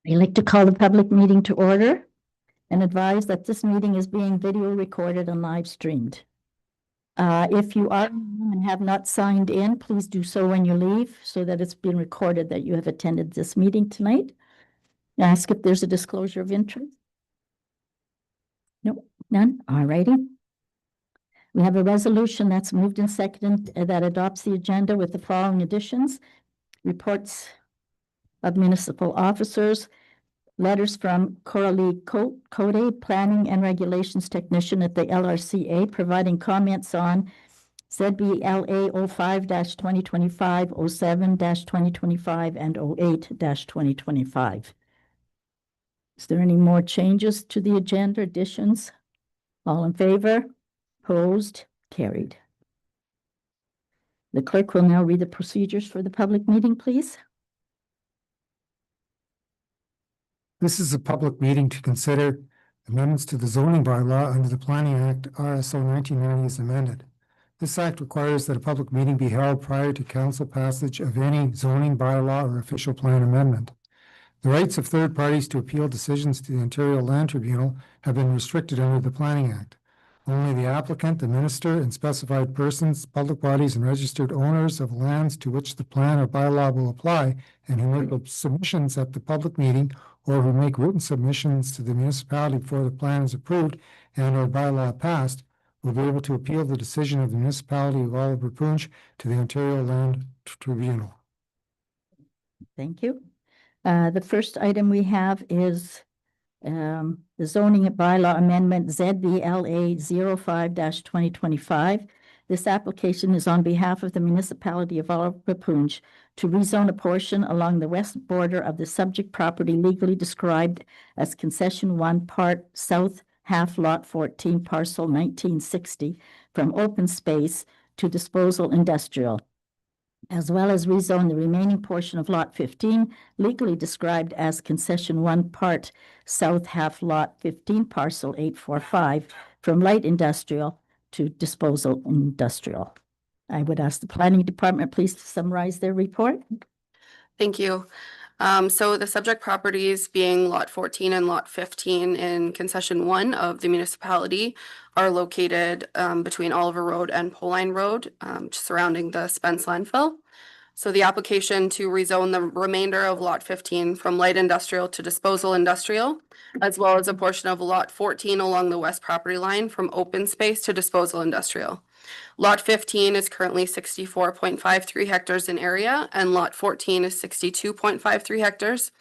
I'd like to call the public meeting to order and advise that this meeting is being video recorded and live streamed. If you are in the room and have not signed in, please do so when you leave so that it's been recorded that you have attended this meeting tonight. I ask if there's a disclosure of interest. No, none. All righty. We have a resolution that's moved and seconded that adopts the agenda with the following additions: reports of municipal officers, letters from Coralie Code, Planning and Regulations Technician at the LRCA, providing comments on ZBLA 05-2025, 07-2025, and 08-2025. Is there any more changes to the agenda, additions? All in favor? Opposed? Carried. The clerk will now read the procedures for the public meeting, please. This is a public meeting to consider amendments to the zoning bylaw under the Planning Act, RSO 1990 as amended. This act requires that a public meeting be held prior to council passage of any zoning bylaw or official plan amendment. The rights of third parties to appeal decisions to the Ontario Land Tribunal have been restricted under the Planning Act. Only the applicant, the minister, and specified persons, public bodies, and registered owners of lands to which the plan or bylaw will apply, and who make submissions at the public meeting or who make written submissions to the municipality before the plan is approved and or bylaw passed, will be able to appeal the decision of the municipality of Oliver Punch to the Ontario Land Tribunal. Thank you. The first item we have is the zoning bylaw amendment ZBLA 05-2025. This application is on behalf of the municipality of Oliver Punch to rezone a portion along the west border of the subject property legally described as Concession 1 Part South Half Lot 14 Parcel 1960 from open space to disposal industrial, as well as rezone the remaining portion of Lot 15, legally described as Concession 1 Part South Half Lot 15 Parcel 845 from light industrial to disposal industrial. I would ask the planning department please to summarize their report. Thank you. So the subject properties being Lot 14 and Lot 15 in Concession 1 of the municipality are located between Oliver Road and Poline Road, surrounding the Spence landfill. So the application to rezone the remainder of Lot 15 from light industrial to disposal industrial, as well as a portion of Lot 14 along the west property line from open space to disposal industrial. Lot 15 is currently 64.53 hectares in area, and Lot 14 is 62.53 hectares,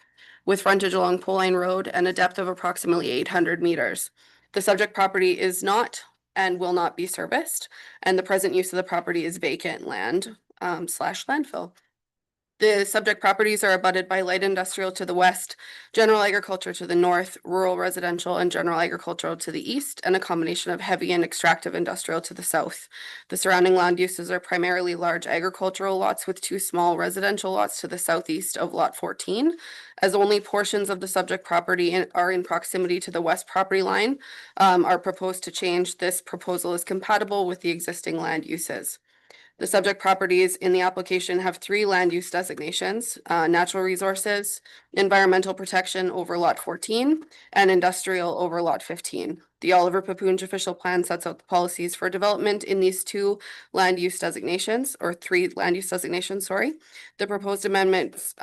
with frontage along Poline Road and a depth of approximately 800 meters. The subject property is not and will not be serviced, and the present use of the property is vacant land / landfill. The subject properties are abutted by light industrial to the west, general agriculture to the north, rural residential and general agricultural to the east, and a combination of heavy and extractive industrial to the south. The surrounding land uses are primarily large agricultural lots with 2 small residential lots to the southeast of Lot 14. As only portions of the subject property are in proximity to the west property line are proposed to change, this proposal is compatible with the existing land uses. The subject properties in the application have 3 land use designations: natural resources, environmental protection over Lot 14, and industrial over Lot 15. The Oliver Punch official plan sets out the policies for development in these 2 land use designations, or 3 land use designations, sorry. The proposed amendments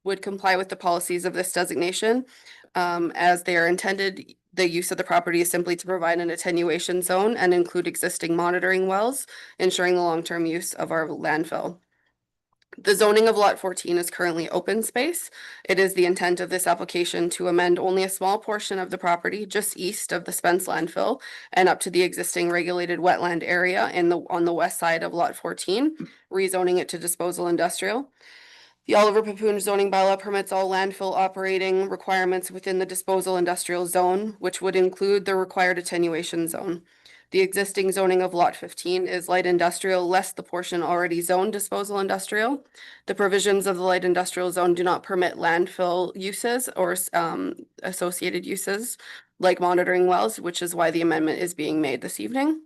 would comply with the policies of this designation as they are intended. The use of the property is simply to provide an attenuation zone and include existing monitoring wells, ensuring the long-term use of our landfill. The zoning of Lot 14 is currently open space. It is the intent of this application to amend only a small portion of the property just east of the Spence landfill and up to the existing regulated wetland area on the west side of Lot 14, rezoning it to disposal industrial. The Oliver Punch zoning bylaw permits all landfill operating requirements within the disposal industrial zone, which would include the required attenuation zone. The existing zoning of Lot 15 is light industrial, less the portion already zoned disposal industrial. The provisions of the light industrial zone do not permit landfill uses or associated uses like monitoring wells, which is why the amendment is being made this evening.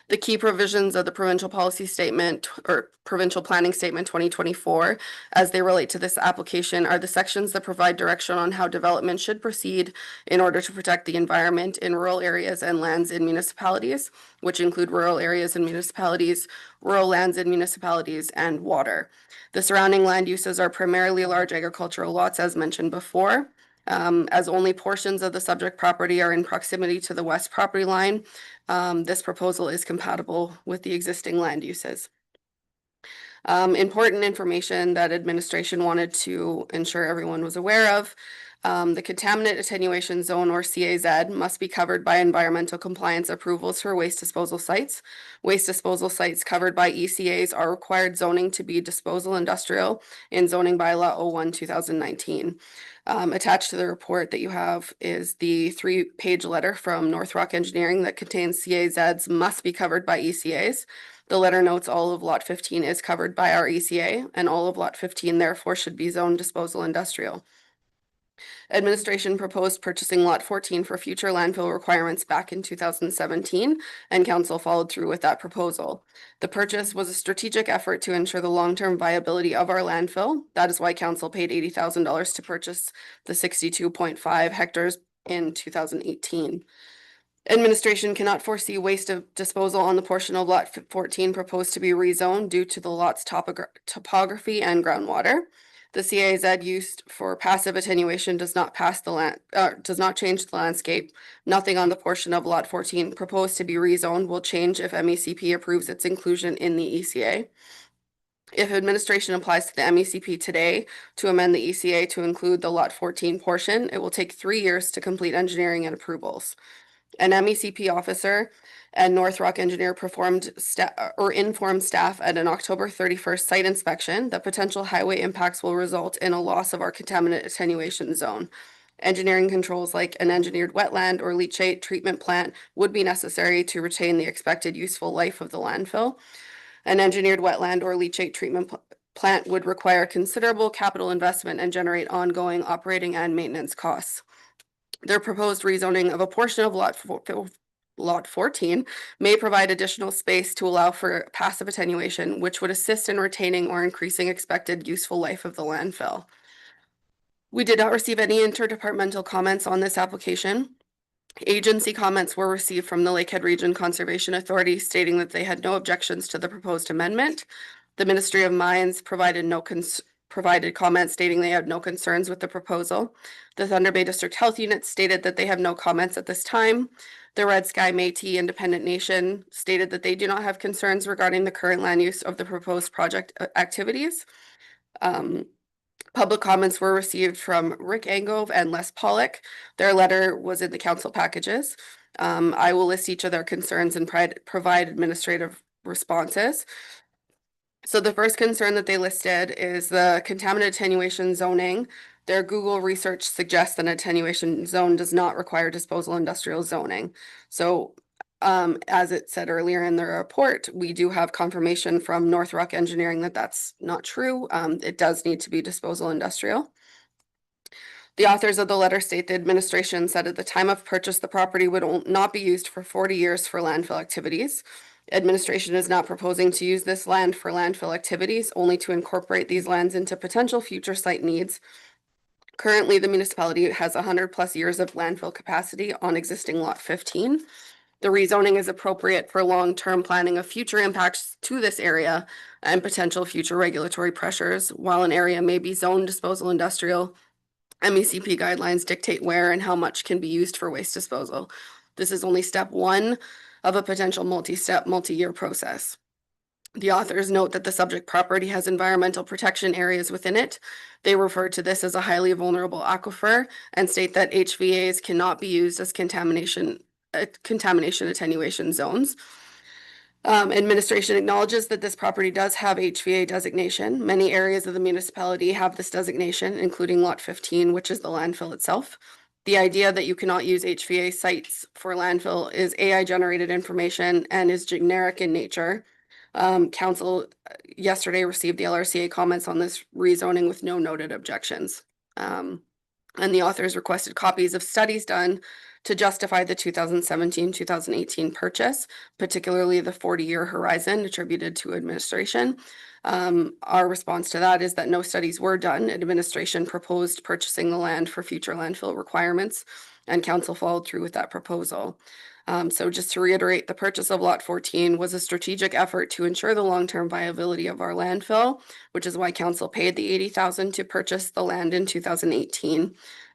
The key provisions of the provincial policy statement or provincial planning statement 2024 as they relate to this application are the sections that provide direction on how development should proceed in order to protect the environment in rural areas and lands in municipalities, which include rural areas and municipalities, rural lands in municipalities, and water. The surrounding land uses are primarily large agricultural lots, as mentioned before. As only portions of the subject property are in proximity to the west property line, this proposal is compatible with the existing land uses. Important information that administration wanted to ensure everyone was aware of. The contaminant attenuation zone, or CAZ, must be covered by environmental compliance approvals for waste disposal sites. Waste disposal sites covered by ECAs are required zoning to be disposal industrial in zoning bylaw 01/2019. Attached to the report that you have is the 3-page letter from North Rock Engineering that contains CAZs must be covered by ECAs. The letter notes all of Lot 15 is covered by our ECA, and all of Lot 15 therefore should be zoned disposal industrial. Administration proposed purchasing Lot 14 for future landfill requirements back in 2017, and council followed through with that proposal. The purchase was a strategic effort to ensure the long-term viability of our landfill. That is why council paid $80,000 to purchase the 62.5 hectares in 2018. Administration cannot foresee waste of disposal on the portion of Lot 14 proposed to be rezoned due to the lot's topography and groundwater. The CAZ used for passive attenuation does not change the landscape. Nothing on the portion of Lot 14 proposed to be rezoned will change if MECP approves its inclusion in the ECA. If administration applies to the MECP today to amend the ECA to include the Lot 14 portion, it will take 3 years to complete engineering and approvals. An MECP officer and North Rock engineer informed staff at an October 31st site inspection that potential highway impacts will result in a loss of our contaminant attenuation zone. Engineering controls like an engineered wetland or leachate treatment plant would be necessary to retain the expected useful life of the landfill. An engineered wetland or leachate treatment plant would require considerable capital investment and generate ongoing operating and maintenance costs. Their proposed rezoning of a portion of Lot 14 may provide additional space to allow for passive attenuation, which would assist in retaining or increasing expected useful life of the landfill. We did not receive any interdepartmental comments on this application. Agency comments were received from the Lakehead Region Conservation Authority stating that they had no objections to the proposed amendment. The Ministry of Mines provided comments stating they had no concerns with the proposal. The Thunder Bay District Health Unit stated that they have no comments at this time. The Red Sky Métis Independent Nation stated that they do not have concerns regarding the current land use of the proposed project activities. Public comments were received from Rick Angove and Les Pollock. Their letter was in the council packages. I will list each of their concerns and provide administrative responses. So the first concern that they listed is the contaminant attenuation zoning. Their Google research suggests that an attenuation zone does not require disposal industrial zoning. So as it said earlier in the report, we do have confirmation from North Rock Engineering that that's not true. It does need to be disposal industrial. The authors of the letter state the administration said at the time of purchase, the property would not be used for 40 years for landfill activities. Administration is not proposing to use this land for landfill activities, only to incorporate these lands into potential future site needs. Currently, the municipality has 100+ years of landfill capacity on existing Lot 15. The rezoning is appropriate for long-term planning of future impacts to this area and potential future regulatory pressures. While an area may be zoned disposal industrial, MECP guidelines dictate where and how much can be used for waste disposal. This is only step one of a potential multi-step, multi-year process. The authors note that the subject property has environmental protection areas within it. They refer to this as a highly vulnerable aquifer and state that HVAs cannot be used as contamination attenuation zones. Administration acknowledges that this property does have HVA designation. Many areas of the municipality have this designation, including Lot 15, which is the landfill itself. The idea that you cannot use HVA sites for landfill is AI-generated information and is generic in nature. Council yesterday received the LRCA comments on this rezoning with no noted objections. And the authors requested copies of studies done to justify the 2017-2018 purchase, particularly the 40-year horizon attributed to administration. Our response to that is that no studies were done. Administration proposed purchasing the land for future landfill requirements, and council followed through with that proposal. So just to reiterate, the purchase of lot 14 was a strategic effort to ensure the long-term viability of our landfill, which is why council paid the 80,000 to purchase the land in 2018.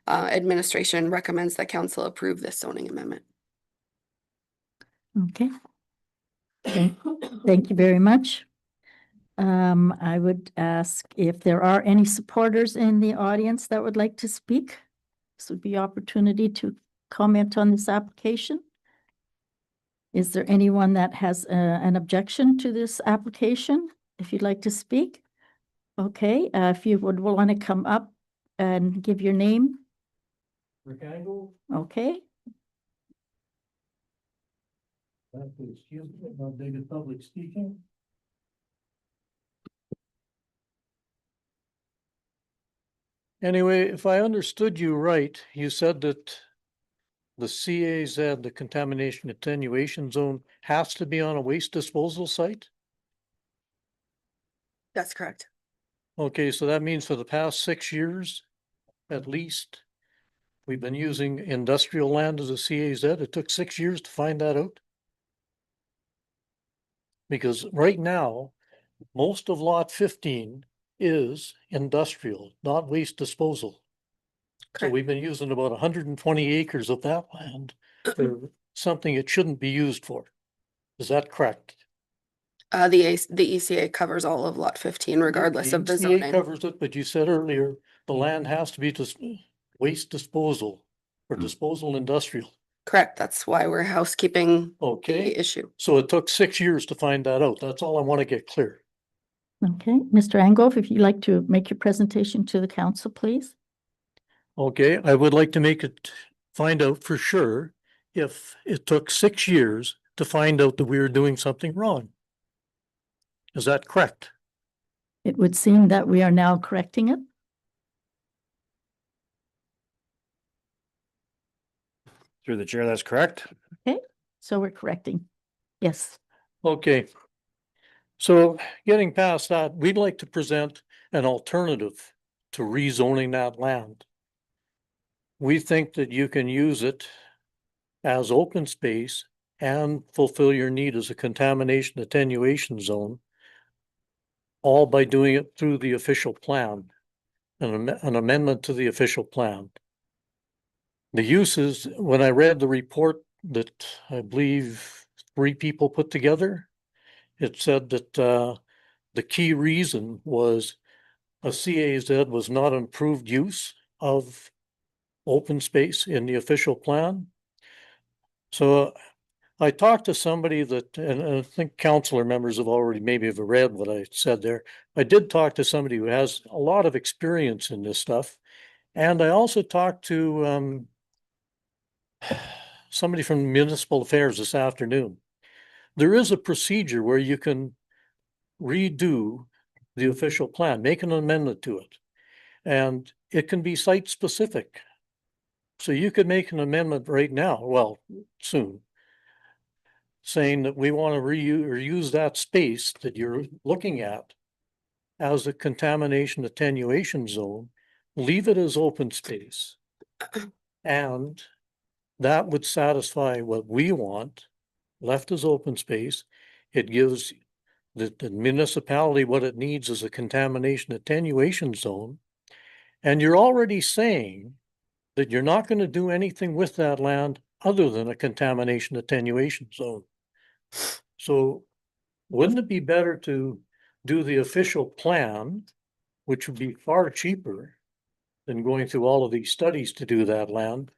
Administration recommends that council approve this zoning amendment. Okay. Thank you very much. I would ask if there are any supporters in the audience that would like to speak. This would be opportunity to comment on this application. Is there anyone that has an objection to this application? If you'd like to speak? Okay, if you would want to come up and give your name. Rick Angle, Okay, excuse me, about David Public Speaking. Anyway, if I understood you right, you said that the CAZ, the contamination attenuation zone, has to be on a waste disposal site? That's correct. Okay, so that means for the past 6 years, at least, we've been using industrial land as a CAZ. It took 6 years to find that out. Because right now, most of lot 15 is industrial, not waste disposal. So Correct. we've been using about 120 acres of that land for something it shouldn't be used for. Is that correct? The ECA covers all of lot 15 regardless of the ECA zoning. covers it, but you said earlier, the land has to be waste disposal or disposal industrial. Correct. That's why we're housekeeping the Okay, issue. so it took 6 years to find that out. That's all I want to get clear. okay. Mr. Angove, if you'd like to make your presentation to the council, please. Okay, I would like to find out for sure if it took 6 years to find out that we were doing something wrong. Is that correct? It would seem that we are now correcting it. Through the chair, that's correct. So we're correcting. Yes. Okay. So getting past that, we'd like to present an alternative to rezoning that land. We think that you can use it as open space and fulfill your need as a contamination attenuation zone, all by doing it through the official plan, an amendment to the official plan. The uses, when I read the report that I believe 3 people put together, it said that the key reason was a CAZ was not an approved use of open space in the official plan. So I talked to somebody that, and I think councillor members have already maybe have read what I said there. I did talk to somebody who has a lot of experience in this stuff. And I also talked to somebody from municipal affairs this afternoon. There is a procedure where you can redo the official plan, make an amendment to it. And it can be site specific. So you could make an amendment right now, well, soon, saying that we want to reuse or use that space that you're looking at as a contamination attenuation zone, leave it as open space. And that would satisfy what we want, left as open space. It gives the municipality what it needs as a contamination attenuation zone. And you're already saying that you're not going to do anything with that land other than a contamination attenuation zone. So wouldn't it be better to do the official plan, which would be far cheaper than going through all of these studies to do that land?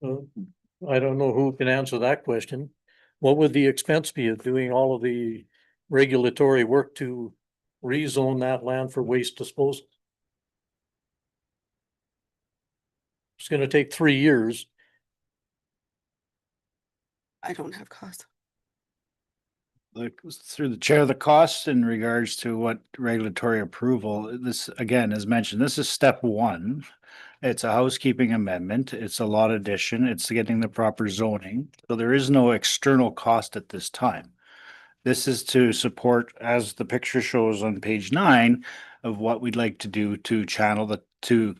I don't know who can answer that question. What would the expense be of doing all of the regulatory work to rezone that land for waste disposal? It's going to take 3 years. I don't have costs. Through the chair, the costs in regards to what regulatory approval, this again, as mentioned, this is step 1. It's a housekeeping amendment. It's a lot addition. It's getting the proper zoning. So there is no external cost at this time. This is to support, as the picture shows on page 9, of what we'd like to do to to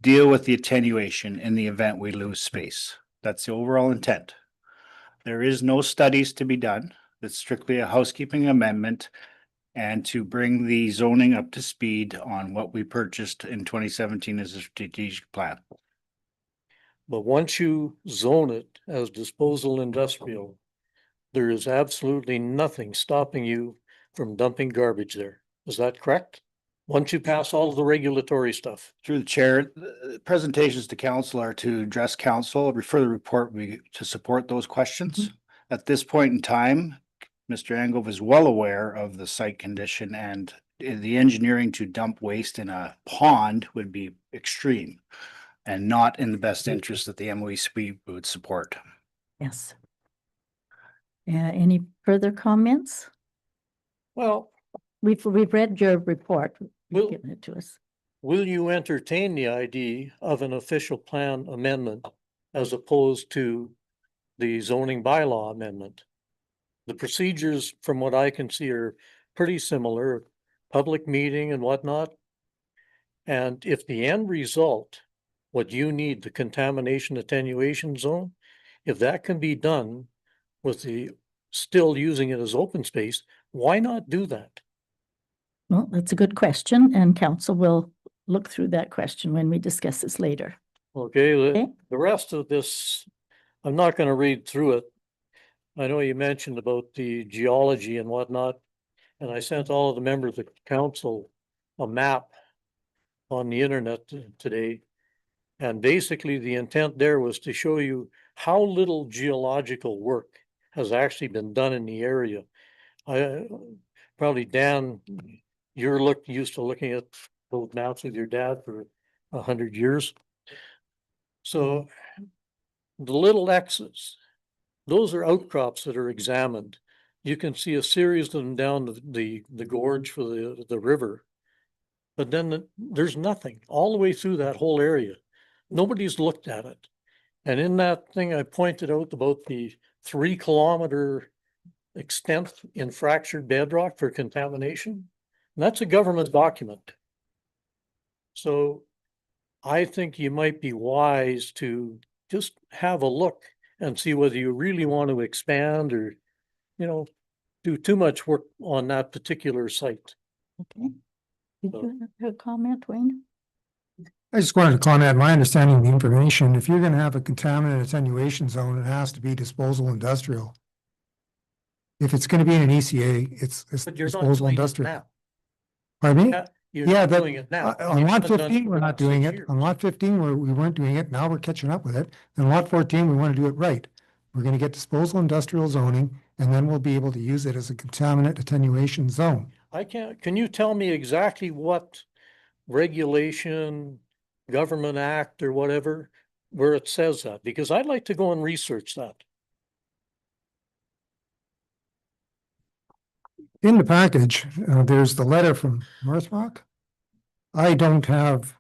deal with the attenuation in the event we lose space. That's the overall intent. There is no studies to be done. It's strictly a housekeeping amendment and to bring the zoning up to speed on what we purchased in 2017 as a strategic plan. But once you zone it as disposal industrial, there is absolutely nothing stopping you from dumping garbage there. Is that correct? Once you pass all of the regulatory stuff. Through the chair, the presentations to council are to address council, refer the report to support those questions. At this point in time, Mr. Angove is well aware of the site condition, and the engineering to dump waste in a pond would be extreme and not in the best interest that the MOEC would support. Yes. Any further comments? Well, We've read your report. You've Well- given it to us. will you entertain the idea of an official plan amendment as opposed to the zoning bylaw amendment? The procedures, from what I can see, are pretty similar, public meeting and whatnot. And if the end result, what you need, the contamination attenuation zone, if that can be done with the, still using it as open space, why not do that? Well, that's a good question, and council will look through that question when we discuss this later. Okay, Okay. the rest of this, I'm not gonna read through it. I know you mentioned about the geology and whatnot, and I sent all of the members of the council a map on the internet today. And basically, the intent there was to show you how little geological work has actually been done in the area. Probably Dan, you're used to looking at those maps with your dad for 100 years. So the little X's, those are outcrops that are examined. You can see a series of them down the gorge for the river. But then there's nothing all the way through that whole area. Nobody's looked at it. And in that thing, I pointed out about the 3-kilometer extent in fractured bedrock for contamination. And that's a government document. So I think you might be wise to just have a look and see whether you really want to expand or, do too much work on that particular site. Okay. Did So- you have a comment, Wayne? I just wanted to comment, my understanding of the information, if you're gonna have a contaminant attenuation zone, it has to be disposal industrial. If it's gonna be in an ECA, it's But you're not disposal doing it industrial. now. Pardon me? You're Yeah, not but doing it now. on You lot haven't done it 15, for we're the not last doing 6 it. years. On lot 15, we weren't doing it. Now we're catching up with it. And lot 14, we want to do it right. We're gonna get disposal industrial zoning, and then we'll be able to use it as a contaminant attenuation zone. Can you tell me exactly what regulation, government act or whatever, where it says that? Because I'd like to go and research that. In the package, there's the letter from North Rock. I don't have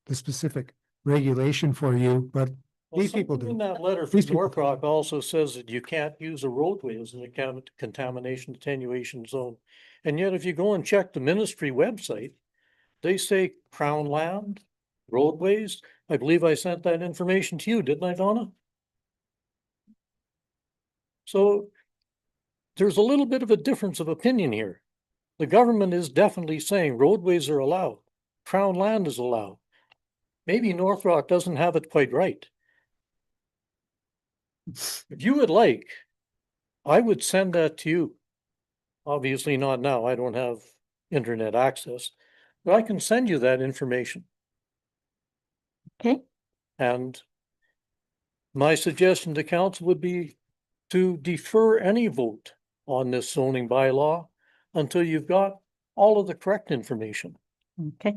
the specific regulation for you, but Well, These people something in do. that letter from These people do. Northrock also says that you can't use a roadway as an contamination attenuation zone. And yet if you go and check the ministry website, they say crown land, roadways. I believe I sent that information to you, didn't I, Donna? So there's a little bit of a difference of opinion here. The government is definitely saying roadways are allowed, crown land is allowed. Maybe Northrock doesn't have it quite right. If you would like, I would send that to you. Obviously not now, I don't have internet access, but I can send you that information. Okay, And my suggestion to council would be to defer any vote on this zoning bylaw until you've got all of the correct information, okay.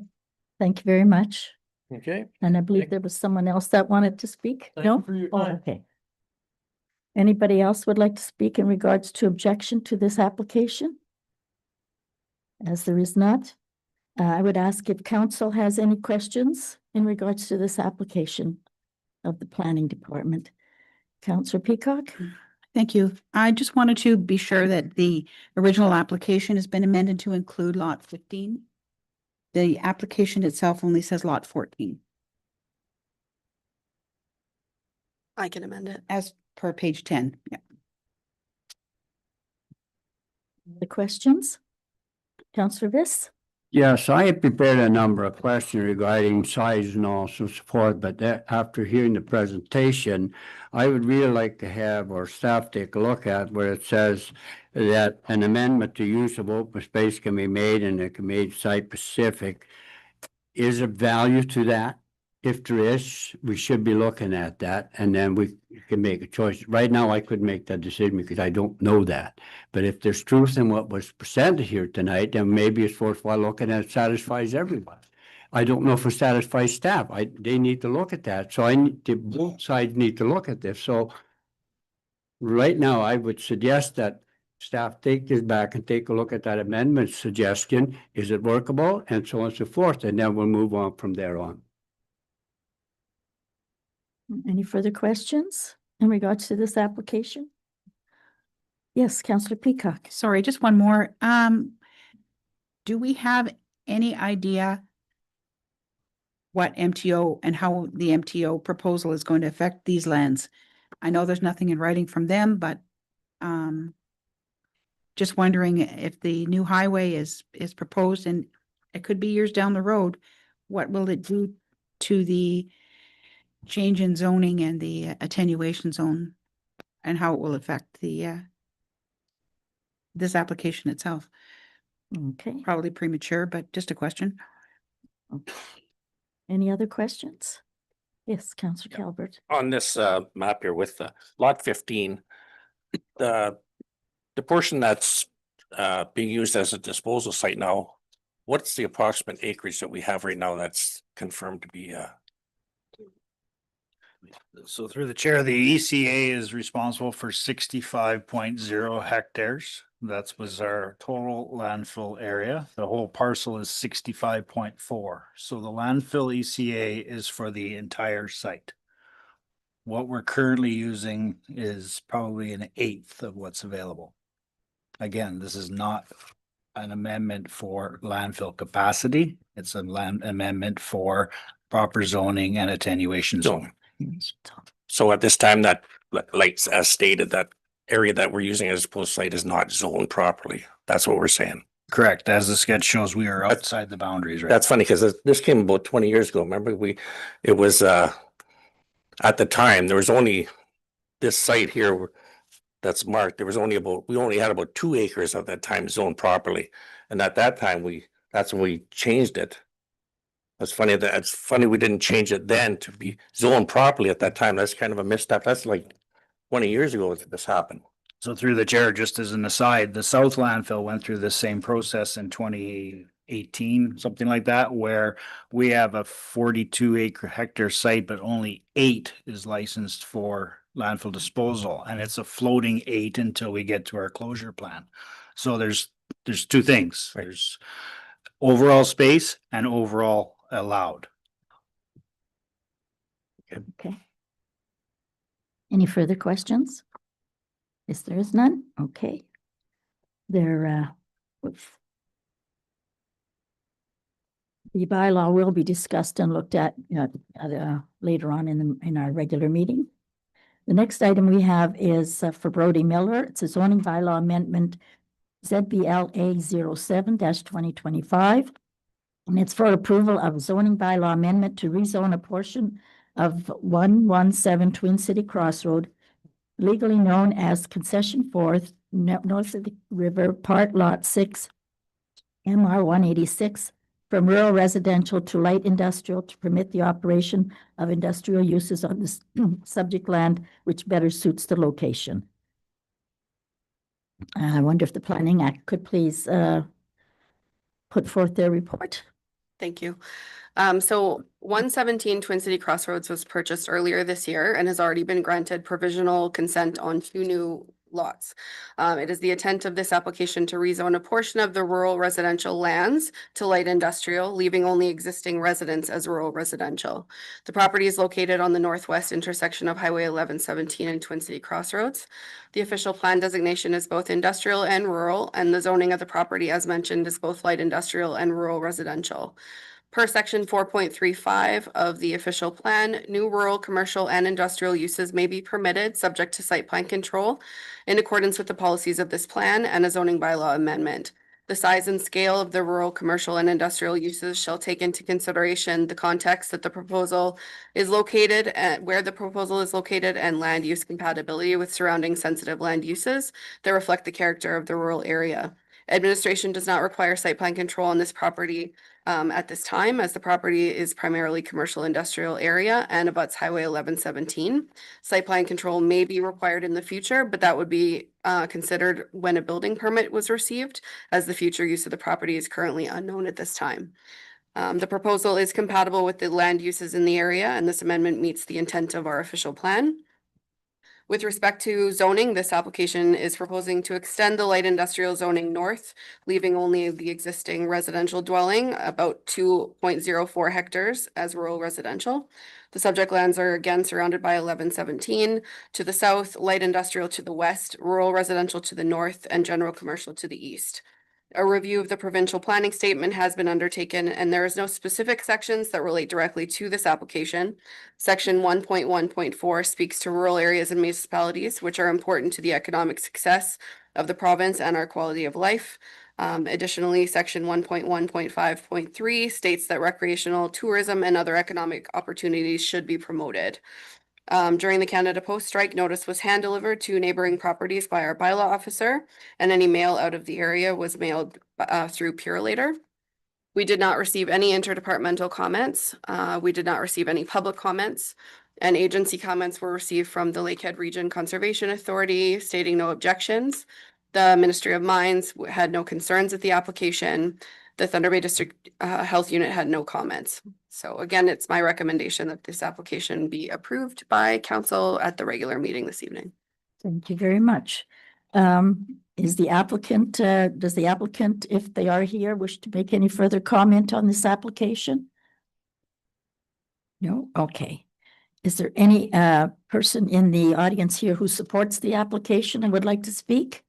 Thank you very much. okay? And I believe Thank- there was someone else that wanted to speak? Thank you No? for your Oh, time. okay. Anybody else would like to speak in regards to objection to this application? As there is not, I would ask if council has any questions, in regards to this application of the planning department? Counselor Peacock? Thank you. I just wanted to be sure that the original application has been amended to include lot 15. The application itself only says lot 14, I can amend it. as per page 10. Yeah. The questions? Counselor Viss? Yes, I had prepared a number of questions regarding size and also support, but after hearing the presentation, I would really like to have our staff take a look at where it says that an amendment to use of open space can be made and it can be made site specific. Is there value to that? If there is, we should be looking at that and then we can make a choice. Right now, I couldn't make that decision because I don't know that. But if there's truth in what was presented here tonight, then maybe it's worthwhile looking at it satisfies everyone. I don't know if it satisfies staff. They need to look at that. So both sides need to look at this. So right now, I would suggest that staff take this back and take a look at that amendment suggestion. Is it workable? And so on and so forth. And then we'll move on from there on. Any further questions in regards to this application? Yes, Counselor Peacock. Sorry, just one more. Do we have any idea what MTO and how the MTO proposal is going to affect these lands? I know there's nothing in writing from them, but just wondering if the new highway is proposed and it could be years down the road, what will it do to the change in zoning and the attenuation zone and how it will affect the this application itself? Okay. Probably premature, but just a question. Any other questions? Yes, Counselor Calvert. On this map here with the lot 15, the portion that's being used as a disposal site now, what's the approximate acreage that we have right now that's confirmed to be So through the chair, the ECA is responsible for 65.0 hectares. That was our total landfill area. The whole parcel is 65.4. So the landfill ECA is for the entire site. What we're currently using is probably an eighth of what's available. Again, this is not an amendment for landfill capacity. It's a land amendment for proper zoning and attenuation zone. So at this time that, like as stated, that area that we're using as a disposal site is not zoned properly. That's what we're saying. Correct. As the sketch shows, we are outside the boundaries, right? That's funny because this came about 20 years ago. Remember, it was at the time there was only this site here that's marked. There was only we only had about 2 acres at that time zoned properly. And at that time that's when we changed it. It's funny we didn't change it then to be zoned properly at that time. That's kind of a misstep. That's like 20 years ago that this happened. So through the chair, just as an aside, the South landfill went through the same process in 2018, something like that, where we have a 42 hectare site, but only 8 is licensed for landfill disposal. And it's a floating 8 until we get to our closure plan. So there's 2 things. There's overall space and overall allowed. Okay. Any further questions? Yes, there is none. Okay. The bylaw will be discussed and looked at later on in our regular meeting. The next item we have is for Brody Miller. It's a zoning bylaw amendment ZBLA 07-2025. And it's for approval of zoning bylaw amendment to rezone a portion of 117 Twin City Crossroad, legally known as Concession 4, north of the river, part lot 6, MR 186, from rural residential to light industrial to permit the operation of industrial uses on this subject land, which better suits the location. I wonder if the Planning Act could please put forth their report. Thank you. So 117 Twin City Crossroads was purchased earlier this year and has already been granted provisional consent on 2 new lots. It is the intent of this application to rezone a portion of the rural residential lands to light industrial, leaving only existing residents as rural residential. The property is located on the northwest intersection of Highway 1117 and Twin City Crossroads. The official plan designation is both industrial and rural, and the zoning of the property, as mentioned, is both light industrial and rural residential. Per section 4.35 of the official plan, new rural, commercial, and industrial uses may be permitted, subject to site plan control, in accordance with the policies of this plan and a zoning bylaw amendment. The size and scale of the rural, commercial, and industrial uses shall take into consideration the context that the proposal is located, where the proposal is located, and land use compatibility with surrounding sensitive land uses that reflect the character of the rural area. Administration does not require site plan control on this property at this time, as the property is primarily commercial industrial area and abuts Highway 1117. Site plan control may be required in the future, but that would be considered when a building permit was received, as the future use of the property is currently unknown at this time. The proposal is compatible with the land uses in the area, and this amendment meets the intent of our official plan. With respect to zoning, this application is proposing to extend the light industrial zoning north, leaving only the existing residential dwelling, about 2.04 hectares, as rural residential. The subject lands are again surrounded by 1117 to the south, light industrial to the west, rural residential to the north, and general commercial to the east. A review of the provincial planning statement has been undertaken, and there is no specific sections that relate directly to this application. Section 1.1.4 speaks to rural areas and municipalities, which are important to the economic success of the province and our quality of life. Additionally, section 1.1.5.3 states that recreational tourism and other economic opportunities should be promoted. During the Canada Post strike, notice was hand delivered to neighboring properties by our bylaw officer, and any mail out of the area was mailed through Purolator. We did not receive any interdepartmental comments. We did not receive any public comments, and agency comments were received from the Lakehead Region Conservation Authority stating no objections. The Ministry of Mines had no concerns with the application. The Thunder Bay District Health Unit had no comments. So again, it's my recommendation that this application be approved by council at the regular meeting this evening. Thank you very much. Is the applicant, does the applicant, if they are here, wish to make any further comment on this application? No? Okay. Is there any person in the audience here who supports the application and would like to speak?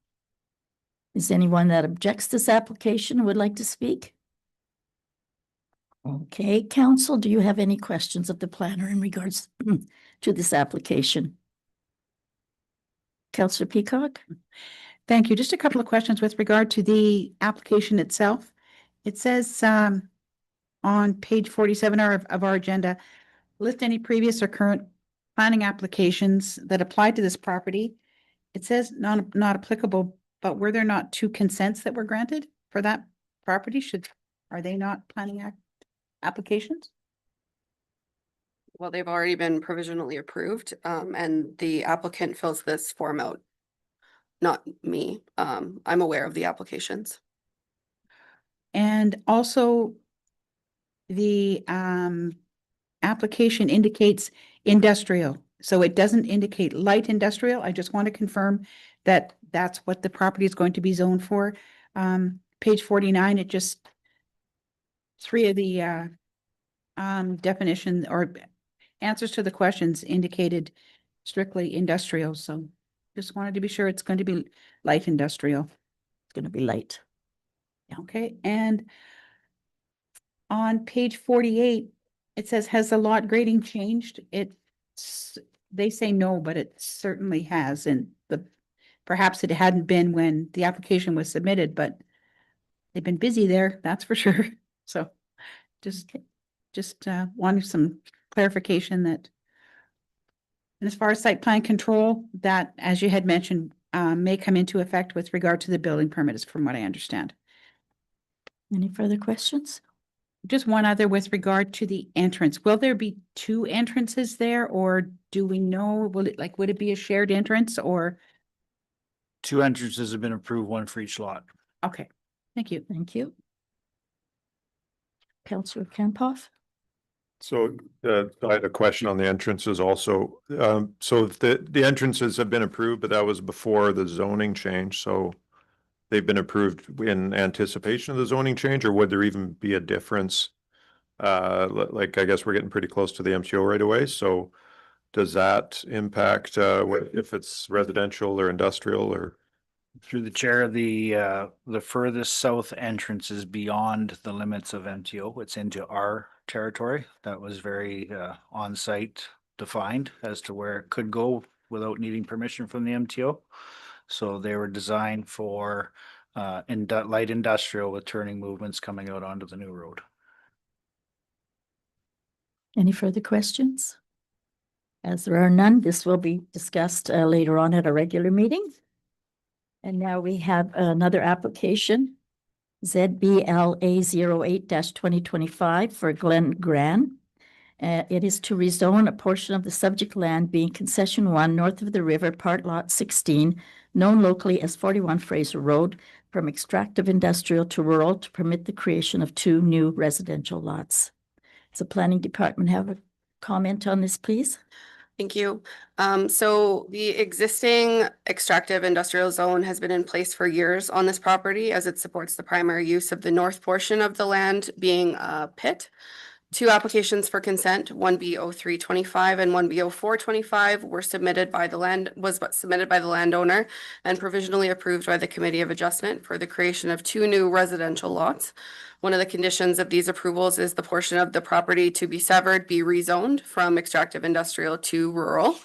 Is anyone that objects to this application and would like to speak? Okay, council, do you have any questions of the planner in regards to this application? Councillor Peacock? Thank you. Just a couple of questions with regard to the application itself. It says on page 47 of our agenda, list any previous or current planning applications that apply to this property. It says not applicable, but were there not 2 consents that were granted for that property? Are they not planning applications? Well, they've already been provisionally approved, and the applicant fills this form out. Not me. I'm aware of the applications. And also the application indicates industrial, so it doesn't indicate light industrial. I just want to confirm that that's what the property is going to be zoned for. Page 49, it just 3 of the definition or answers to the questions indicated strictly industrial, so just wanted to be sure it's going to be light industrial. It's going to be light. Okay, and on page 48, it says, has the lot grading changed? They say no, but it certainly has, and perhaps it hadn't been when the application was submitted, but they've been busy there, that's for sure. So just wanted some clarification that. And as far as site plan control, that, as you had mentioned, may come into effect with regard to the building permits, from what I understand. Any further questions? Just one other with regard to the entrance. Will there be 2 entrances there, or do we know, would it be a shared entrance, or? 2 entrances have been approved, 1 for each lot. Okay, thank you. Thank you. Councillor Campoff? So I had a question on the entrances also. So if the entrances have been approved, but that was before the zoning change, so they've been approved in anticipation of the zoning change, or would there even be a difference? Like, I guess we're getting pretty close to the MCO right away, so does that impact if it's residential or industrial or? Through the chair, the furthest south entrance is beyond the limits of MTO. It's into our territory. That was very on-site defined as to where it could go without needing permission from the MTO. So they were designed for light industrial with turning movements coming out onto the new road. Any further questions? As there are none, this will be discussed later on at a regular meeting. And now we have another application, ZBLA 08-2025 for Glen Gran. It is to rezone a portion of the subject land being concession 1 north of the river, part lot 16, known locally as 41 Fraser Road, from extractive industrial to rural to permit the creation of 2 new residential lots. Does the planning department have a comment on this, please? Thank you. So the existing extractive industrial zone has been in place for years on this property as it supports the primary use of the north portion of the land being a pit. 2 applications for consent, 1B0325 and 1B0425 were submitted by the landowner and provisionally approved by the Committee of Adjustment for the creation of 2 new residential lots. One of the conditions of these approvals is the portion of the property to be severed be rezoned from extractive industrial to rural.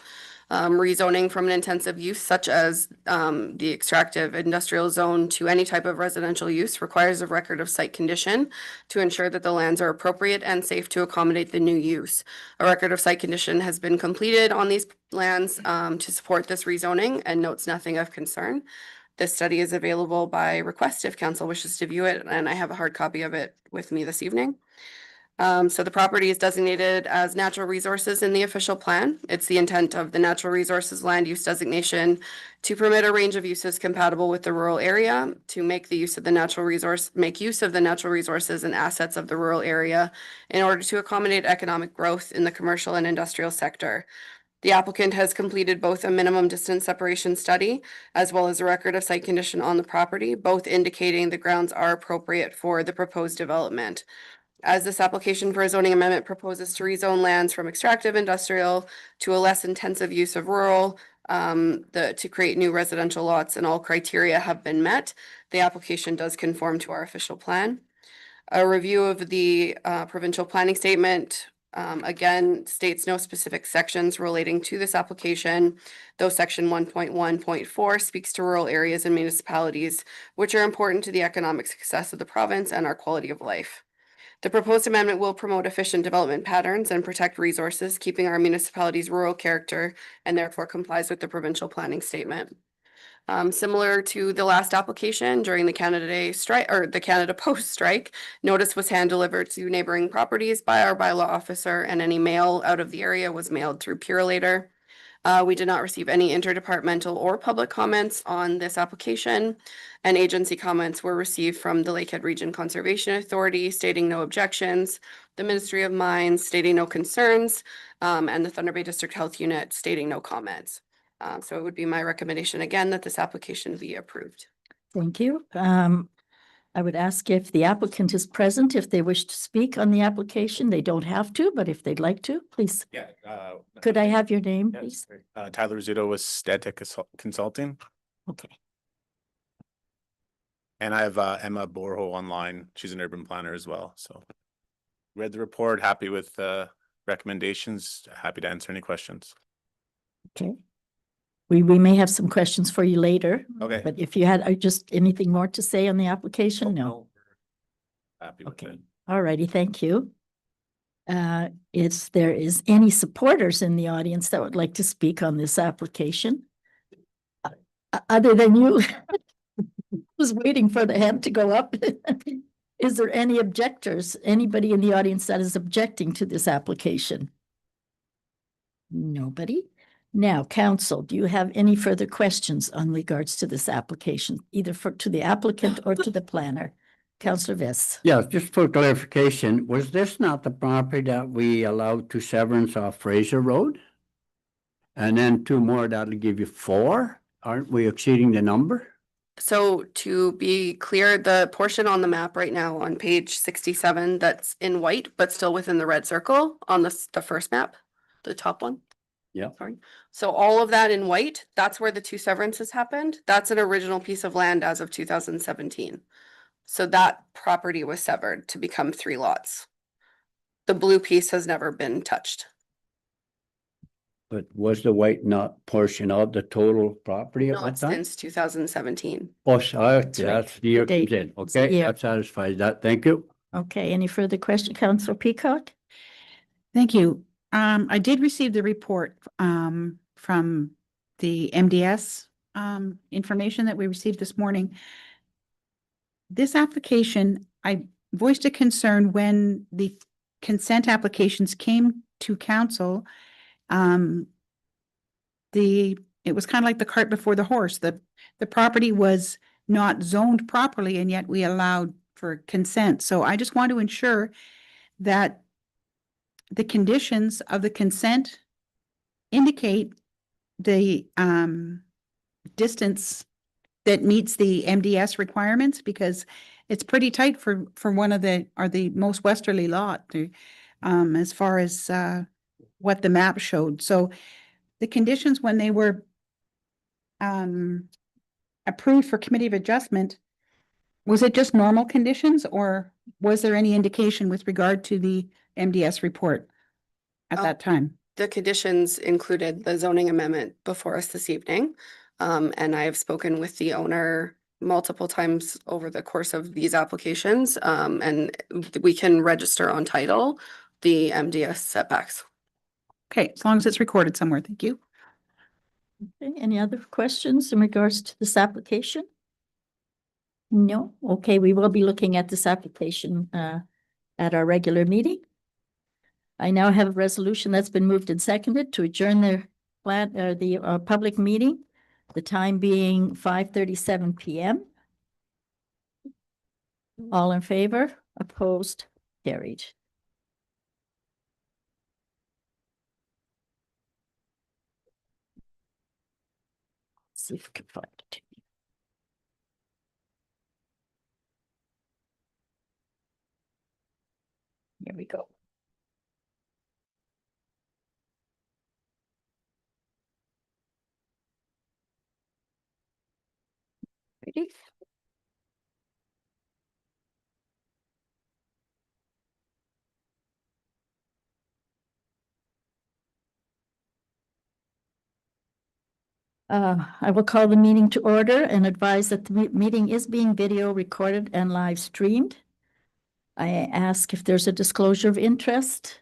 Rezoning from an intensive use such as the extractive industrial zone to any type of residential use requires a record of site condition to ensure that the lands are appropriate and safe to accommodate the new use. A record of site condition has been completed on these lands to support this rezoning and notes nothing of concern. This study is available by request if council wishes to view it, and I have a hard copy of it with me this evening. So the property is designated as natural resources in the official plan. It's the intent of the natural resources land use designation to permit a range of uses compatible with the rural area, to make use of the natural resources and assets of the rural area in order to accommodate economic growth in the commercial and industrial sector. The applicant has completed both a minimum distance separation study as well as a record of site condition on the property, both indicating the grounds are appropriate for the proposed development. As this application for a zoning amendment proposes to rezone lands from extractive industrial to a less intensive use of rural, to create new residential lots, and all criteria have been met, the application does conform to our official plan. A review of the provincial planning statement again states no specific sections relating to this application, though section 1.1.4 speaks to rural areas and municipalities, which are important to the economic success of the province and our quality of life. The proposed amendment will promote efficient development patterns and protect resources, keeping our municipality's rural character, and therefore complies with the provincial planning statement. Similar to the last application, during the Canada Day strike or the Canada Post strike, notice was hand delivered to neighboring properties by our bylaw officer, and any mail out of the area was mailed through Purolator. We did not receive any interdepartmental or public comments on this application, and agency comments were received from the Lakehead Region Conservation Authority stating no objections, the Ministry of Mines stating no concerns, and the Thunder Bay District Health Unit stating no comments. So it would be my recommendation again that this application be approved. Thank you. I would ask if the applicant is present, if they wish to speak on the application. They don't have to, but if they'd like to, please. Yeah. Could I have your name, Yes, please? Tyler Rizzuto with Stedtech Consulting, Okay. and I have Emma Borho online. She's an urban planner as well. So read the report, happy with recommendations, happy to answer any questions. Okay. We may have some questions for you later, Okay. but if you had just anything more to say on the application, no. Happy with Okay. it. All righty, thank you. Is there any supporters in the audience that would like to speak on this application? Other than you? Was waiting for the hand to go up. Is there any objectors? Anybody in the audience that is objecting to this application? Nobody? Now, council, do you have any further questions on regards to this application, either to the applicant or to the planner? Councillor Viss. Yeah, just for clarification, was this not the property that we allowed two severance off Fraser Road? And then two more, that'll give you four? Aren't we exceeding the number? So to be clear, the portion on the map right now on page 67 that's in white, but still within the red circle on the first map, the top one. Yeah. Sorry. So all of that in white, that's where the two severances happened. That's an original piece of land as of 2017. So that property was severed to become 3 lots. The blue piece has never been touched. But was the white not portion of the total property at that Not time? since 2017. Oh, sorry, right. that's the year Date. comes in. It's the Okay, year. that satisfies that. Thank you. Okay, any further question, Councillor Peacock? Thank you. I did receive the report, from the MDS, information that we received this morning. This application, I voiced a concern when the consent applications came to council. It was kind of like the cart before the horse. The property was not zoned properly, and yet we allowed for consent. So I just want to ensure that the conditions of the consent indicate the distance that meets the MDS requirements, because it's pretty tight for one of the most westerly lot as far as what the map showed. So the conditions when they were approved for committee of adjustment, was it just normal conditions, or was there any indication with regard to the MDS report at that time? The conditions included the zoning amendment before us this evening. And I have spoken with the owner multiple times over the course of these applications. And we can register on title the MDS setbacks. Okay, as long as it's recorded somewhere, thank you. Okay, any other questions in regards to this application? No? Okay, we will be looking at this application at our regular meeting. I now have a resolution that's been moved and seconded to adjourn the public meeting, the time being 5:37 PM. All in favor? Opposed? Carried. Let's see if we can find it. Here we go. Ready? I will call the meeting to order and advise that the meeting is being video recorded and live streamed. I ask if there's a disclosure of interest.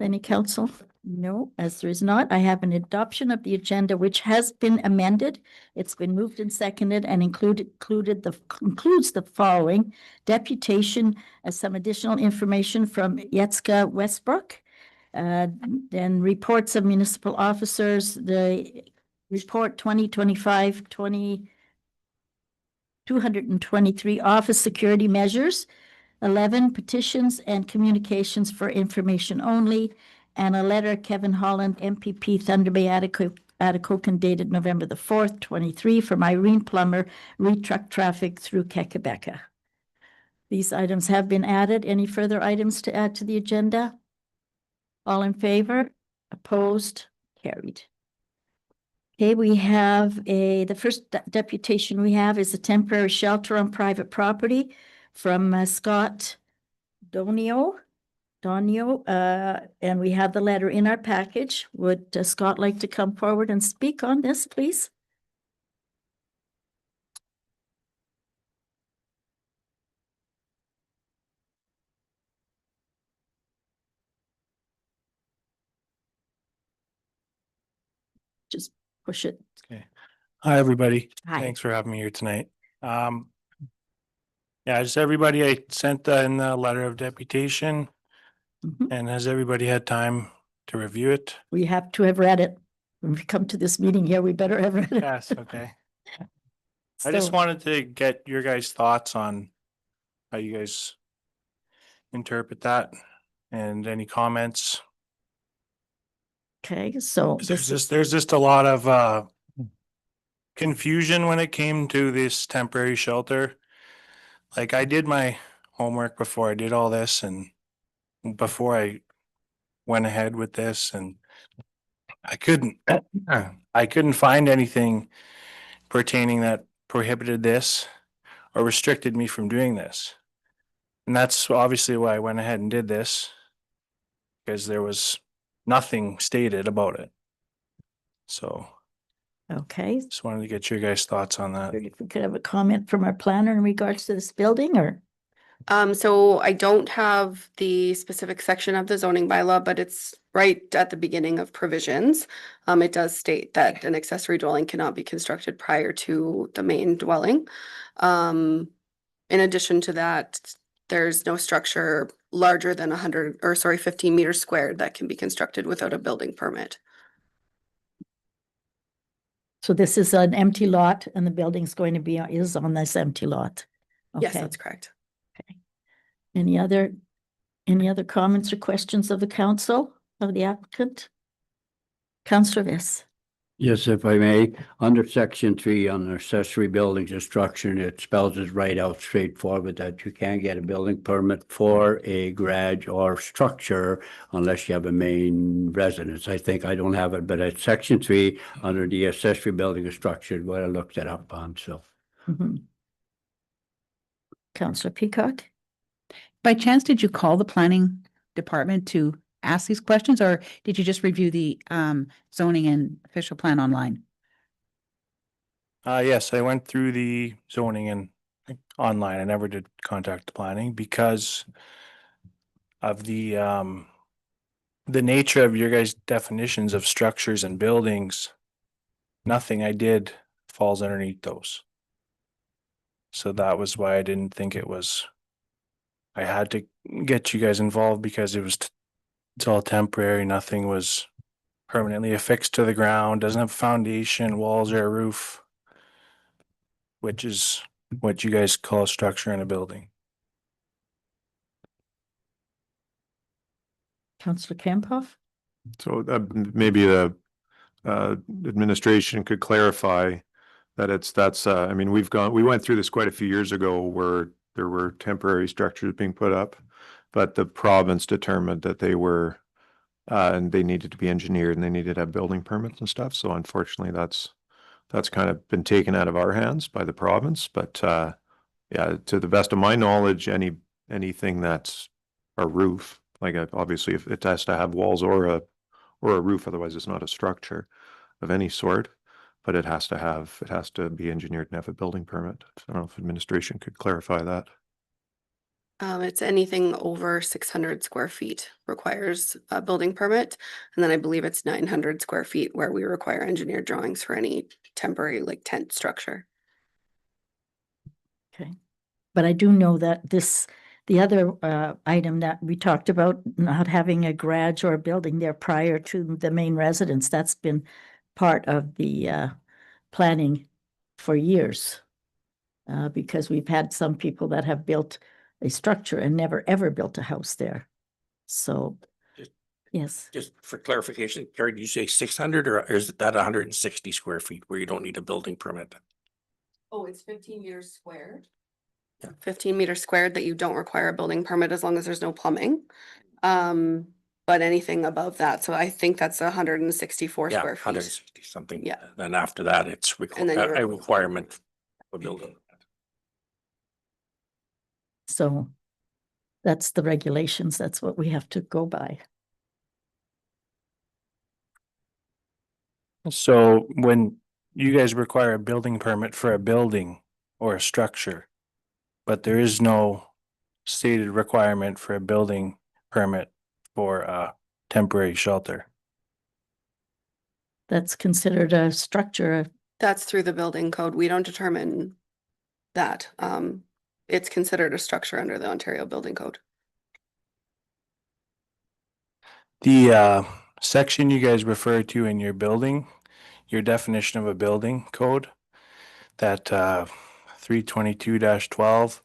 Any council? No, as there is not, I have an adoption of the agenda which has been amended. It's been moved and seconded and includes the following: deputation as some additional information from Yetska Westbrook. Then reports of municipal officers, the report 223 office security measures, 11 petitions and communications for information only, and a letter Kevin Holland, MPP Thunder Bay Atikokan dated November the 4th, 23 from Irene Plummer, retruck traffic through Kekabeka. These items have been added. Any further items to add to the agenda? All in favor? Opposed? Carried. Okay, we have the first deputation we have is a temporary shelter on private property from Scott Donio, and we have the letter in our package. Would Scott like to come forward and speak on this, please? Just push it. Okay. Hi, everybody. Hi. Thanks for having me here tonight. Yeah, just everybody, I sent in the letter of deputation, Mhm. and has everybody had time to review it? We have to have read it. When we come to this meeting here, we better have read it. Yes, okay. I just So- wanted to get your guys' thoughts on how you guys interpret that and any comments. Okay, so There's just a lot of confusion when it came to this temporary shelter. Like I did my homework before I did all this and before I went ahead with this, and I couldn't find anything pertaining that prohibited this or restricted me from doing this. And that's obviously why I went ahead and did this, because there was nothing stated about it. So okay, just wanted to get your guys' thoughts on that. if we could have a comment from our planner in regards to this building, or? So I don't have the specific section of the zoning bylaw, but it's right at the beginning of provisions. It does state that an accessory dwelling cannot be constructed prior to the main dwelling. In addition to that, there's no structure larger than 15 meters squared that can be constructed without a building permit. So this is an empty lot and the building's going to be, is on this empty lot? Yes, Okay. that's correct. Any other comments or questions of the council, of the applicant? Councillor Viss. Yes, if I may, under section 3 on accessory buildings and structure, it spells it right out straightforward that you can't get a building permit for a garage or structure unless you have a main residence. I think I don't have it, but at section 3 under the accessory building and structure, what I looked it up on, so. Councillor Peacock. By chance, did you call the planning department to ask these questions, or did you just review the zoning and official plan online? Yes, I went through the zoning and online. I never did contact the planning because of the nature of your guys' definitions of structures and buildings. Nothing I did falls underneath those. So that was why I didn't think I had to get you guys involved, because it's all temporary. Nothing was permanently affixed to the ground, doesn't have a foundation, walls or a roof, which is what you guys call a structure in a building. Councillor Kempoff. So maybe the administration could clarify that I mean, we went through this quite a few years ago where there were temporary structures being put up, but the province determined that they were, and they needed to be engineered and they needed to have building permits and stuff. So unfortunately, that's kind of been taken out of our hands by the province. But yeah, to the best of my knowledge, anything that's a roof, like obviously if it has to have walls or a roof, otherwise it's not a structure of any sort. But it has to be engineered and have a building permit. I don't know if administration could clarify that. It's anything over 600 square feet requires a building permit. And then I believe it's 900 square feet where we require engineered drawings for any temporary like tent structure. Okay. But I do know that the other item that we talked about, not having a garage or a building there prior to the main residence, that's been part of the planning for years. Because we've had some people that have built a structure and never ever built a house there. So, yes. Just for clarification, Carrie, did you say 600 or is that 160 square feet where you don't need a building permit? Oh, it's 15 meters squared. Yeah. 15 meters squared that you don't require a building permit as long as there's no plumbing. But anything above that, so I think that's 164 Yeah, square feet. 160 something. Yeah. Then after that, it's And then you're- a requirement for a building. So that's the regulations. That's what we have to go by. So when you guys require a building permit for a building or a structure, but there is no stated requirement for a building permit for a temporary shelter. That's considered a structure. That's through the building code. We don't determine that. It's considered a structure under the Ontario Building Code. The section you guys refer to in your building, your definition of a building code, that 322-12,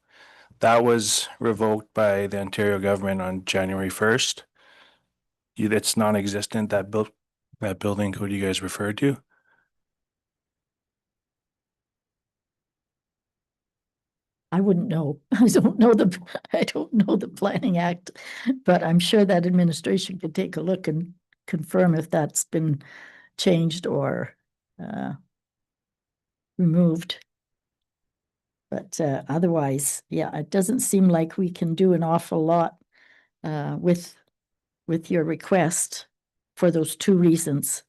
That was revoked by the Ontario government on January 1st. That's non-existent, that building code you guys referred to. I wouldn't know. I don't know the Planning Act, but I'm sure that administration could take a look and confirm if that's been changed or removed. But otherwise, yeah, it doesn't seem like we can do an awful lot with your request for those two reasons,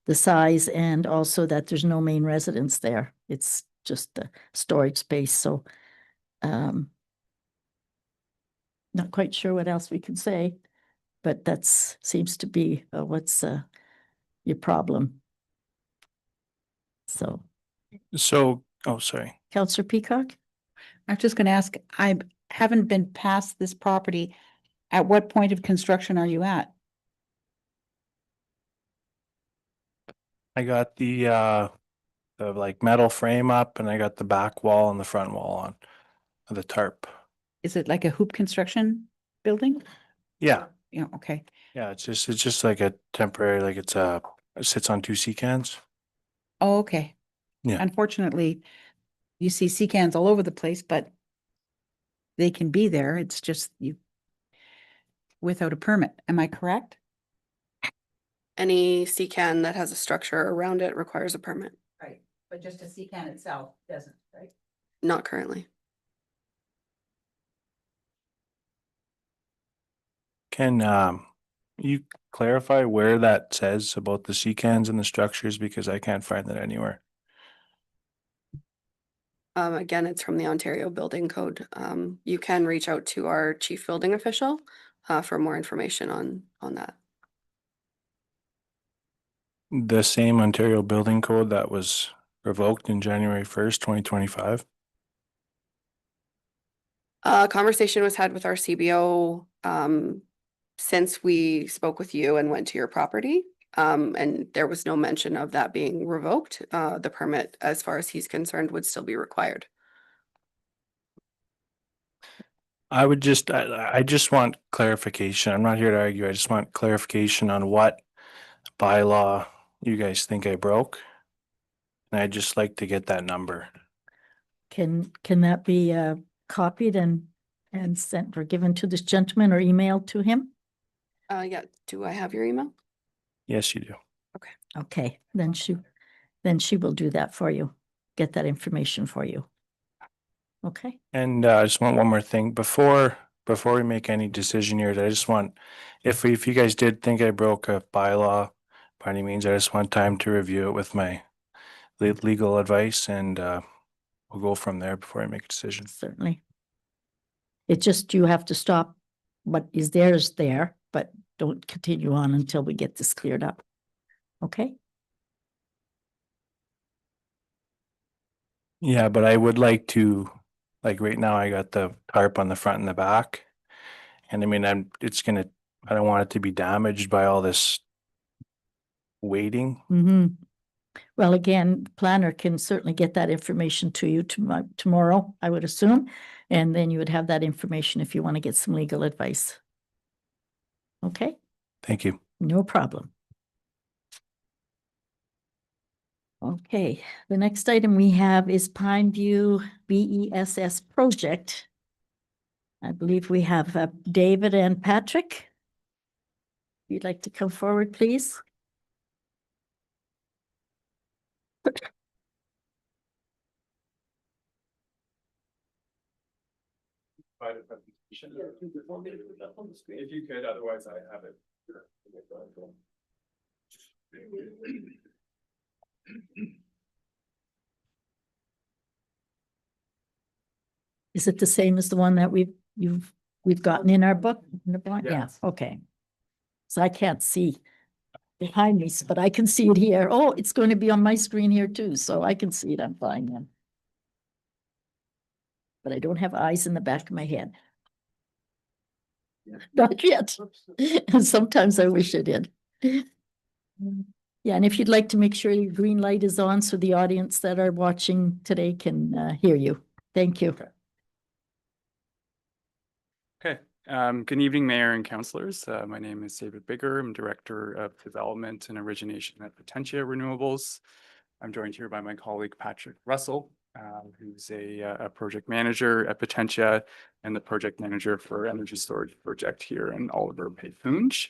the size and also that there's no main residence there. It's just the storage space, so not quite sure what else we can say, but that's seems to be what's your problem. So, Oh, sorry. Councillor Peacock? I'm just gonna ask, I haven't been past this property. At what point of construction are you at? I got the like metal frame up and I got the back wall and the front wall on the tarp. Is it like a hoop construction building? Yeah, Yeah, okay. yeah, it's just like a temporary, like it sits on two sea cans. Oh, okay. Yeah. Unfortunately, you see sea cans all over the place, but they can be there. It's just you without a permit. Am I correct? Any CCAN that has a structure around it requires a permit. Right. But just a sea can itself doesn't, right? Not currently. Can you clarify where that says about the sea cans and the structures, because I can't find that anywhere. Again, it's from the Ontario Building Code. You can reach out to our chief building official for more information on that. The same Ontario Building Code that was revoked in January 1st, 2025. Conversation was had with our CBO since we spoke with you and went to your property. And there was no mention of that being revoked. The permit, as far as he's concerned, would still be required. I just want clarification. I'm not here to argue. I just want clarification on what bylaw you guys think I broke. And I'd just like to get that number. Can that be copied and sent or given to this gentleman or emailed to him? Yeah, do I have your email? Yes, you do. Okay, then she will do that for you, get that information for you. Okay, And I just want one more thing before we make any decision here. I just want, if you guys did think I broke a bylaw by any means, I just want time to review it with my legal advice, and we'll go from there before I make a decision. certainly. It's just you have to stop what is there, but don't continue on until we get this cleared up. Okay? Yeah, but I would like to, like right now I got the tarp on the front and the back. And I mean, I don't want it to be damaged by all this waiting. Mm-hmm. Well, again, the planner can certainly get that information to you tomorrow, I would assume. And then you would have that information if you want to get some legal advice. Okay? Thank you. No problem. Okay, the next item we have is Pine View BESS project. I believe we have David and Patrick. If you'd like to come forward, please. If you could, otherwise I have it. Is it the same as the one that we've gotten in our book? Yeah, Yes. okay. So I can't see behind me, but I can see it here. Oh, it's going to be on my screen here too, so I can see it. I'm fine then. But I don't have eyes in the back of my head. Not yet. Sometimes I wish I did. Yeah, and if you'd like to make sure your green light is on so the audience that are watching today can hear you. Thank you. Good evening, Mayor and councillors. My name is David Bigger. I'm Director of Development and Origination at Potentia Renewables. I'm joined here by my colleague Patrick Russell, who's a project manager at Potentia and the project manager for energy storage project here in Oliver Peypunge.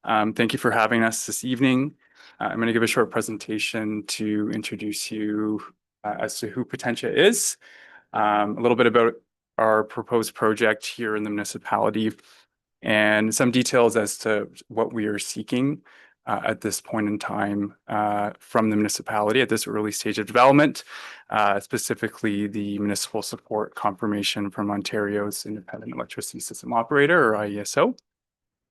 Thank you for having us this evening. I'm going to give a short presentation to introduce you as to who Potentia is, a little bit about our proposed project here in the municipality, and some details as to what we are seeking at this point in time from the municipality at this early stage of development, specifically the municipal support confirmation from Ontario's Independent Electricity System Operator, or IESO.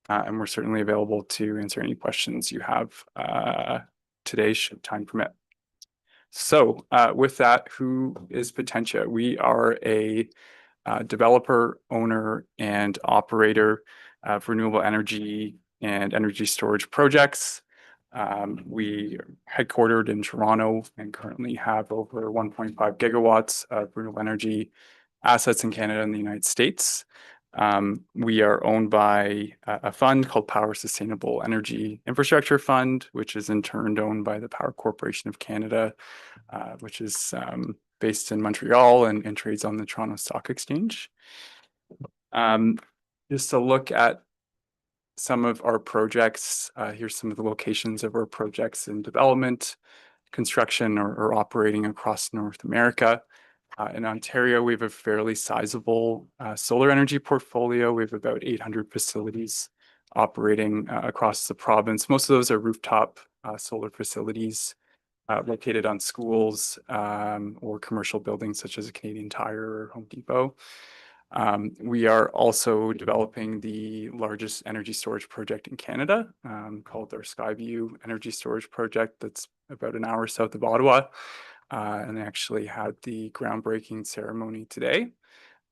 And we're certainly available to answer any questions you have today, should time permit. So with that, who is Potentia? We are a developer, owner, and operator of renewable energy and energy storage projects. We are headquartered in Toronto and currently have over 1.5 gigawatts of renewable energy assets in Canada and the United States. We are owned by a fund called Power Sustainable Energy Infrastructure Fund, which is in turn owned by the Power Corporation of Canada, which is based in Montreal and trades on the Toronto Stock Exchange. Just to look at some of our projects, here's some of the locations of our projects in development, construction, or operating across North America. In Ontario, we have a fairly sizable solar energy portfolio. We have about 800 facilities operating across the province. Most of those are rooftop solar facilities located on schools or commercial buildings such as a Canadian Tire or Home Depot. We are also developing the largest energy storage project in Canada called our Skyview Energy Storage Project that's about an hour south of Ottawa. And they actually had the groundbreaking ceremony today.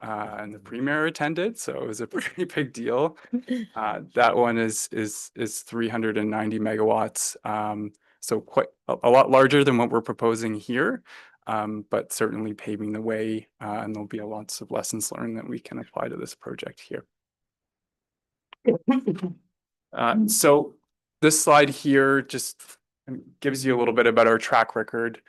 And the premier attended, so it was a pretty big deal. That one is 390 megawatts, so quite a lot larger than what we're proposing here, but certainly paving the way, and there'll be lots of lessons learned that we can apply to this project here. So this slide here just gives you a little bit about our track record.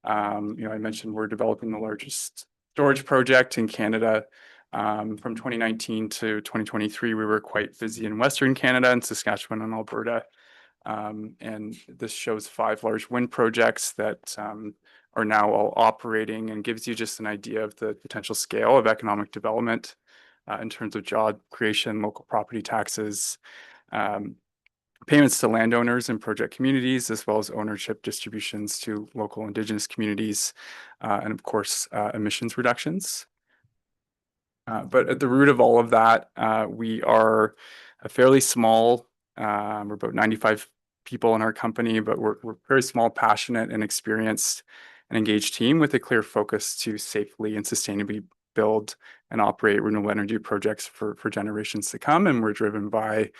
I mentioned we're developing the largest storage project in Canada. From 2019 to 2023, we were quite busy in Western Canada and Saskatchewan and Alberta. And this shows 5 large wind projects that are now all operating and gives you just an idea of the potential scale of economic development in terms of job creation, local property taxes, payments to landowners and project communities, as well as ownership distributions to local Indigenous communities, and of course, emissions reductions. But at the root of all of that, we are a fairly small, we're about 95 people in our company, but we're very small, passionate, and experienced and engaged team with a clear focus to safely and sustainably build and operate renewable energy projects for generations to come. And we're driven by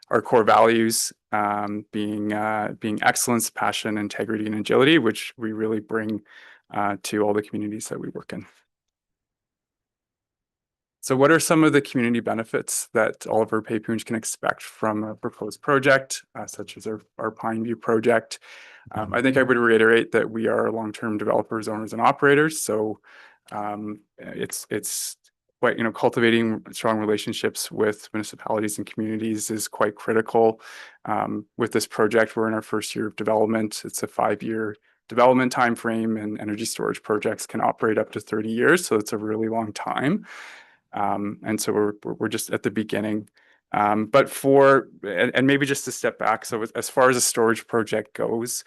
our core values, being excellence, passion, integrity, and agility, which we really bring to all the communities that we work in. So what are some of the community benefits that Oliver Peypunge can expect from a proposed project, such as our Pineview project? I think I would reiterate that we are long-term developers, owners, and operators. So it's quite, cultivating strong relationships with municipalities and communities is quite critical. With this project, we're in our first year of development. It's a 5-year development timeframe, and energy storage projects can operate up to 30 years. So it's a really long time. And so we're just at the beginning. But and maybe just to step back, so as far as a storage project goes,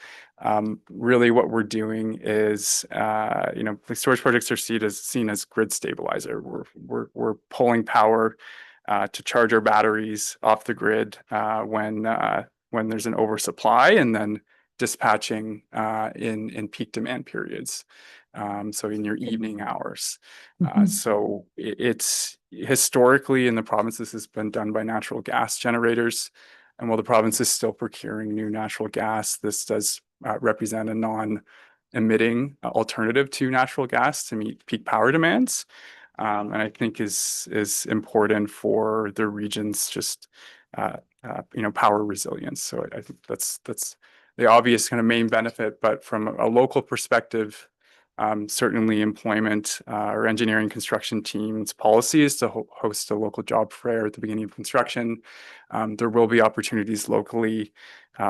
really what we're doing is, the storage projects are seen as grid stabilizer. We're pulling power to charge our batteries off the grid when there's an oversupply, and then dispatching in peak demand periods. So in your evening hours. So it's historically in the province, this has been done by natural gas generators. And while the province is still procuring new natural gas, this does represent a non-emitting alternative to natural gas to meet peak power demands. and I think is important for the region's just power resilience. So I think that's the obvious kind of main benefit, but from a local perspective, certainly employment or engineering construction teams policy is to host a local job fair at the beginning of construction. There will be opportunities locally,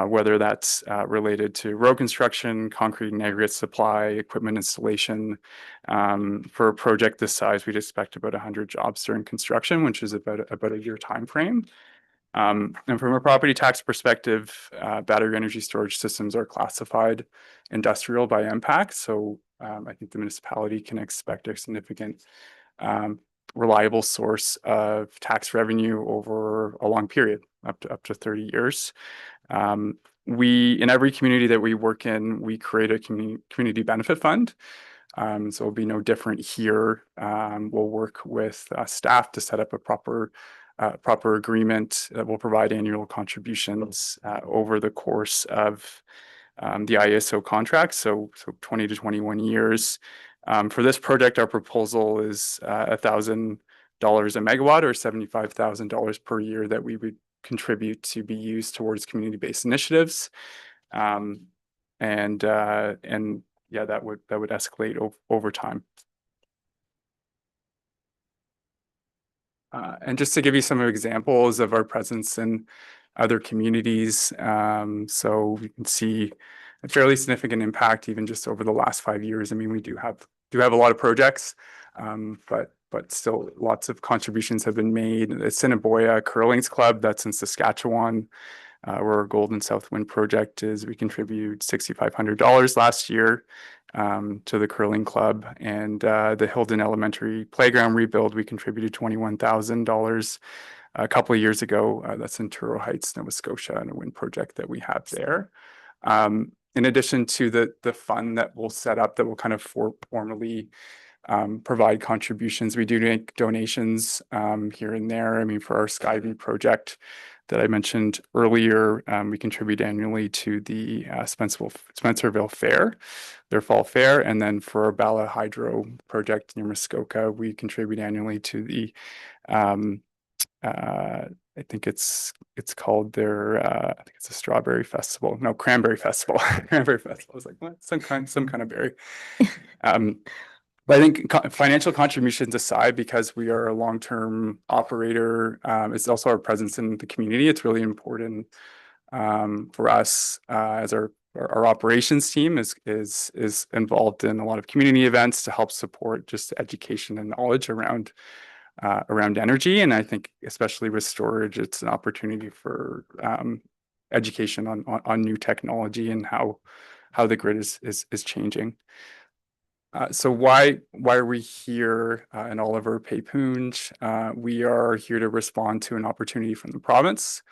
whether that's related to road construction, concrete and aggregate supply, equipment installation. For a project this size, we'd expect about 100 jobs during construction, which is about a year time frame. And from a property tax perspective, battery energy storage systems are classified industrial by impact. So I think the municipality can expect a significant reliable source of tax revenue over a long period, up to 30 years. In every community that we work in, we create a community benefit fund. So it'll be no different here. We'll work with staff to set up a proper agreement that will provide annual contributions over the course of the ISO contract, so 20 to 21 years. For this project, our proposal is $1,000 a megawatt or $75,000 per year that we would contribute to be used towards community-based initiatives. And yeah, that would escalate over time. And just to give you some examples of our presence in other communities, so we can see a fairly significant impact even just over the last 5 years. I mean, we do have a lot of projects, but still lots of contributions have been made. The Assiniboia Curling's Club, that's in Saskatchewan, where our Golden South Wind project is. We contributed $6,500 last year to the curling club, and the Hilden Elementary playground rebuild, we contributed $21,000 a couple of years ago. That's in Truro Heights, Nova Scotia, and a wind project that we have there. In addition to the fund that we'll set up that will kind of formally provide contributions, we do make donations here and there. I mean, for our Skyview project that I mentioned earlier, we contribute annually to the Spencerville Fair, their fall fair. And then for our Bala Hydro project near Muskoka, we contribute annually to the, I think it's called their, I think it's a strawberry festival. No, cranberry festival. Cranberry festival. I was like, what? Some kind of berry. But I think financial contributions aside, because we are a long-term operator, it's also our presence in the community. It's really important for us as our operations team is involved in a lot of community events to help support just education and knowledge around energy. And I think especially with storage, it's an opportunity for education on new technology and how the grid is changing. So why are we here in Oliver Pépunge? We are here to respond to an opportunity from the province,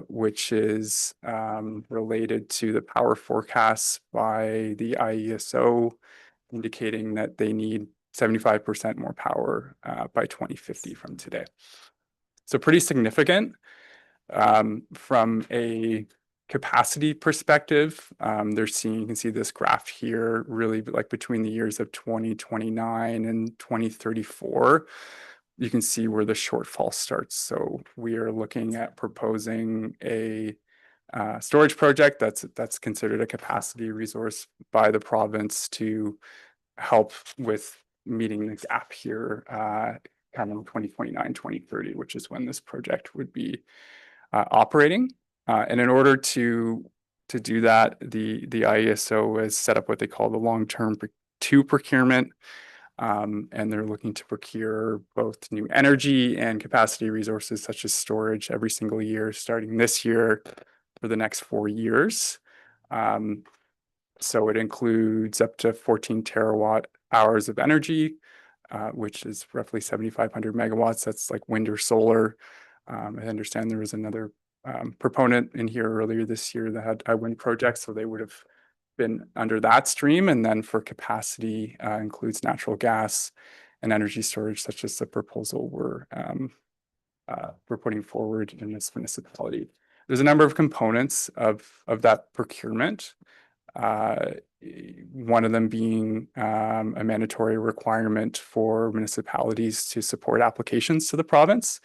which is related to the power forecasts by the IESO, indicating that they need 75% more power by 2050 from today. So pretty significant. From a capacity perspective, you can see this graph here, really like between the years of 2029 and 2034, you can see where the shortfall starts. So we are looking at proposing a storage project that's considered a capacity resource by the province to help with meeting the gap here kind of 2029, 2030, which is when this project would be operating. And in order to do that, the IESO has set up what they call the long-term procurement, and they're looking to procure both new energy and capacity resources such as storage every single year, starting this year for the next 4 years. So it includes up to 14 terawatt hours of energy, which is roughly 7,500 megawatts. That's like wind or solar. I understand there was another proponent in here earlier this year that had a wind project, so they would have been under that stream. And then for capacity, includes natural gas and energy storage, such as the proposal we're putting forward in this municipality. There's a number of components of that procurement. One of them being a mandatory requirement for municipalities to support applications to the province.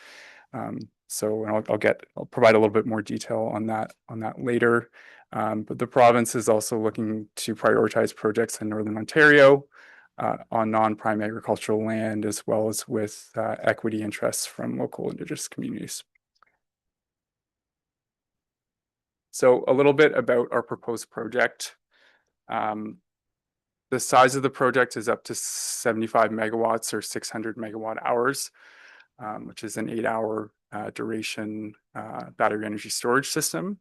So I'll provide a little bit more detail on that later. But the province is also looking to prioritize projects in Northern Ontario on non-prime agricultural land, as well as with equity interests from local Indigenous communities. So a little bit about our proposed project. The size of the project is up to 75 megawatts or 600 megawatt hours, which is an 8-hour duration battery energy storage system.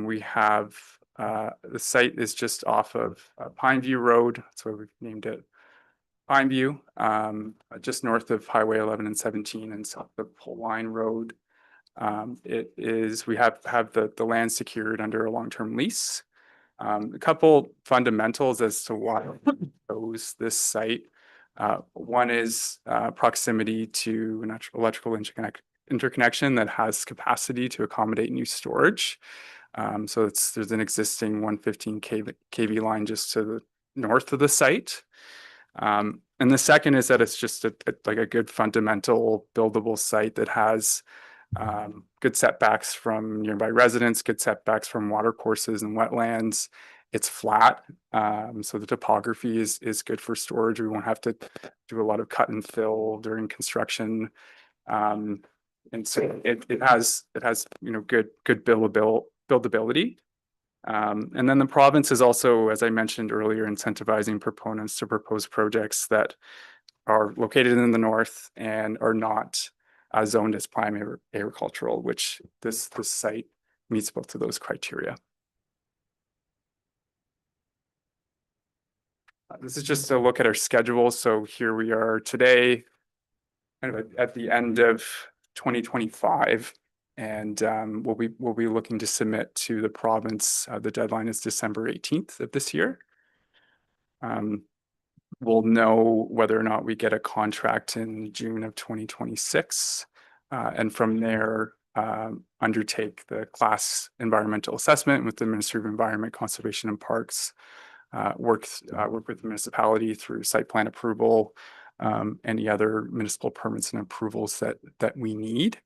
We have the site is just off of Pineview Road. That's why we've named it Pineview, just north of Highway 11 and 17 and south of Pole Line Road. We have the land secured under a long-term lease. A couple fundamentals as to why we chose this site. One is proximity to an electrical interconnection that has capacity to accommodate new storage. So there's an existing 115 kV line just to the north of the site. And the second is that it's just like a good fundamental buildable site that has good setbacks from nearby residents, good setbacks from water courses and wetlands. It's flat, so the topography is good for storage. We won't have to do a lot of cut and fill during construction, and so it has good buildability. And then the province is also, as I mentioned earlier, incentivizing proponents to propose projects that are located in the north and are not zoned as prime agricultural, which this site meets both of those criteria. This is just a look at our schedule. So here we are today, kind of at the end of 2025, and we'll be looking to submit to the province. The deadline is December 18th of this year. We'll know whether or not we get a contract in June of 2026, and from there undertake the class environmental assessment with the Ministry of Environment, Conservation and Parks. Work with the municipality through site plan approval, any other municipal permits and approvals that we need,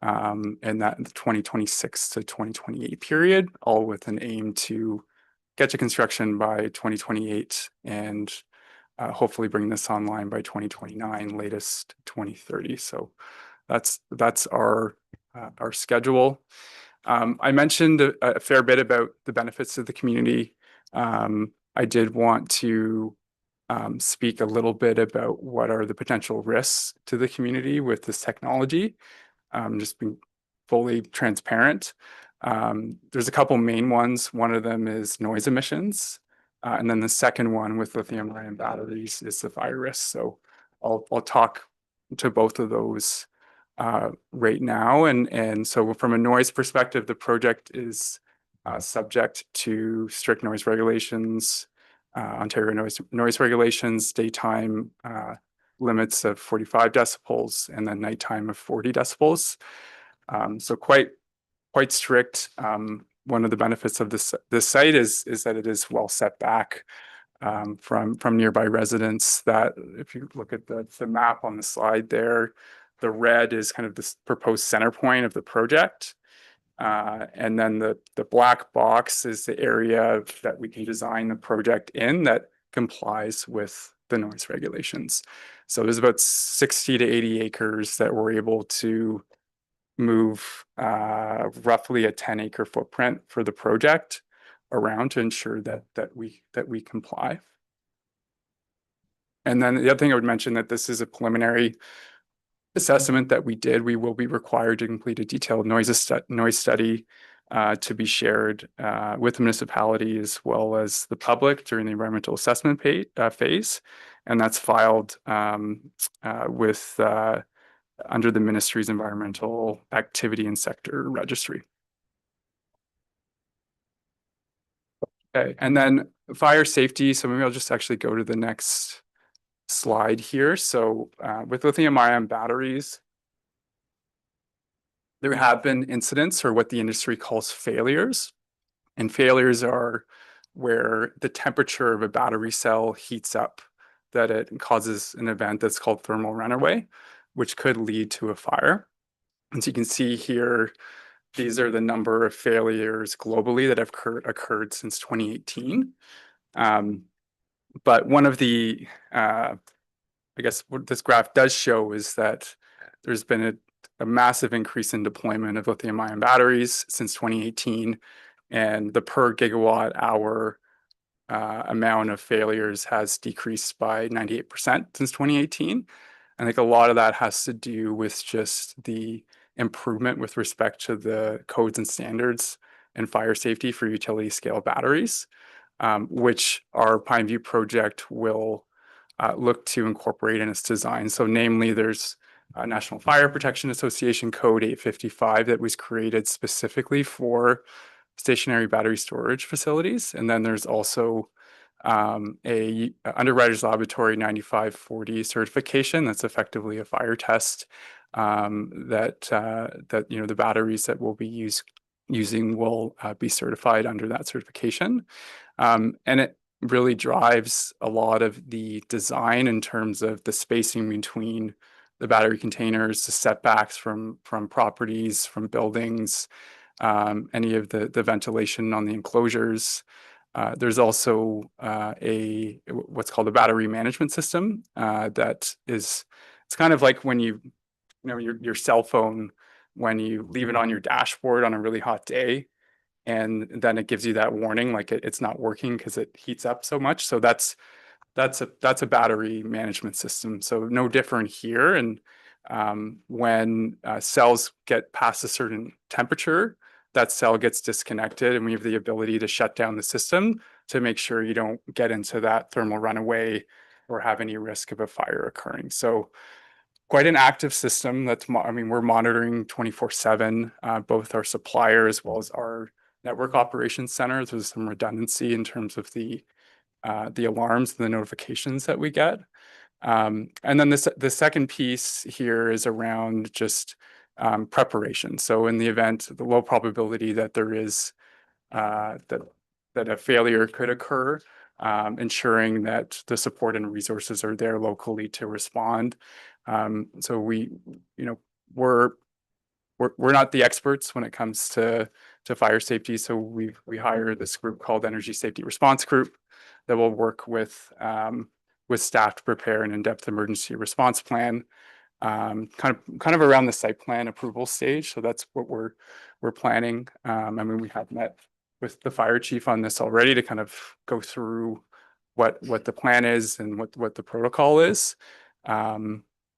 and that in the 2026 to 2028 period, all with an aim to get to construction by 2028 and hopefully bring this online by 2029, latest 2030. So that's our schedule. I mentioned a fair bit about the benefits of the community. I did want to speak a little bit about what are the potential risks to the community with this technology. Just being fully transparent. There's a couple main ones. One of them is noise emissions. And then the second one with lithium-ion batteries is the fire risk. So I'll talk to both of those right now. And so from a noise perspective, the project is subject to strict noise regulations, Ontario noise regulations, daytime limits of 45 decibels, and then nighttime of 40 decibels. So quite strict. One of the benefits of this site is that it is well set back from nearby residents. That if you look at the map on the slide there, the red is kind of this proposed center point of the project. And then the black box is the area that we can design the project in that complies with the noise regulations. So there's about 60 to 80 acres that we're able to move roughly a 10-acre footprint for the project around to ensure that we comply. And then the other thing I would mention that this is a preliminary assessment that we did. We will be required to complete a detailed noise study to be shared with the municipality as well as the public during the environmental assessment phase, and that's filed with under the ministry's environmental activity and sector registry. Okay, and then fire safety. So maybe I'll just actually go to the next slide here. So with lithium-ion batteries, there have been incidents or what the industry calls failures. And failures are where the temperature of a battery cell heats up, that it causes an event that's called thermal runaway, which could lead to a fire. And so you can see here, these are the number of failures globally that have occurred since 2018. But one of the, I guess what this graph does show is that there's been a massive increase in deployment of lithium-ion batteries since 2018, and the per gigawatt hour amount of failures has decreased by 98% since 2018. I think a lot of that has to do with just the improvement with respect to the codes and standards and fire safety for utility scale batteries, which our Pineview project will look to incorporate in its design. So namely, there's a National Fire Protection Association Code 855 that was created specifically for stationary battery storage facilities. And then there's also a Underwriters Laboratory 9540 certification that's effectively a fire test that you know, the batteries that will be using will be certified under that certification. And it really drives a lot of the design in terms of the spacing between the battery containers, the setbacks from properties, from buildings, any of the ventilation on the enclosures. There's also what's called a battery management system that is, it's kind of like when you know your cell phone, when you leave it on your dashboard on a really hot day, and then it gives you that warning like it's not working because it heats up so much. So that's a battery management system. So no different here. And when cells get past a certain temperature, that cell gets disconnected, and we have the ability to shut down the system to make sure you don't get into that thermal runaway or have any risk of a fire occurring. So quite an active system that's, I mean, we're monitoring 24/7, both our supplier as well as our network operations center. There's some redundancy in terms of the alarms and the notifications that we get. And then the second piece here is around just preparation. So in the event, the low probability that there is that a failure could occur, ensuring that the support and resources are there locally to respond. So we, you know, we're not the experts when it comes to fire safety. So we hire this group called Energy Safety Response Group that will work with staff to prepare an in-depth emergency response plan, kind of around the site plan approval stage. So that's what we're planning. I mean, we have met with the fire chief on this already to kind of go through what the plan is and what the protocol is.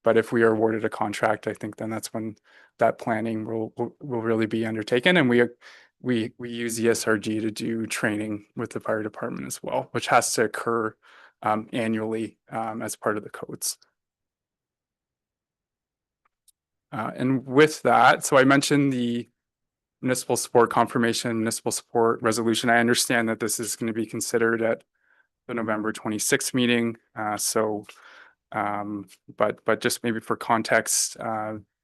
But if we are awarded a contract, I think then that's when that planning will really be undertaken. And we use ESRG to do training with the fire department as well, which has to occur annually as part of the codes. And with that, so I mentioned the municipal support confirmation, municipal support resolution. I understand that this is going to be considered at the November 26th meeting. But just maybe for context,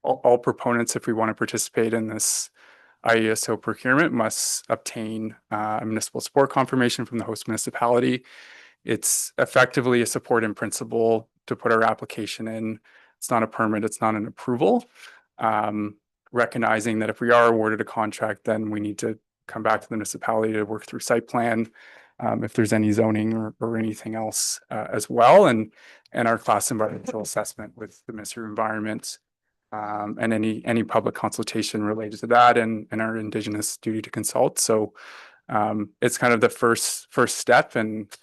all proponents, if we want to participate in this IESO procurement, must obtain a municipal support confirmation from the host municipality. It's effectively a support in principle to put our application in. It's not a permit, it's not an approval. Recognizing that if we are awarded a contract, then we need to come back to the municipality to work through site plan, if there's any zoning or anything else as well, and our class environmental assessment with the Ministry of Environment, and any public consultation related to that, and our Indigenous duty to consult. So it's kind of the first step, and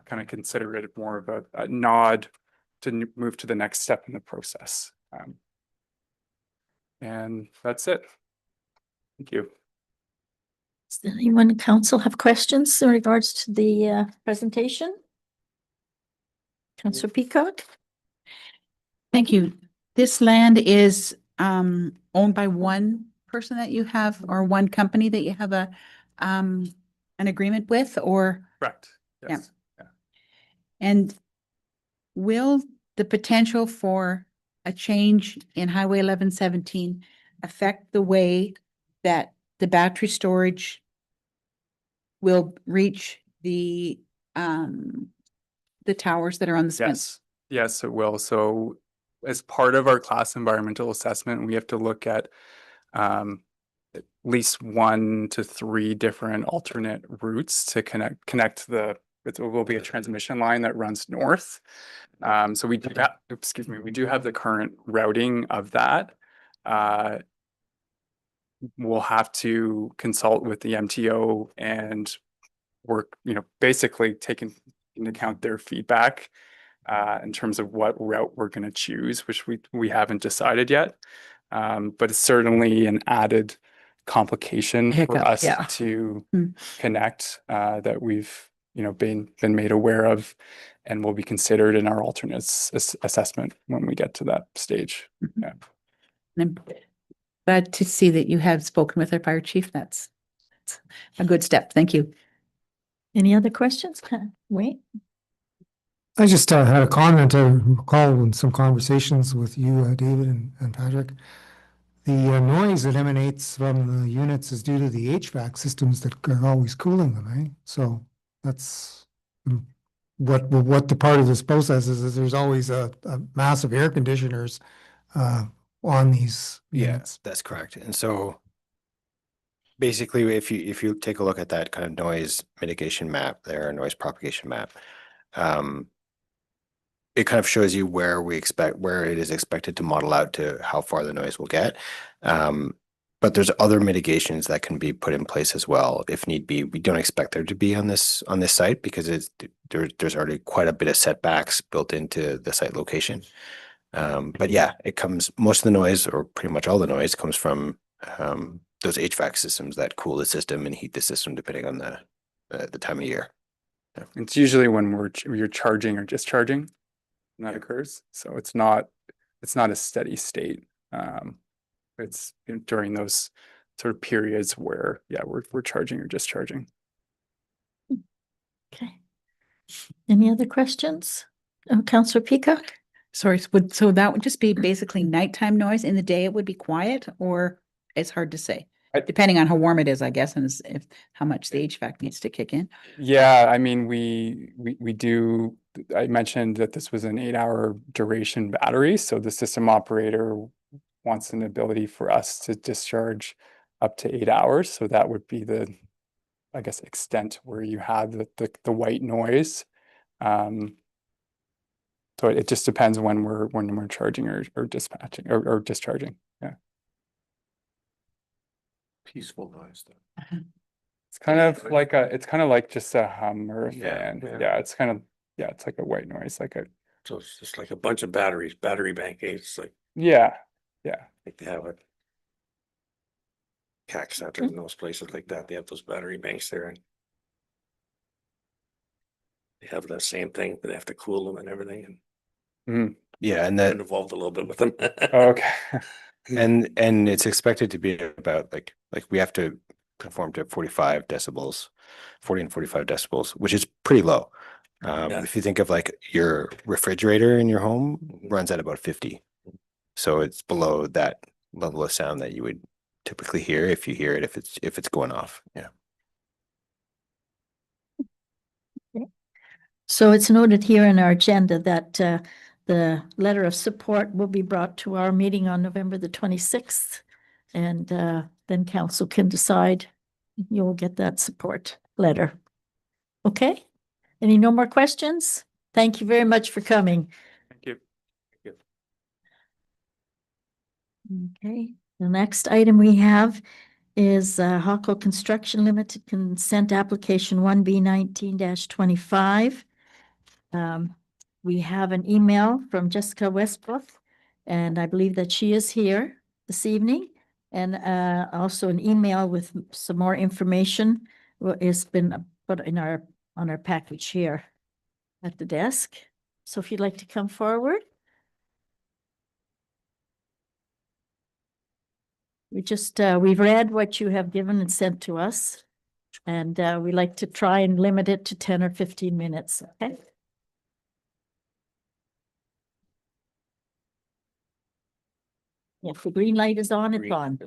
kind of consider it more of a nod to move to the next step in the process. And that's it. Thank you. Does anyone in council have questions in regards to the presentation? Councillor Peacock? Thank you. This land is owned by one person that you have, or one company that you have an agreement with, or? Correct. Yes. Yeah. And will the potential for a change in Highway 1117 affect the way that the battery storage will reach the towers that are on the fence? Yes, it will. So as part of our class environmental assessment, we have to look at at least 1 to 3 different alternate routes to connect it will be a transmission line that runs north. So we do have, excuse me, we do have the current routing of that. We'll have to consult with the MTO and work, basically taking into account their feedback in terms of what route we're going to choose, which we haven't decided yet. But it's certainly an added complication for Hiccup, us yeah. to Hmm. connect that we've been made aware of and will be considered in our alternates assessment when we get to that stage. Yeah. I'm glad to see that you have spoken with our fire chief. That's a good step. Thank you. Any other questions? Wait. I just had a comment. I recall in some conversations with you, David and Patrick. The noise that emanates from the units is due to the HVAC systems that are always cooling them, right? So that's what the part of this process is there's always a massive air conditioners on these units. Yes, that's correct. And so basically, if you take a look at that kind of noise mitigation map there, noise propagation map, it kind of shows you where it is expected to model out to how far the noise will get. But there's other mitigations that can be put in place as well if need be. We don't expect there to be on this site because there's already quite a bit of setbacks built into the site location. But yeah, most of the noise, or pretty much all the noise, comes from those HVAC systems that cool the system and heat the system depending on the time of year. Yeah. It's usually when you're charging or discharging that occurs. So it's not a steady state. It's during those sort of periods where, we're charging or discharging. Okay. Any other questions? Councillor Peacock? Sorry, so that would just be basically nighttime noise. In the day, it would be quiet, or it's hard to say, depending on how warm it is, I guess, and how much the HVAC needs to kick in. Yeah, I mean, we do. I mentioned that this was an 8-hour duration battery, so the system operator wants an ability for us to discharge up to 8 hours. So that would be the, I guess, extent where you have the white noise. So it just depends when we're charging or dispatching or discharging. Yeah. Peaceful noise though. It's kind of like just a hum or a Yeah, fan. yeah. Yeah, it's kind of, it's like a white noise, So it's just like a bunch of battery bank aids, like yeah. they have it. CAC Center and those places like that, they have those battery banks there and they have the same thing, but they have to cool them and everything, and Yeah, and I'm involved a little bit with them. Okay. and it's expected to be about like we have to conform to 45 decibels, 40 and 45 decibels, which is pretty low. Yeah. If you think of like your refrigerator in your home runs at about 50. So it's below that level of sound that you would typically hear if you hear it, if it's going off. Yeah. So it's noted here in our agenda that the letter of support will be brought to our meeting on November the 26th. And then council can decide. You'll get that support letter. Okay? No more questions? Thank you very much for coming. Thank you. Okay, the next item we have is Hawco Construction Limited Consent Application 1B19-25. We have an email from Jessica Westbrook, and I believe that she is here this evening. And also an email with some more information has been put in on our package here at the desk. So if you'd like to come forward. We've read what you have given and sent to us, and we like to try and limit it to 10 or 15 minutes, okay? If the green light is on, it's on.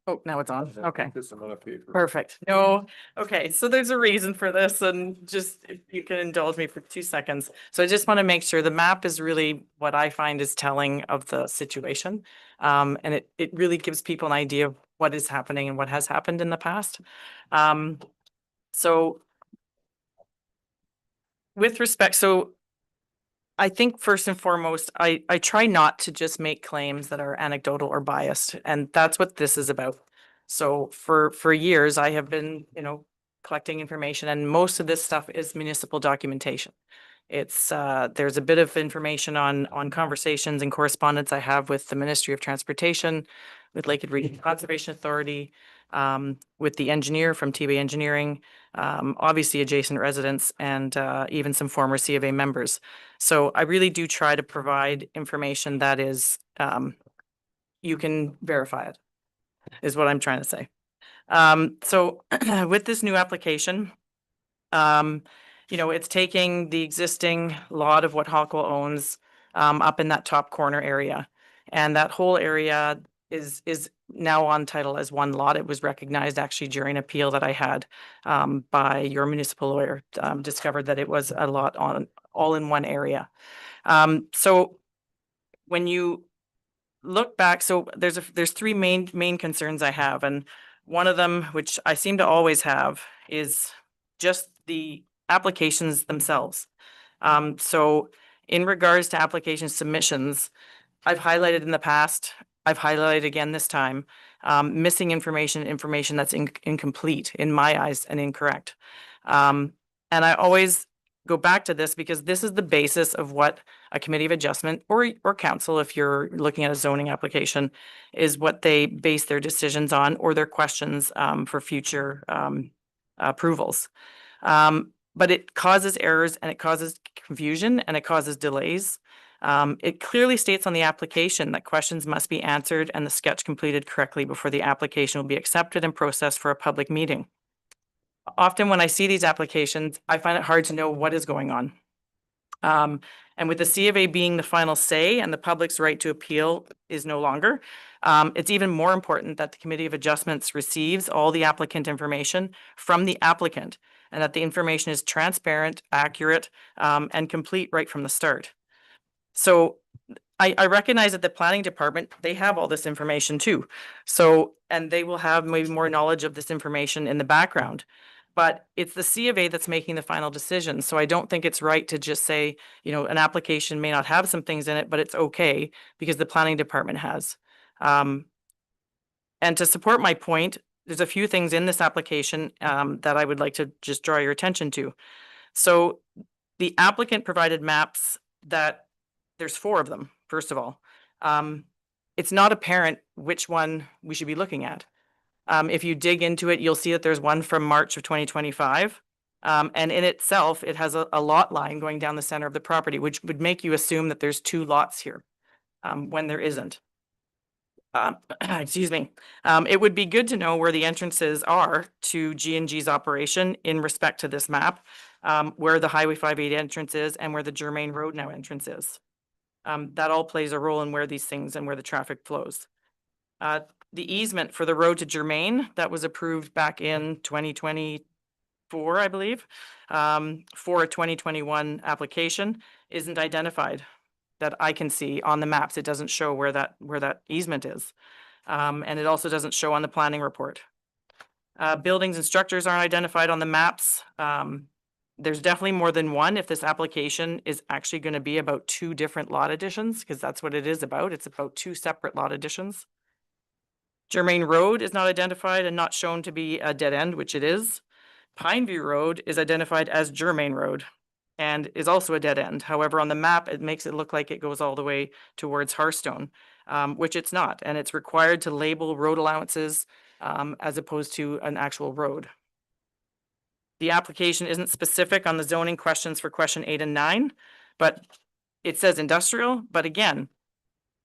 Oh, now it's on. Okay, Just another paper. perfect. No, okay, so there's a reason for this and just if you can indulge me for 2 seconds. So I just want to make sure the map is really what I find is telling of the situation. And it really gives people an idea of what is happening and what has happened in the past. So with respect, so I think first and foremost, I try not to just make claims that are anecdotal or biased, and that's what this is about. So for years, I have been, collecting information, and most of this stuff is municipal documentation. It's there's a bit of information on conversations and correspondence I have with the Ministry of Transportation, with Lakehead Region Conservation Authority, with the engineer from TB Engineering, obviously adjacent residents, and even some former C of A members. So I really do try to provide information that is you can verify it, is what I'm trying to say. So with this new application, it's taking the existing lot of what Hockwell owns up in that top corner area. And that whole area is now on title as one lot. It was recognized actually during an appeal that I had by your municipal lawyer, discovered that it was a lot all in one area. So when you look back, so there's three main concerns I have, and one of them, which I seem to always have, is just the applications themselves. So in regards to application submissions, I've highlighted in the past, I've highlighted again this time, missing information that's incomplete in my eyes and incorrect. And I always go back to this because this is the basis of what a committee of adjustment or council, if you're looking at a zoning application, is what they base their decisions on or their questions for future approvals. But it causes errors and it causes confusion and it causes delays. It clearly states on the application that questions must be answered and the sketch completed correctly before the application will be accepted and processed for a public meeting. Often when I see these applications, I find it hard to know what is going on. And with the C of A being the final say and the public's right to appeal is no longer, it's even more important that the Committee of Adjustments receives all the applicant information from the applicant and that the information is transparent, accurate, and complete right from the start. So I recognize that the planning department, they have all this information too. So, and they will have maybe more knowledge of this information in the background. But it's the C of A that's making the final decision. So I don't think it's right to just say, an application may not have some things in it, but it's okay because the planning department has. And to support my point, there's a few things in this application that I would like to just draw your attention to. So the applicant provided maps that there's 4 of them, first of all. It's not apparent which one we should be looking at. If you dig into it, you'll see that there's one from March of 2025. And in itself, it has a lot line going down the center of the property, which would make you assume that there's 2 lots here when there isn't. Excuse me. It would be good to know where the entrances are to G&G's operation in respect to this map, where the Highway 58 entrance is and where the Germain Road now entrance is. That all plays a role in where these things and where the traffic flows. The easement for the road to Germain that was approved back in 2024, I believe, for a 2021 application isn't identified that I can see on the maps. It doesn't show where that easement is. And it also doesn't show on the planning report. Buildings and structures aren't identified on the maps. There's definitely more than one if this application is actually going to be about 2 different lot additions, because that's what it is about. It's about 2 separate lot additions. Germain Road is not identified and not shown to be a dead end, which it is. Pineview Road is identified as Germain Road and is also a dead end. However, on the map, it makes it look like it goes all the way towards Hearthstone, which it's not. And it's required to label road allowances as opposed to an actual road. The application isn't specific on the zoning questions for question 8 and 9, but it says industrial. But again,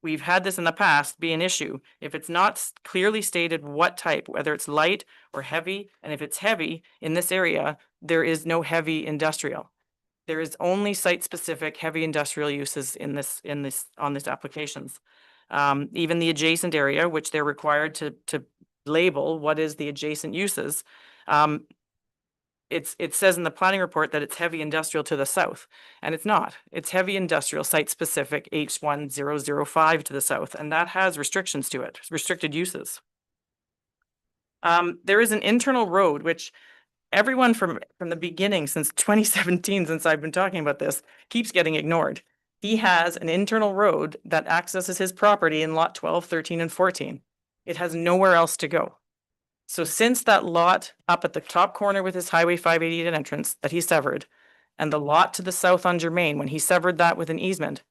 we've had this in the past be an issue. If it's not clearly stated what type, whether it's light or heavy, and if it's heavy in this area, there is no heavy industrial. There is only site-specific heavy industrial uses on these applications. Even the adjacent area, which they're required to label what is the adjacent uses. It says in the planning report that it's heavy industrial to the south, and it's not. It's heavy industrial site specific H1005 to the south, and that has restrictions to it, restricted uses. There is an internal road, which everyone from the beginning, since 2017, since I've been talking about this, keeps getting ignored. He has an internal road that accesses his property in lot 12, 13, and 14. It has nowhere else to go. So since that lot up at the top corner with his Highway 588 entrance that he severed, and the lot to the south on Germain, when he severed that with an easement,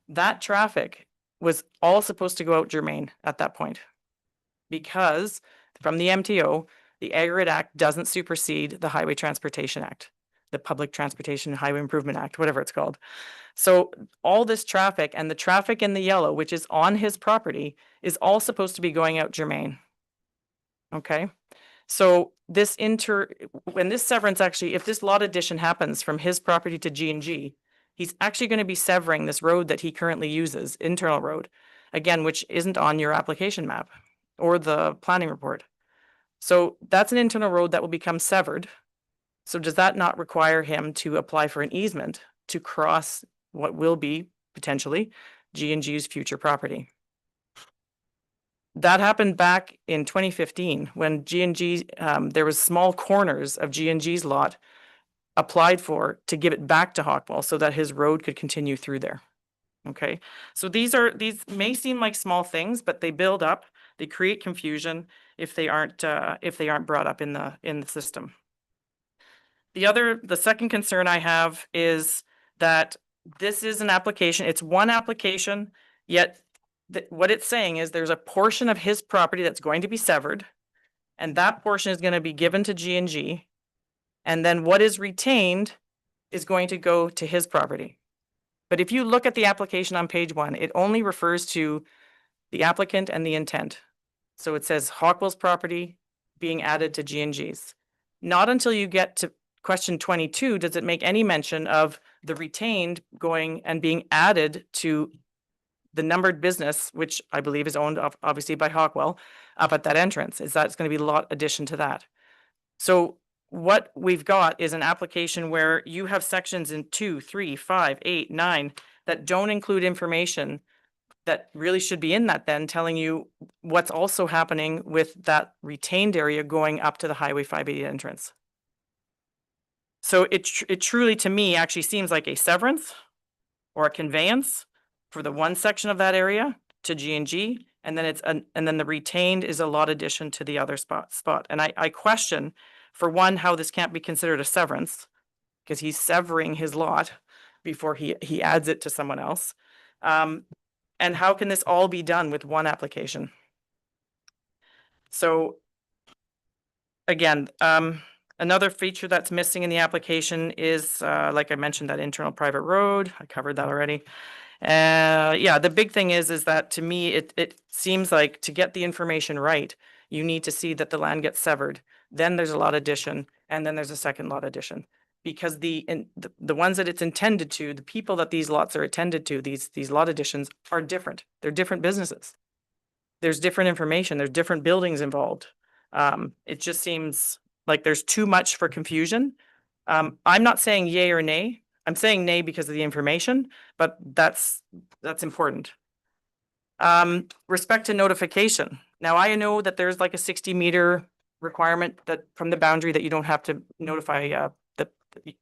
that traffic was all supposed to go out Germain at that point. Because from the MTO, the Aggregate Act doesn't supersede the Highway Transportation Act, the Public Transportation Highway Improvement Act, whatever it's called. So all this traffic and the traffic in the yellow, which is on his property, is all supposed to be going out Germain. Okay, so when this severance actually, if this lot addition happens from his property to G&G, he's actually going to be severing this road that he currently uses, internal road, again, which isn't on your application map or the planning report. So that's an internal road that will become severed. So does that not require him to apply for an easement to cross what will be potentially G&G's future property? That happened back in 2015 when G&G, there was small corners of G&G's lot applied for to give it back to Hockwell so that his road could continue through there. Okay, so these may seem like small things, but they build up. They create confusion if they aren't brought up in the system. The second concern I have is that this is an application. It's one application, yet what it's saying is there's a portion of his property that's going to be severed, and that portion is going to be given to G&G, and then what is retained is going to go to his property. But if you look at the application on page 1, it only refers to the applicant and the intent. So it says Hockwell's property being added to G&G's. Not until you get to question 22 does it make any mention of the retained going and being added to the numbered business, which I believe is owned obviously by Hockwell, up at that entrance. Is that it's going to be a lot addition to that. So what we've got is an application where you have sections in 2, 3, 5, 8, 9 that don't include information that really should be in that then, telling you what's also happening with that retained area going up to the Highway 580 entrance. So it truly, to me, actually seems like a severance or a conveyance for the one section of that area to G&G, and then and then the retained is a lot addition to the other spot. And I question, for one, how this can't be considered a severance, because he's severing his lot before he adds it to someone else. And how can this all be done with one application? So again, another feature that's missing in the application is, like I mentioned, that internal private road. I covered that already. Yeah, the big thing is that to me, it seems like to get the information right, you need to see that the land gets severed. Then there's a lot addition, and then there's a second lot addition. Because the ones that it's intended to, the people that these lots are intended to, these lot additions are different. They're different businesses. There's different information. There's different buildings involved. It just seems like there's too much for confusion. I'm not saying yay or nay. I'm saying nay because of the information, but that's important. Respect to notification. Now I know that there's like a 60-meter requirement that from the boundary that you don't have to notify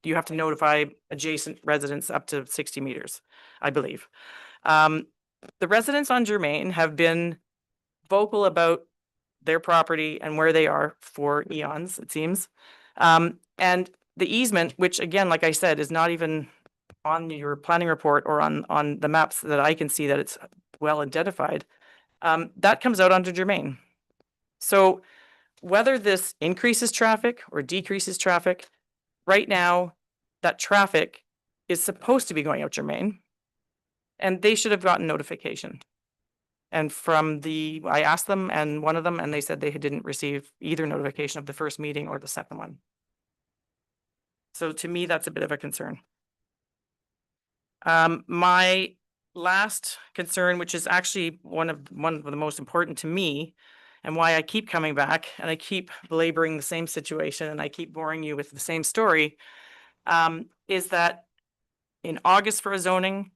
you have to notify adjacent residents up to 60 meters, I believe. The residents on Germain have been vocal about their property and where they are for eons, it seems. And the easement, which again, like I said, is not even on your planning report or on the maps that I can see that it's well identified, that comes out onto Germain. So whether this increases traffic or decreases traffic, right now, that traffic is supposed to be going out Germain, and they should have gotten notification. And I asked them, and one of them, and they said they didn't receive either notification of the first meeting or the second one. So to me, that's a bit of a concern. My last concern, which is actually one of the most important to me, and why I keep coming back and I keep belaboring the same situation and I keep boring you with the same story, is that in August for a zoning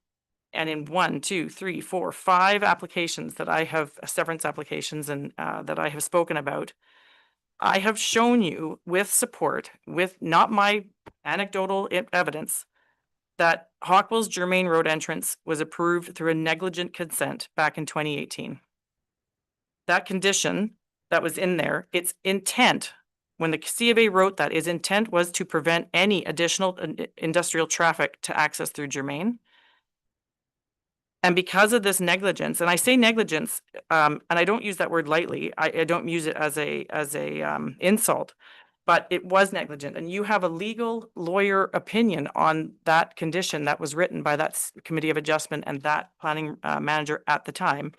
and in 1, 2, 3, 4, 5 applications that I have, severance applications and that I have spoken about, I have shown you with support, with not my anecdotal evidence, that Hockwell's Germain Road entrance was approved through a negligent consent back in 2018. That condition that was in there, its intent, when the C of A wrote that, its intent was to prevent any additional industrial traffic to access through Germain. And because of this negligence, and I say negligence, and I don't use that word lightly, I don't use it as a insult, but it was negligent. And you have a legal lawyer opinion on that condition that was written by that committee of adjustment and that planning manager at the time.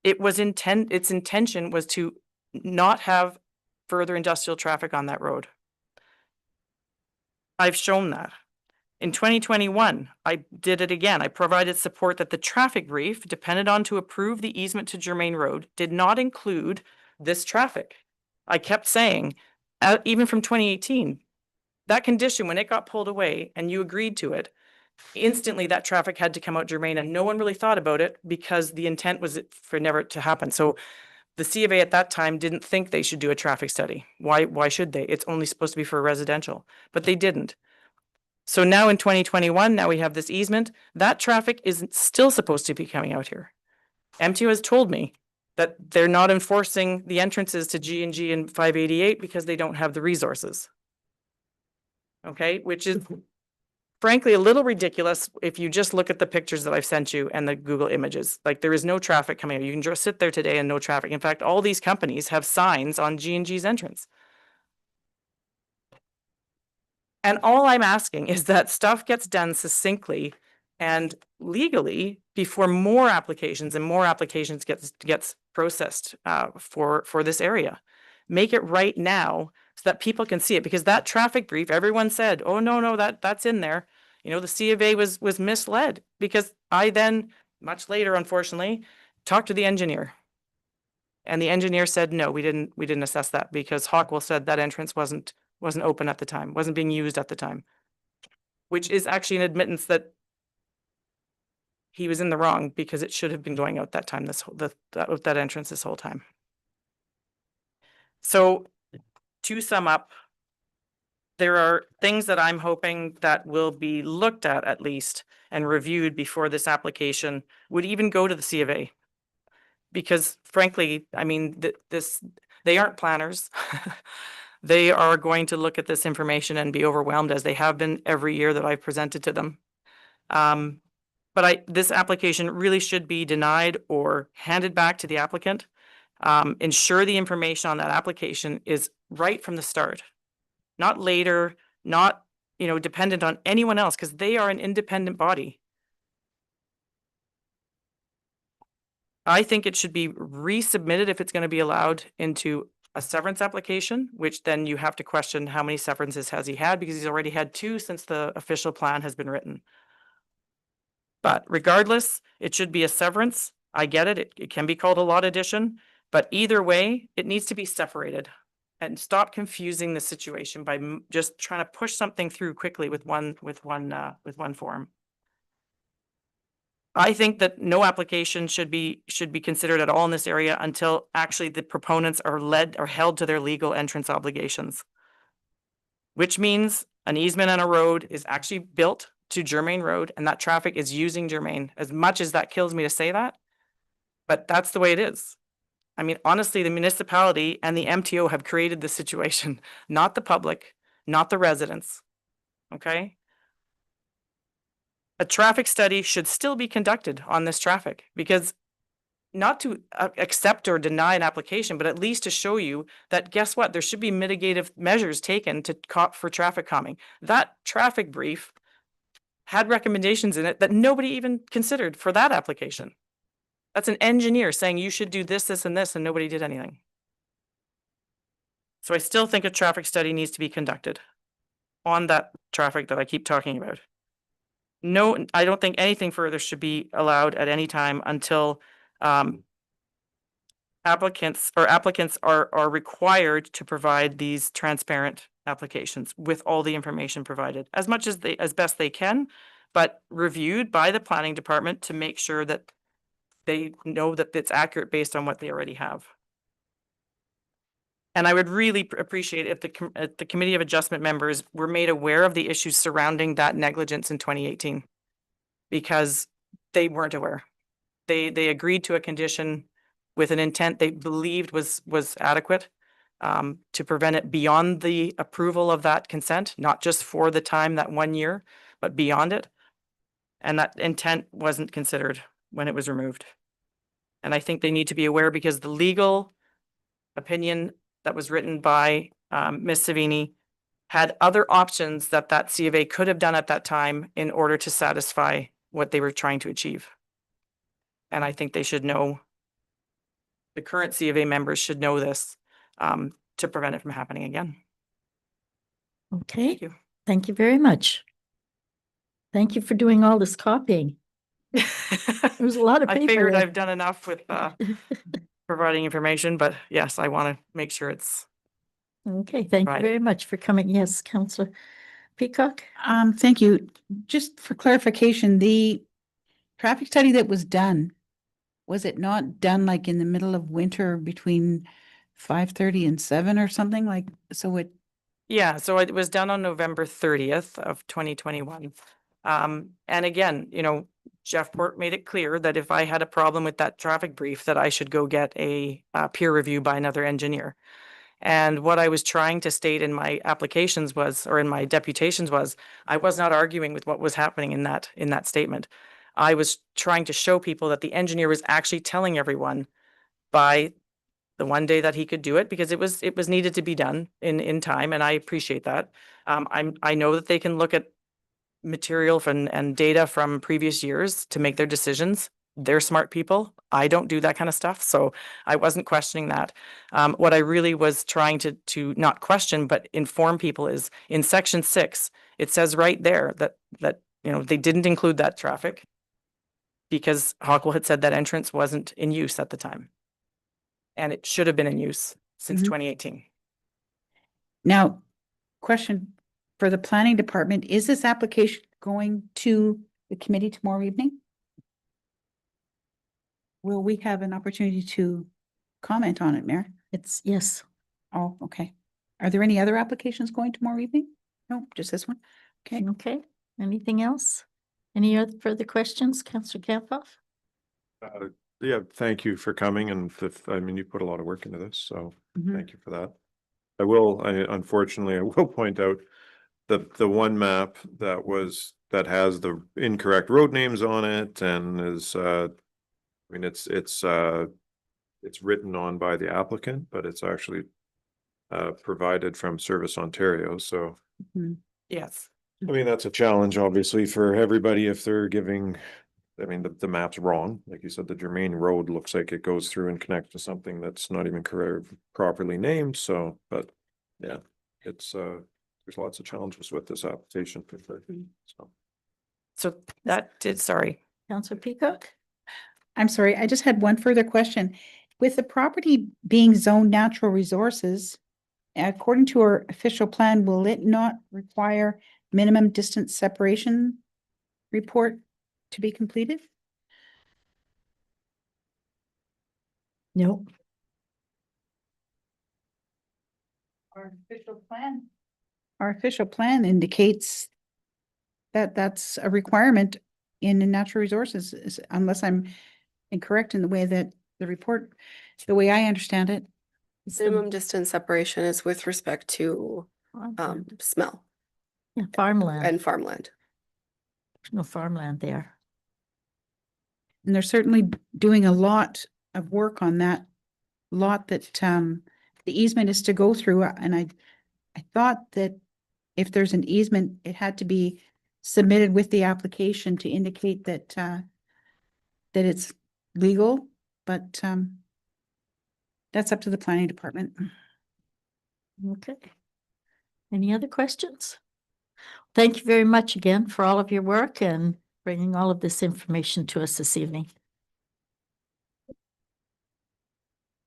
Its intention was to not have further industrial traffic on that road. I've shown that. In 2021, I did it again. I provided support that the traffic brief depended on to approve the easement to Germain Road did not include this traffic. I kept saying, even from 2018, that condition, when it got pulled away and you agreed to it, instantly that traffic had to come out Germain and no one really thought about it because the intent was for never to happen. So the C of A at that time didn't think they should do a traffic study. Why should they? It's only supposed to be for residential, but they didn't. So now in 2021, now we have this easement. That traffic is still supposed to be coming out here. MTO has told me that they're not enforcing the entrances to G&G and 588 because they don't have the resources. Okay, which is frankly a little ridiculous if you just look at the pictures that I've sent you and the Google images. Like there is no traffic coming out. You can just sit there today and no traffic. In fact, all these companies have signs on G&G's entrance. And all I'm asking is that stuff gets done succinctly and legally before more applications gets processed for this area. Make it right now so that people can see it, because that traffic brief, everyone said, oh, no, that's in there. You know, the C of A was misled, because I then, much later, unfortunately, talked to the engineer. And the engineer said, no, we didn't assess that because Hockwell said that entrance wasn't open at the time, wasn't being used at the time, which is actually an admittance that he was in the wrong because it should have been going out that time, that entrance this whole time. So to sum up, there are things that I'm hoping that will be looked at least and reviewed before this application would even go to the C of A. Because frankly, I mean, they aren't planners. They are going to look at this information and be overwhelmed, as they have been every year that I've presented to them. But this application really should be denied or handed back to the applicant. Ensure the information on that application is right from the start, not later, not, dependent on anyone else, because they are an independent body. I think it should be resubmitted if it's going to be allowed into a severance application, which then you have to question how many severances has he had, because he's already had 2 since the official plan has been written. But regardless, it should be a severance. I get it. It can be called a lot addition, but either way, it needs to be separated and stop confusing the situation by just trying to push something through quickly with one form. I think that no application should be considered at all in this area until actually the proponents are held to their legal entrance obligations, which means an easement on a road is actually built to Germain Road and that traffic is using Germain. As much as that kills me to say that, but that's the way it is. I mean, honestly, the municipality and the MTO have created this situation, not the public, not the residents. Okay? A traffic study should still be conducted on this traffic, because not to accept or deny an application, but at least to show you that, guess what, there should be mitigative measures taken for traffic calming. That traffic brief had recommendations in it that nobody even considered for that application. That's an engineer saying you should do this, this, and this, and nobody did anything. So I still think a traffic study needs to be conducted on that traffic that I keep talking about. No, I don't think anything further should be allowed at any time until applicants are required to provide these transparent applications with all the information provided as much as as best they can, but reviewed by the planning department to make sure that they know that it's accurate based on what they already have. And I would really appreciate if the Committee of Adjustment members were made aware of the issues surrounding that negligence in 2018, because they weren't aware. They agreed to a condition with an intent they believed was adequate to prevent it beyond the approval of that consent, not just for the time, that 1 year, but beyond it. And that intent wasn't considered when it was removed. And I think they need to be aware, because the legal opinion that was written by Ms. Savini had other options that C of A could have done at that time in order to satisfy what they were trying to achieve. And I think they should know, the current C of A members should know this to prevent it from happening again. Okay, Thank you. thank you very much. Thank you for doing all this copying. It was a lot of paper. I figured there. I've done enough with providing information, but yes, I want to make sure it's Okay, thank you Right. very much for coming. Yes, Councillor Peacock? Thank you. Just for clarification, the traffic study that was done, was it not done like in the middle of winter between 5:30 and 7 or something like, so it, Yeah, so it was done on November 30th of 2021. And again, Jeff Port made it clear that if I had a problem with that traffic brief, that I should go get a peer review by another engineer. And what I was trying to state in my applications was, or in my deputations was, I was not arguing with what was happening in that statement. I was trying to show people that the engineer was actually telling everyone by the one day that he could do it, because it was needed to be done in time, and I appreciate that. I know that they can look at material and data from previous years to make their decisions. They're smart people. I don't do that kind of stuff, so I wasn't questioning that. What I really was trying to not question but inform people is in section 6, it says right there that they didn't include that traffic because Hockwell had said that entrance wasn't in use at the time. And it should have been in use since 2018. now, question for the planning department, is this application going to the committee tomorrow evening? Will we have an opportunity to comment on it, Mayor? Yes. Oh, okay. Are there any other applications going tomorrow evening? No, just this one? Okay. Okay, anything else? Any other further questions, Councillor Campoff? Yeah, thank you for coming, and you put a lot of work into this, so Mhm. thank you for that. Unfortunately, I will point out the one map that has the incorrect road names on it and is, it's written on by the applicant, but it's actually provided from Service Ontario, so. Yes. That's a challenge, obviously, for everybody if they're giving, the map's wrong. Like you said, the Germain Road looks like it goes through and connects to something that's not even properly named, so, but yeah, it's, there's lots of challenges with this application for sure, so. So that did, sorry. Councillor Peacock? I'm sorry, I just had one further question. With the property being zoned natural resources, according to our official plan, will it not require minimum distance separation report to be completed? No. Our official plan indicates that that's a requirement in the natural resources, unless I'm incorrect in the way that the report, the way I understand it. Minimum distance separation is with respect to smell Yeah, farmland. and farmland. There's no farmland there. And they're certainly doing a lot of work on that lot that the easement is to go through, and I thought that if there's an easement, it had to be submitted with the application to indicate that that it's legal, but that's up to the planning department. Okay. Any other questions? Thank you very much again for all of your work and bringing all of this information to us this evening.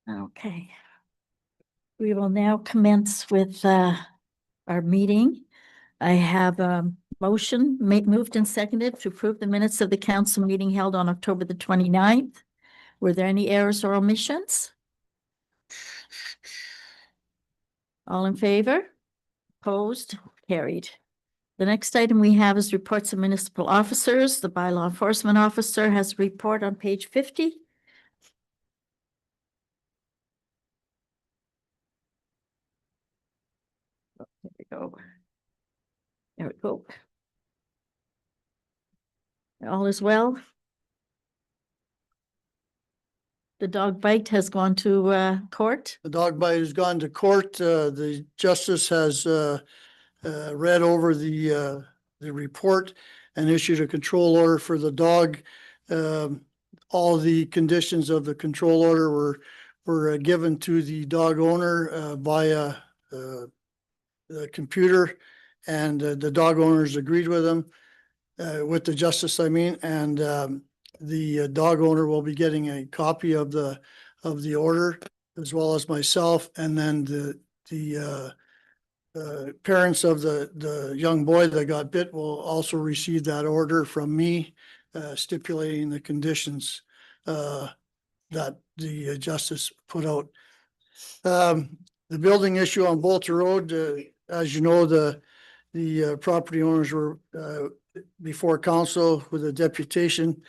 Okay. We will now commence with our meeting. I have a motion moved and seconded to approve the minutes of the council meeting held on October the 29th. Were there any errors or omissions? All in favor? Opposed? Carried. The next item we have is reports of municipal officers. The bylaw enforcement officer has a report on page 50. There we go. There we go. All is well. The dog bite has gone to court. The dog bite has gone to court. The justice has read over the report and issued a control order for the dog. All the conditions of the control order were given to the dog owner via the computer, and the dog owners agreed with them, with the justice, I mean, and the dog owner will be getting a copy of the order, as well as myself, and then the parents of the young boy that got bit will also receive that order from me, stipulating the conditions that the justice put out. The building issue on Bolter Road, as you know, the property owners were before council with a deputation.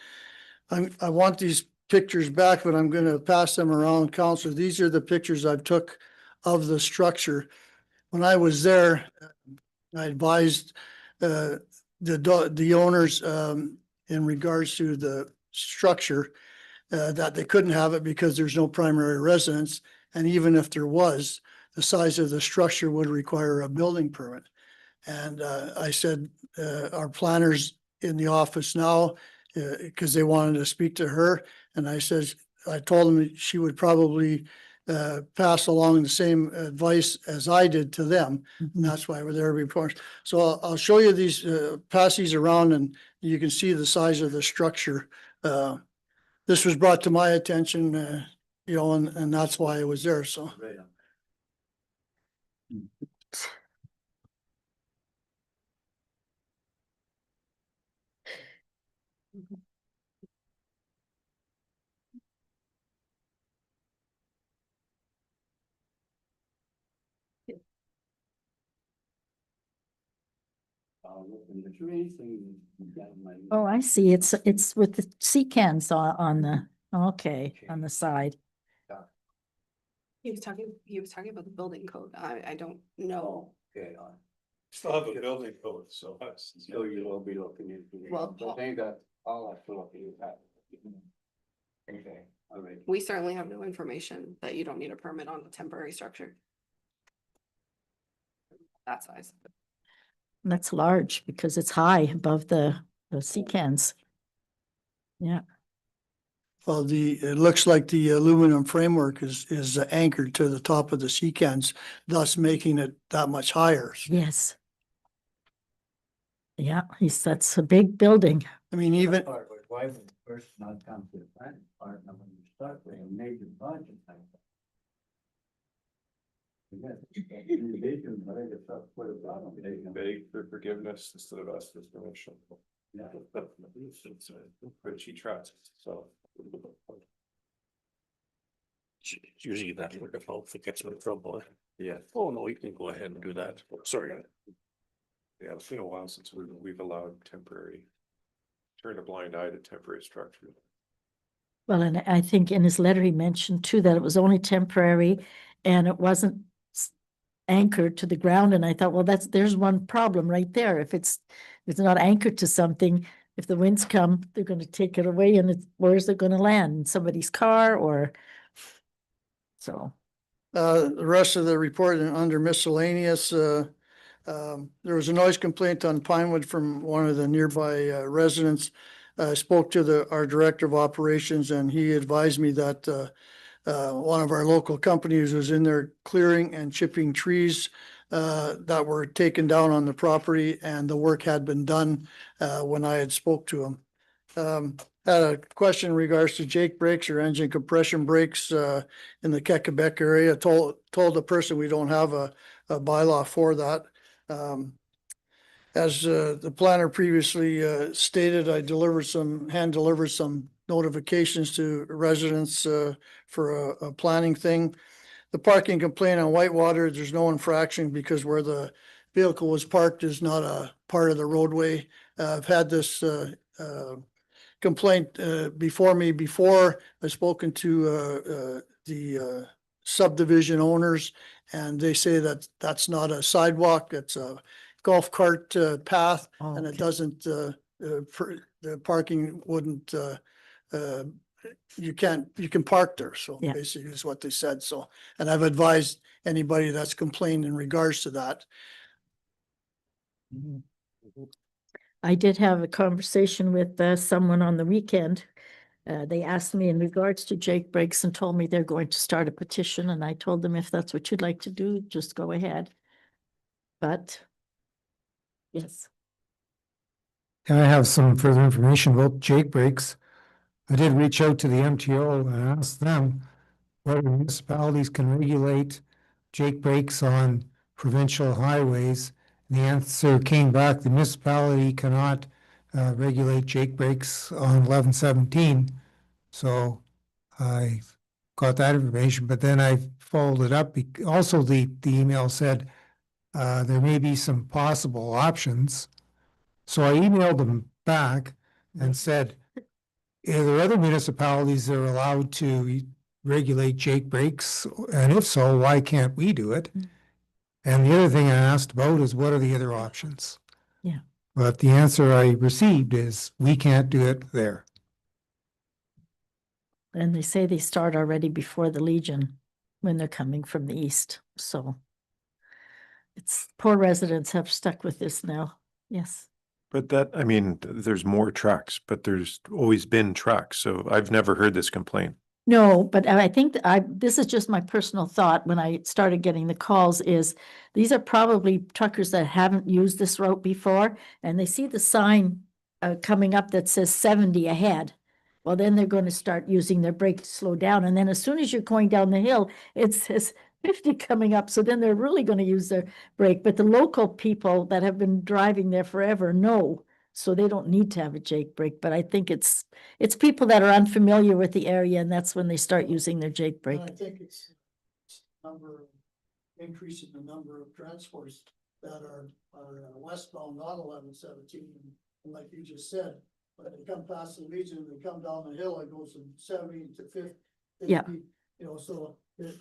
I want these pictures back, but I'm gonna pass them around council. These are the pictures I took of the structure. When I was there, I advised the owners in regards to the structure that they couldn't have it because there's no primary residence. And even if there was, the size of the structure would require a building permit. And I said, our planners in the office now, because they wanted to speak to her, and I said, I told them that she would probably pass along the same advice as I did to them, and that's why we're there before. So I'll show you these, pass these around, and you can see the size of the structure. This was brought to my attention, you know, and that's why I was there, so. Oh, I see. It's with the sea cans on the, okay, on the side. He was talking about the building code. I don't know. Okay. Still have a building code, so. So you will be looking into. Well, I think that all I feel like you have. Okay, all right. We certainly have no information that you don't need a permit on a temporary structure. That size. That's large because it's high above the sea cans. Yeah. Well, it looks like the aluminum framework is anchored to the top of the sea cans, thus making it that much higher. Yes. Yeah, that's a big building. I mean, even, Why would the first not come to the planning department when you start with a major budget like that? Beg for forgiveness instead of us for permission. Yeah. But she trusts, so. It's usually that word of mouth that gets me in trouble. Yeah. Oh, no, you can go ahead and do that. Sorry. Yeah, it's been a while since we've allowed temporary, turn a blind eye to temporary structure. Well, and I think in his letter, he mentioned too that it was only temporary and it wasn't anchored to the ground. And I thought, well, there's one problem right there. If it's not anchored to something, if the winds come, they're going to take it away, and where's it going to land? In somebody's car or so. the rest of the report under miscellaneous, there was a noise complaint on Pinewood from one of the nearby residents. I spoke to our director of operations, and he advised me that one of our local companies was in there clearing and chipping trees that were taken down on the property, and the work had been done when I had spoke to him. had a question in regards to Jake brakes or engine compression brakes in the Quebec area. Told the person we don't have a bylaw for that. As the planner previously stated, I hand delivered some notifications to residents for a planning thing. The parking complaint on Whitewater, there's no infraction because where the vehicle was parked is not a part of the roadway. I've had this complaint before me before. I've spoken to the subdivision owners, and they say that that's not a sidewalk, it's a golf cart path, and it doesn't, the parking wouldn't, you can park there. So Yeah. basically is what they said. So, and I've advised anybody that's complained in regards to that. I did have a conversation with someone on the weekend. They asked me in regards to Jake brakes and told me they're going to start a petition, and I told them if that's what you'd like to do, just go ahead. But yes. I have some further information about Jake brakes. I did reach out to the MTO and ask them whether municipalities can regulate Jake brakes on provincial highways. The answer came back, the municipality cannot regulate Jake brakes on 1117. So I got that information, but then I followed it up. Also, the email said there may be some possible options. So I emailed them back and said, are there other municipalities that are allowed to regulate Jake brakes? And if so, why can't we do it? And the other thing I asked about is what are the other options? Yeah. But the answer I received is we can't do it there. And they say they start already before the Legion when they're coming from the east. So it's poor residents have stuck with this now. Yes. But that, I mean, there's more trucks, but there's always been trucks. So I've never heard this complaint. No, but I think that this is just my personal thought when I started getting the calls is these are probably truckers that haven't used this route before and they see the sign coming up that says 70 ahead. Well, then they're going to start using their brake to slow down. And then as soon as you're going down the hill, it says 50 coming up. So then they're really going to use their brake. But the local people that have been driving there forever know. So they don't need to have a Jake brake, but I think it's people that are unfamiliar with the area, and that's when they start using their Jake brake. And I think it's increasing the number of transports that are westbound on 1117. And like you just said, when they come past the Legion, they come down the hill, it goes from 70 to 50. Yeah. You know, so if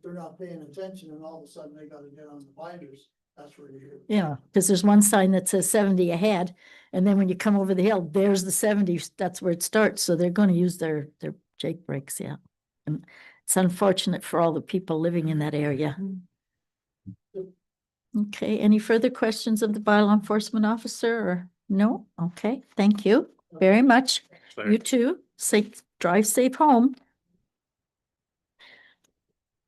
they're not paying attention and all of a sudden they gotta get on the binders, that's where you're. Yeah, because there's one sign that says 70 ahead, and then when you come over the hill, there's the 70, that's where it starts, so they're going to use their Jake brakes, yeah. And it's unfortunate for all the people living in that area. Okay, any further questions of the bylaw enforcement officer, or no? Okay, thank you very much. You too, drive safe home.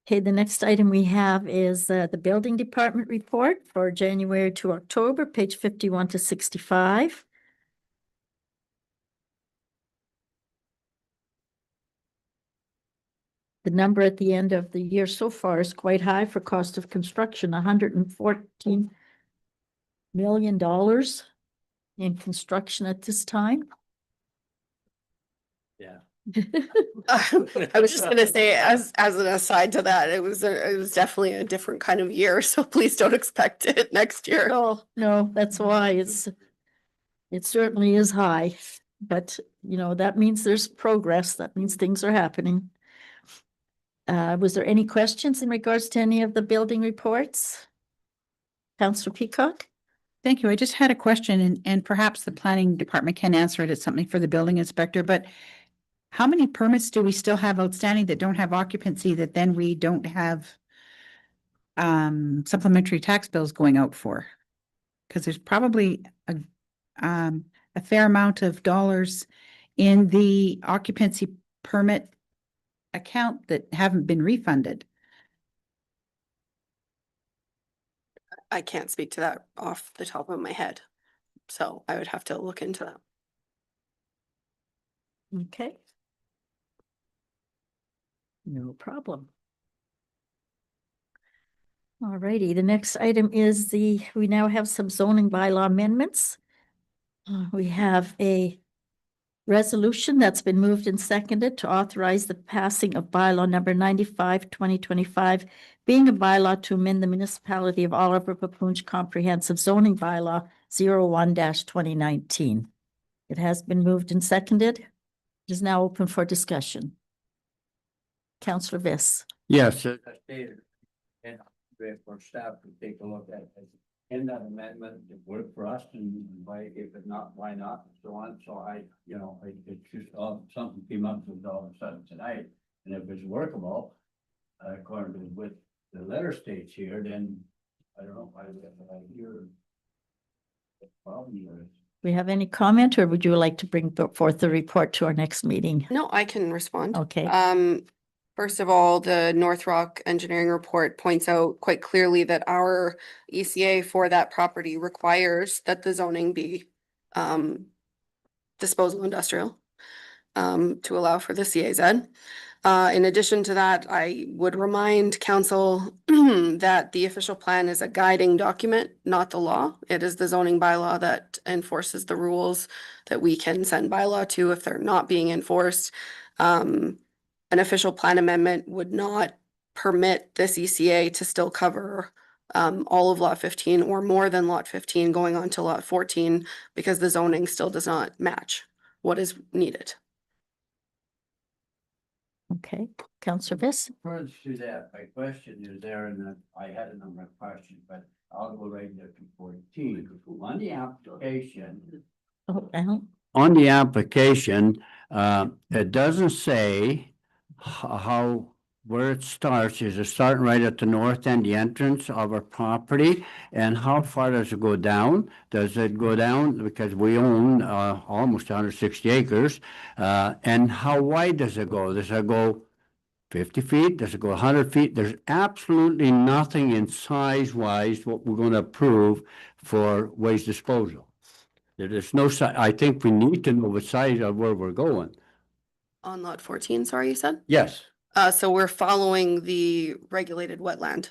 Okay, the next item we have is the building department report for January to October, page 51 to 65. The number at the end of the year so far is quite high for cost of construction, $114 million in construction at this time. Yeah. I was just gonna say, as an aside to that, it was definitely a different kind of year, so please don't expect it next year. Oh, no, that's why it certainly is high, but you know, that means there's progress. That means things are happening. Was there any questions in regards to any of the building reports? Councillor Peacock? Thank you. I just had a question and perhaps the planning department can answer it. It's something for the building inspector, but how many permits do we still have outstanding that don't have occupancy that then we don't have supplementary tax bills going out for? Because there's probably a fair amount of dollars in the occupancy permit account that haven't been refunded. I can't speak to that off the top of my head, so I would have to look into that. Okay. No problem. All righty, the next item is we now have some zoning bylaw amendments. We have a resolution that's been moved and seconded to authorize the passing of bylaw number 95, 2025, being a bylaw to amend the municipality of Oliver Papunch Comprehensive Zoning Bylaw 01-2019. It has been moved and seconded. It is now open for discussion. Councillor Viss. Yes. As I stated, and for staff to take a look at it. In that amendment, it worked for us and why, if it not, why not, and so on. So it's just something came up with all of a sudden tonight. And if it's workable, according to what the letter states here, then I don't know why we have here. The problem here is. We have any comment, or would you like to bring forth the report to our next meeting? No, I can respond. Okay. First of all, the North Rock engineering report points out quite clearly that our ECA for that property requires that the zoning be disposal industrial to allow for the CAZ. In addition to that, I would remind council that the official plan is a guiding document, not the law. It is the zoning bylaw that enforces the rules that we can send bylaw to if they're not being enforced. An official plan amendment would not permit this ECA to still cover all of lot 15 or more than lot 15 going on to lot 14 because the zoning still does not match what is needed. Okay, Councillor Viss. Further to that, my question is there, and I had a number of questions, but I'll go right there to 14. On the application. Oh, well. On the application, it doesn't say how, where it starts. Is it starting right at the north end, the entrance of our property? And how far does it go down? Does it go down, because we own almost 160 acres, and how wide does it go? Does it go 50 feet? Does it go 100 feet? There's absolutely nothing in size-wise what we're going to approve for waste disposal. There's no size. I think we need to know the size of where we're going. On lot 14, sorry, you said? Yes. So we're following the regulated wetland.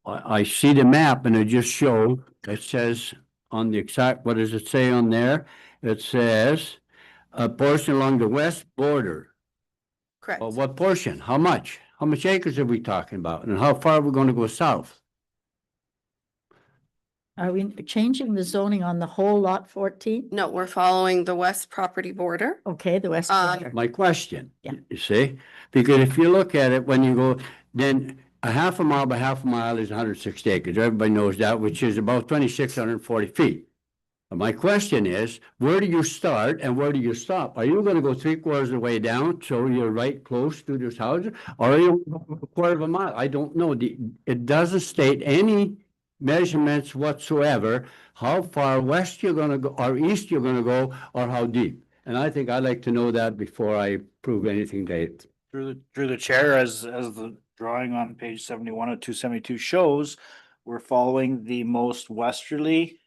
I see the map and it just showed, it says on the exact, what does it say on there? It says a portion along the west border. Correct. Well, what portion? How much? How much acres are we talking about? And how far are we going to go south? Are we changing the zoning on the whole lot 14? No, we're following the west property border. Okay, the west border. My question, Yeah. you see, because if you look at it, when you go, then a half a mile by half a mile is 160 acres. Everybody knows that, which is about 2,640 feet. And my question is, where do you start and where do you stop? Are you going to go 3/4 of the way down, so you're right close to this house, or are you a 1/4 of a mile? I don't know. It doesn't state any measurements whatsoever, how far west you're going to go, or east you're going to go, or how deep. And I think I'd like to know that before I prove anything to it. Through the chair, as the drawing on page 71 of 272 shows, we're following the most westerly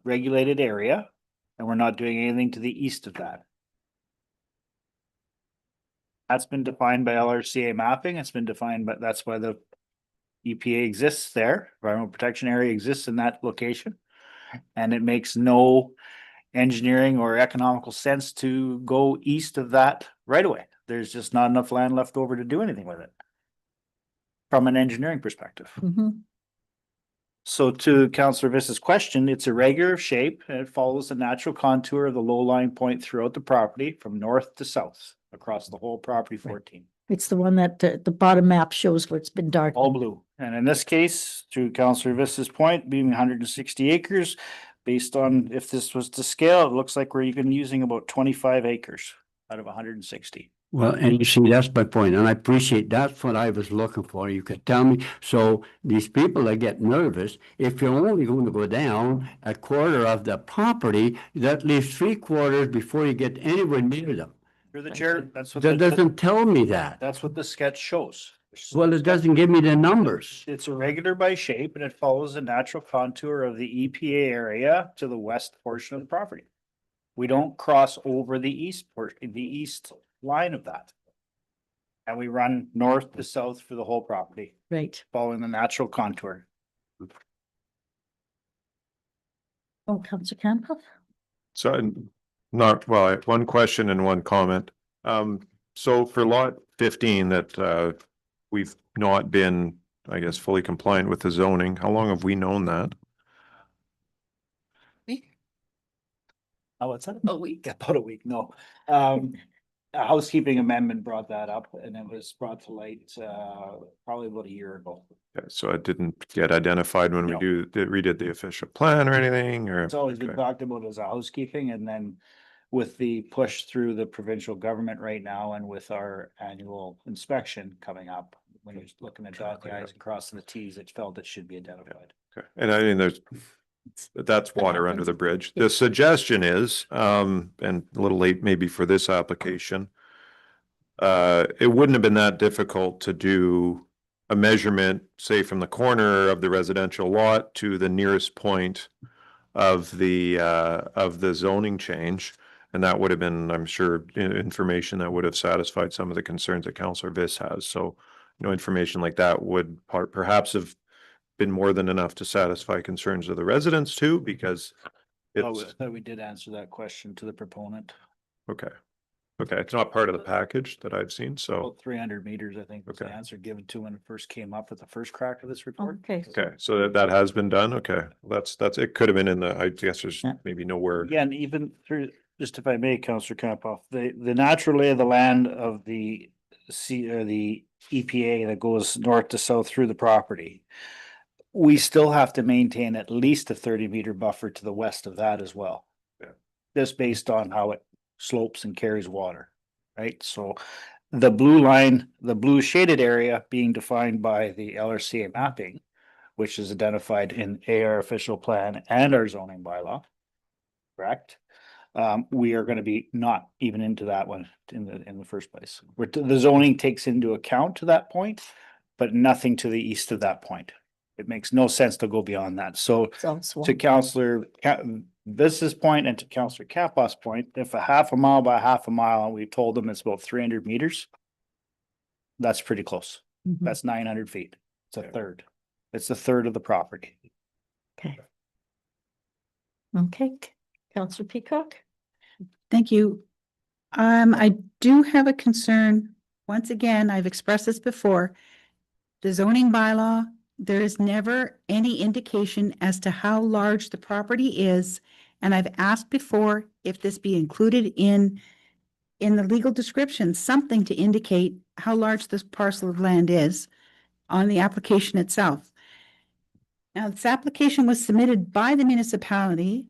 regulated area, and we're not doing anything to the east of that. That's been defined by LRCA mapping. It's been defined, but that's why the EPA exists there. Environmental protection area exists in that location. And it makes no engineering or economical sense to go east of that right away. There's just not enough land left over to do anything with it from an engineering perspective. Mhm. So to Councillor Viss's question, it's a regular shape and it follows the natural contour of the low lying point throughout the property from north to south across the whole property 14. It's the one that the bottom map shows where it's been dark. All blue. And in this case, to Councillor Viss's point, being 160 acres, based on if this was to scale, it looks like we're even using about 25 acres out of 160. Well, and you see, that's my point, and I appreciate, that's what I was looking for. You could tell me, so these people that get nervous, if you're only going to go down 1/4 of the property, that leaves 3/4 before you get anywhere near them. Through the chair, that's what That doesn't tell me that. that's what the sketch shows. Well, it doesn't give me the numbers. It's irregular by shape and it follows the natural contour of the EPA area to the west portion of the property. We don't cross over the east line of that. And we run north to south for the whole property, Right. following the natural contour. Oh, Councillor Campbell? So, not, well, I have one question and one comment. So for lot 15 that, we've not been, I guess, fully compliant with the zoning, how long have we known that? Oh, what's that? A week. About a week, no. A housekeeping amendment brought that up and it was brought to light, probably about a year ago. Okay, so it didn't get identified when we No. redid the official plan or anything, or? It's always been Okay. talked about as a housekeeping, and then with the push through the provincial government right now and with our annual inspection coming up, when you're looking at dot the i's and crossing the t's, it felt it should be identified. Okay, and I mean, that's water under the bridge. The suggestion is, and a little late maybe for this application. It wouldn't have been that difficult to do a measurement, say from the corner of the residential lot to the nearest point of the zoning change. And that would have been, I'm sure, information that would have satisfied some of the concerns that Councillor Viss has. So, information like that would perhaps have been more than enough to satisfy concerns of the residents too, because it's, We did answer that question to the proponent. okay. Okay, it's not part of the package that I've seen, so, About 300 meters, I think, was the Okay. answer given to when it first came up at the first crack of this report. Okay. okay, so that has been done, okay. That's, it could have been in the, I guess there's Yeah. maybe nowhere. Again, even through, just if I may, Councillor Campoff, the natural lay of the land of the the EPA that goes north to south through the property. We still have to maintain at least a 30-meter buffer to the west of that as well. Yeah. Just based on how it slopes and carries water, right? So the blue line, the blue shaded area being defined by the LRCA mapping, which is identified in AR official plan and our zoning bylaw, correct? We are going to be not even into that one in the first place. The zoning takes into account to that point, but nothing to the east of that point. It makes no sense to go beyond that. So It's all swamp. to Councillor Viss's point and to Councillor Capoff's point, if a half a mile by half a mile, and we told them it's about 300 meters, that's pretty close. Mhm. That's 900 feet. It's a third. It's a third of the property. Okay. Okay, Councillor Peacock? Thank you. I do have a concern. Once again, I've expressed this before. The zoning bylaw, there is never any indication as to how large the property is. And I've asked before if this be included in the legal description, something to indicate how large this parcel of land is on the application itself. Now, this application was submitted by the municipality.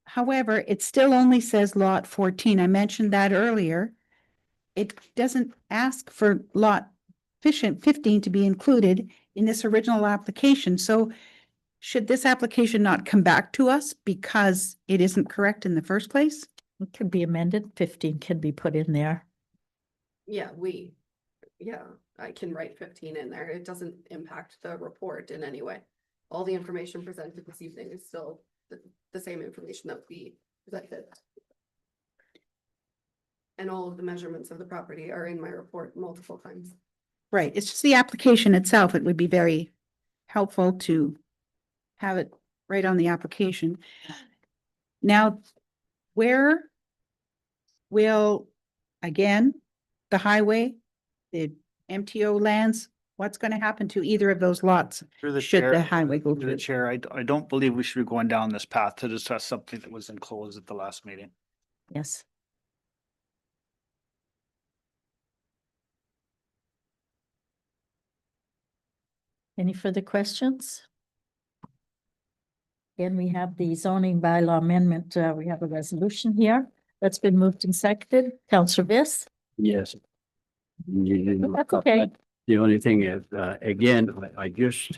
However, it still only says lot 14. I mentioned that earlier. It doesn't ask for lot 15 to be included in this original application. So should this application not come back to us because it isn't correct in the first place? It could be amended. 15 can be put in there. Yeah, I can write 15 in there. It doesn't impact the report in any way. All the information presented this evening is still the same information that we presented. And all of the measurements of the property are in my report multiple times. Right, it's just the application itself. It would be very helpful to have it right on the application. Now, where will, again, the highway, the MTO lands, what's going to happen to either of those lots? Through the Should chair- the highway go Through the through? chair, I don't believe we should be going down this path to discuss something that was enclosed at the last meeting. Yes. Any further questions? Again, we have the zoning bylaw amendment. We have a resolution here that's been moved and seconded. Councillor Viss? Yes. That's okay. The only thing is, again, I just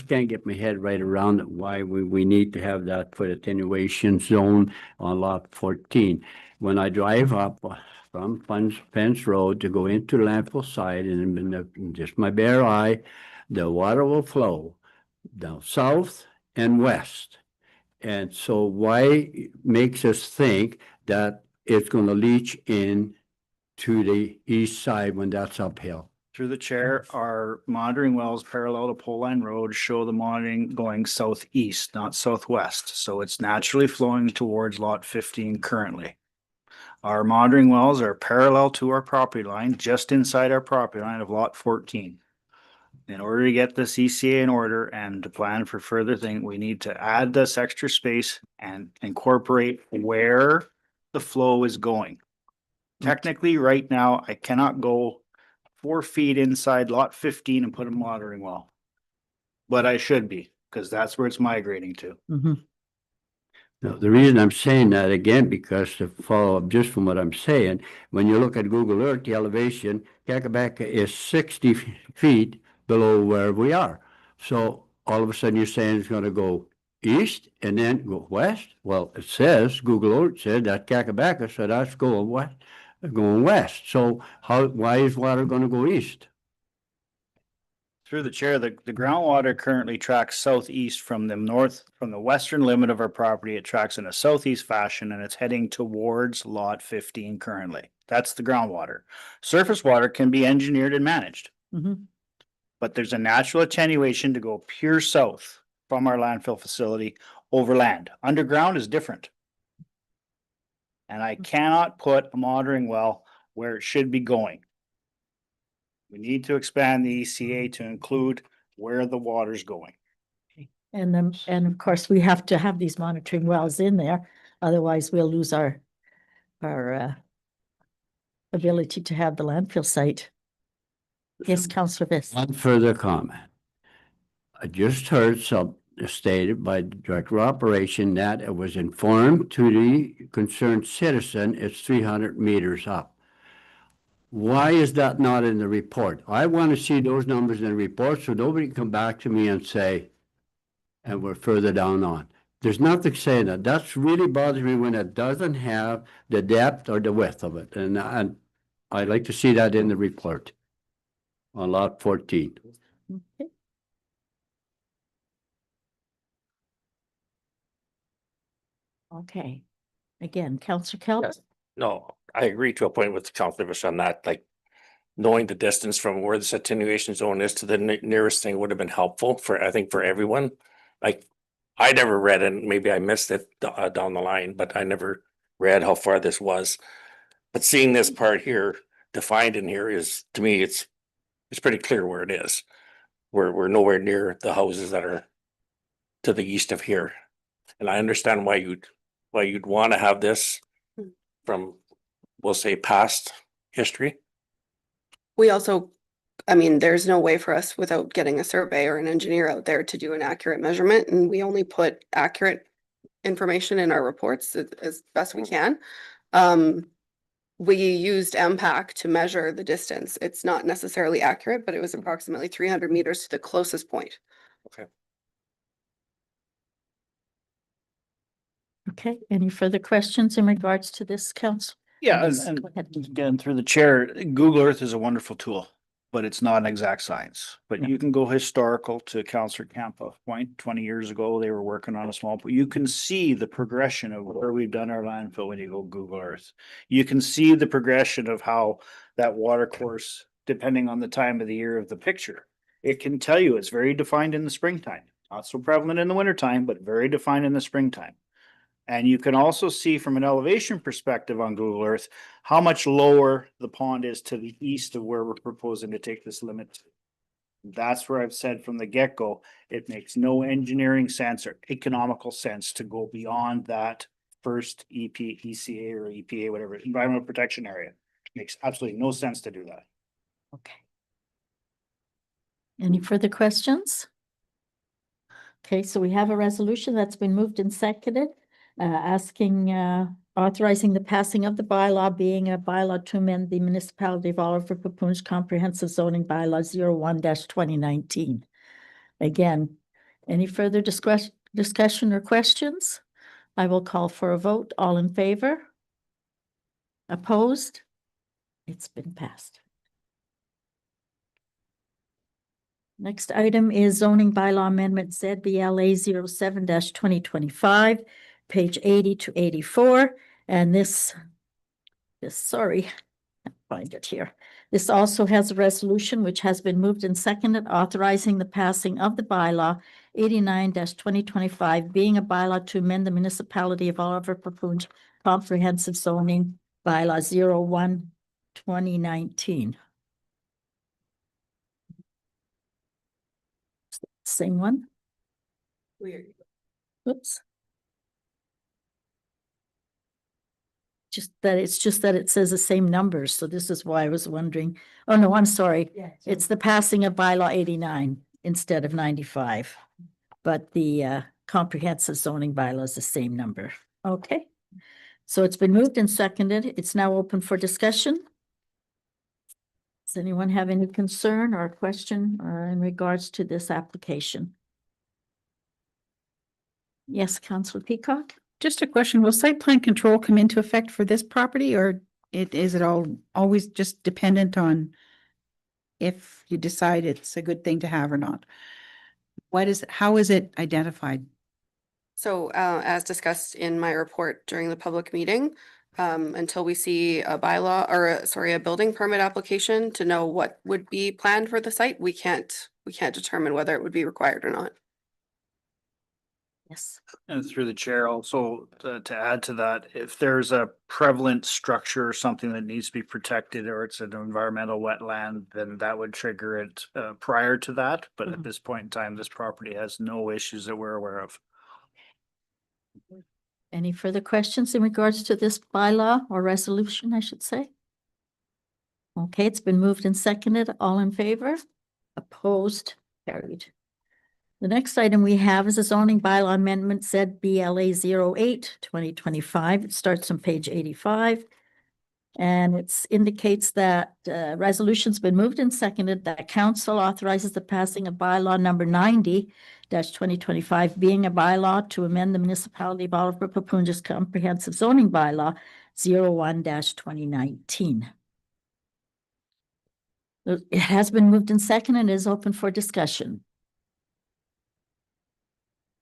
can't get my head right around it, why we need to have that for attenuation zone on lot 14. When I drive up from Fence Road to go into Landfill side and in just my bare eye, the water will flow down south and west. And so why makes us think that it's gonna leach in to the east side when that's uphill? Through the chair, our monitoring wells parallel to Pole Line Road show the monitoring going southeast, not southwest. So it's naturally flowing towards lot 15 currently. Our monitoring wells are parallel to our property line, just inside our property line of lot 14. In order to get this ECA in order and to plan for further thing, we need to add this extra space and incorporate where the flow is going. Technically, right now, I cannot go 4 feet inside lot 15 and put a monitoring well. But I should be, because that's where it's migrating to. Mhm. No, the reason I'm saying that again, because to follow up just from what I'm saying, when you look at Google Earth, the elevation, Kakabaka is 60 feet below where we are. So all of a sudden you're saying it's gonna go east and then go west? Well, it says, Google Earth said that Kakabaka, so that's going west. So why is water gonna go east? Through the chair, the groundwater currently tracks southeast from the western limit of our property. It tracks in a southeast fashion and it's heading towards lot 15 currently. That's the groundwater. Surface water can be engineered and managed. Mhm. But there's a natural attenuation to go pure south from our landfill facility over land. Underground is different. And I cannot put a monitoring well where it should be going. We need to expand the ECA to include where the water's going. And then, and of course, we have to have these monitoring wells in there, otherwise we'll lose our ability to have the landfill site. Yes, Councillor Viss. One further comment. I just heard some stated by the Director of Operation that it was informed to the concerned citizen it's 300 meters up. Why is that not in the report? I want to see those numbers in the report so nobody can come back to me and say, and we're further down on. There's nothing saying that. That's really bothers me when it doesn't have the depth or the width of it. And I'd like to see that in the report on lot 14. Okay. Okay. Again, Councillor Kelp. Yes. No, I agree to a point with Councilor Vish on that, like knowing the distance from where this attenuation zone is to the nearest thing would have been helpful for, I think, for everyone. Like, I never read it, maybe I missed it down the line, but I never read how far this was. But seeing this part here defined in here is, to me, it's pretty clear where it is. We're nowhere near the houses that are to the east of here. And I understand why you'd want to have this from, we'll say, past history. We also, I mean, there's no way for us without getting a survey or an engineer out there to do an accurate measurement, and we only put accurate information in our reports as best we can. We used MPAC to measure the distance. It's not necessarily accurate, but it was approximately 300 meters to the closest point. Okay. Okay, any further questions in regards to this, Council? Yeah, Yes, and go ahead. again, through the chair, Google Earth is a wonderful tool, but it's not an exact science. But Yeah. you can go historical to Councillor Campbell's point. 20 years ago, they were working on a small, but you can see the progression of where we've done our landfill when you go Google Earth. You can see the progression of how that water course, depending on the time of the year of the picture. It can tell you it's very defined in the springtime, not so prevalent in the wintertime, but very defined in the springtime. And you can also see from an elevation perspective on Google Earth, how much lower the pond is to the east of where we're proposing to take this limit to. That's where I've said from the get-go, it makes no engineering sense or economical sense to go beyond that first ECA or EPA, whatever, environmental protection area. It makes absolutely no sense to do that. Okay. Any further questions? Okay, so we have a resolution that's been moved and seconded, authorizing the passing of the bylaw, being a bylaw to amend the municipality of Oliver Papoon's comprehensive zoning bylaw 01-2019. Again, any further discussion or questions? I will call for a vote. All in favor? Opposed? It's been passed. Next item is zoning bylaw amendment ZBLA 07-2025, page 80 to 84. And this, sorry, I'll find it here. This also has a resolution which has been moved and seconded authorizing the passing of the bylaw 89-2025, being a bylaw to amend the municipality of Oliver Papoonj comprehensive zoning bylaw 01-2019. Same one? Weird. Oops. Just that it says the same numbers, so this is why I was wondering. Oh, no, I'm sorry. It's the passing of bylaw 89 instead of 95. But the comprehensive zoning bylaw is the same number. Okay. So it's been moved and seconded. It's now open for discussion. Does anyone have any concern or question in regards to this application? Yes, Councillor Peacock? Just a question, will site plan control come into effect for this property, or is it always just dependent on if you decide it's a good thing to have or not? How is it identified? So as discussed in my report during the public meeting, until we see a bylaw or a building permit application to know what would be planned for the site, we can't determine whether it would be required or not. Yes. And through the chair also, to add to that, if there's a prevalent structure or something that needs to be protected, or it's an environmental wetland, then that would trigger it prior to that. But at this point in time, this property has no issues that we're aware of. Any further questions in regards to this bylaw or resolution, I should say? Okay, it's been moved and seconded. All in favor? Opposed? Carried. The next item we have is a zoning bylaw amendment ZBLA 08-2025. It starts on page 85. And it indicates that resolution's been moved and seconded that council authorizes the passing of bylaw number 90-2025, being a bylaw to amend the municipality of Oliver Papoonj's comprehensive zoning bylaw 01-2019. It has been moved and seconded and is open for discussion.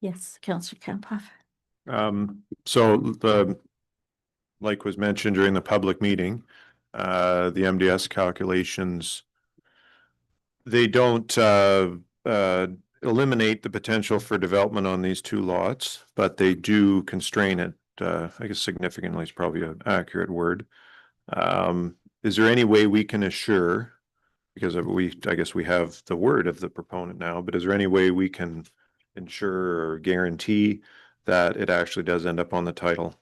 Yes, Councillor Kamphoff. Like was mentioned during the public meeting, the MDS calculations, they don't eliminate the potential for development on these two lots, but they do constrain it. I guess significantly is probably an accurate word. Is there any way we can assure, because I guess we have the word of the proponent now, but is there any way we can ensure or guarantee that it actually does end up on the title?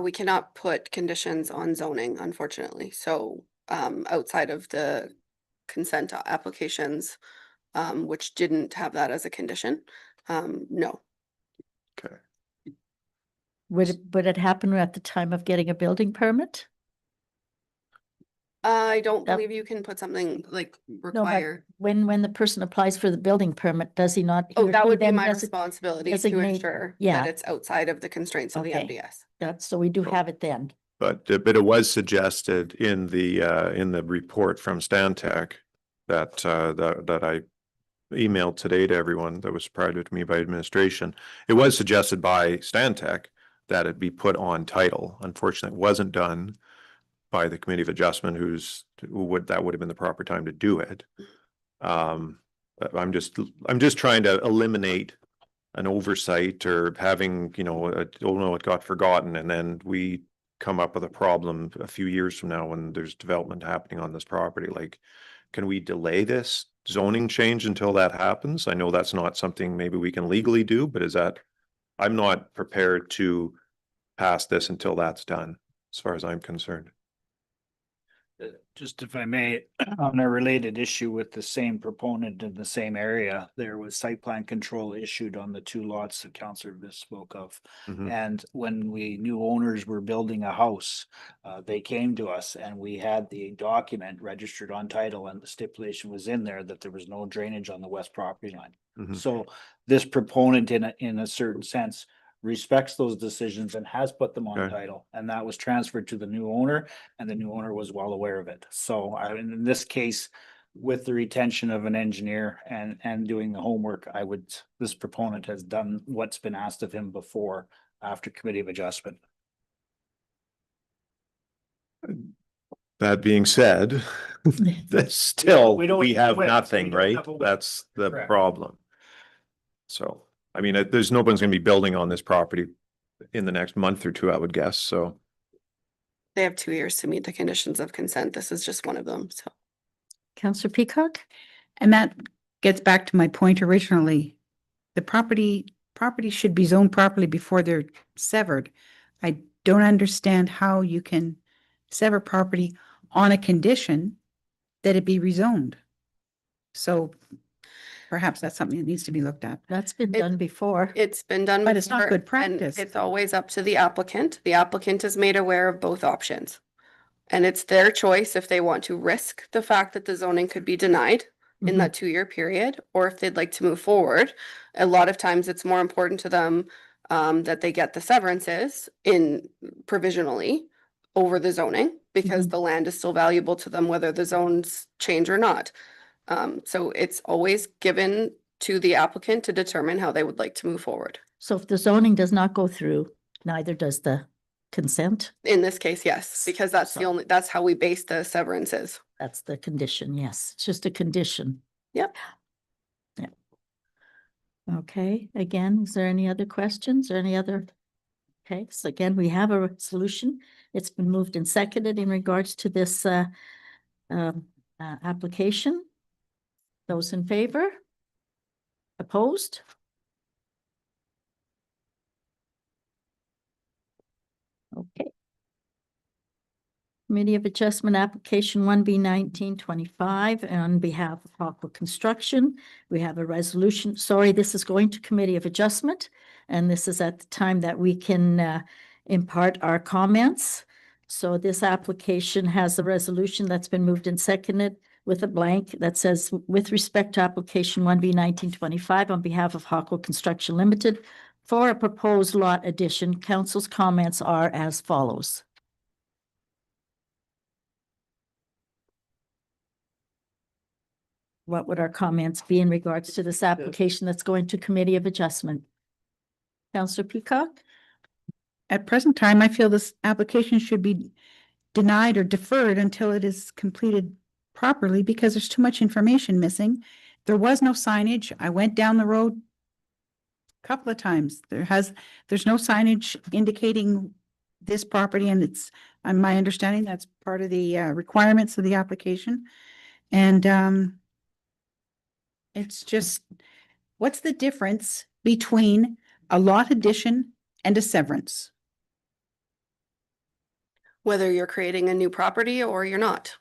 We cannot put conditions on zoning, unfortunately. So outside of the consent applications, which didn't have that as a condition, no. Okay. Would it happen at the time of getting a building permit? I don't believe you can put something like No, but require. when the person applies for the building permit, does he not? Oh, he or that she would be then my does it responsibility to designate- ensure yeah. that it's outside of the constraints of the Okay. MDS. So we do have it then. But it was suggested in the report from Stantec that I emailed today to everyone that was provided to me by administration. It was suggested by Stantec that it be put on title. Unfortunately, it wasn't done by the Committee of Adjustment, that would have been the proper time to do it. I'm just trying to eliminate an oversight or having, it got forgotten, and then we come up with a problem a few years from now when there's development happening on this property. Like, can we delay this zoning change until that happens? I know that's not something maybe we can legally do, but I'm not prepared to pass this until that's done, as far as I'm concerned. Just if I may, on a related issue with the same proponent in the same area, there was site plan control issued on the two lots that Councillor Viss spoke of. Mhm. And when new owners were building a house, they came to us and we had the document registered on title, and the stipulation was in there that there was no drainage on the west property line. Mhm. So this proponent in a certain sense respects those decisions and has put them on Okay. title, and that was transferred to the new owner, and the new owner was well aware of it. So in this case, with the retention of an engineer and doing the homework, this proponent has done what's been asked of him before after committee of adjustment. That being said, that's still, We don't we have win. nothing, We don't right? have a win. That's the Correct. problem. So, I mean, there's nobody's gonna be building on this property in the next month or two, I would guess, so. They have 2 years to meet the conditions of consent. This is just one of them, so. Counselor Peacock? And that gets back to my point originally. The property should be zoned properly before they're severed. I don't understand how you can sever property on a condition that it be rezoned. So perhaps that's something that needs to be looked at. That's been done before. It's been done. But it's not before, good and practice. It's always up to the applicant. The applicant is made aware of both options. And it's their choice if they want to risk the fact that the zoning could be denied in that 2-year period, or if they'd like to move forward. A lot of times it's more important to them that they get the severances in provisionally over the zoning, because the land is still valuable to them whether the zones change or not. So it's always given to the applicant to determine how they would like to move forward. So if the zoning does not go through, neither does the consent. In this case, yes, because that's the only, that's how we base the severances. That's the condition, yes. It's just a condition. Yep. Yeah. Okay, again, is there any other questions or any other? Okay, so again, we have a solution. It's been moved and seconded in regards to this application. Those in favor? Opposed? Okay. Committee of Adjustment Application 1B1925 on behalf of Hawkwood Construction. We have a resolution. Sorry, this is going to Committee of Adjustment, and this is at the time that we can impart our comments. So this application has a resolution that's been moved and seconded with a blank that says, with respect to application 1B1925 on behalf of Hawkwood Construction Limited for a proposed lot addition, council's comments are as follows. What would our comments be in regards to this application that's going to Committee of Adjustment? Councillor Peacock? At present time, I feel this application should be denied or deferred until it is completed properly because there's too much information missing. There was no signage. I went down the road a couple of times. There's no signage indicating this property, and it's, on my understanding, that's part of the requirements of the application. And it's just, what's the difference between a lot addition and a severance? Whether you're creating a new property or you're not,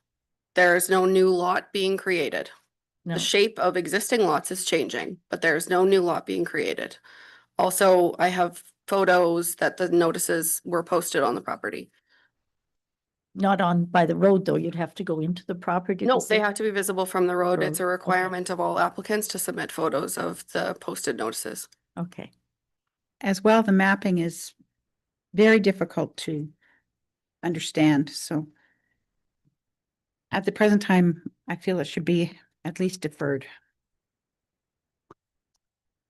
there is no new lot being created. No. The shape of existing lots is changing, but there's no new lot being created. Also, I have photos that the notices were posted on the property. Not on by the road, though. You'd have to go into the property. No, to they see. have to be visible from the road. It's a Road, okay. requirement of all applicants to submit photos of the posted notices. Okay. As well, the mapping is very difficult to understand, so at the present time, I feel it should be at least deferred.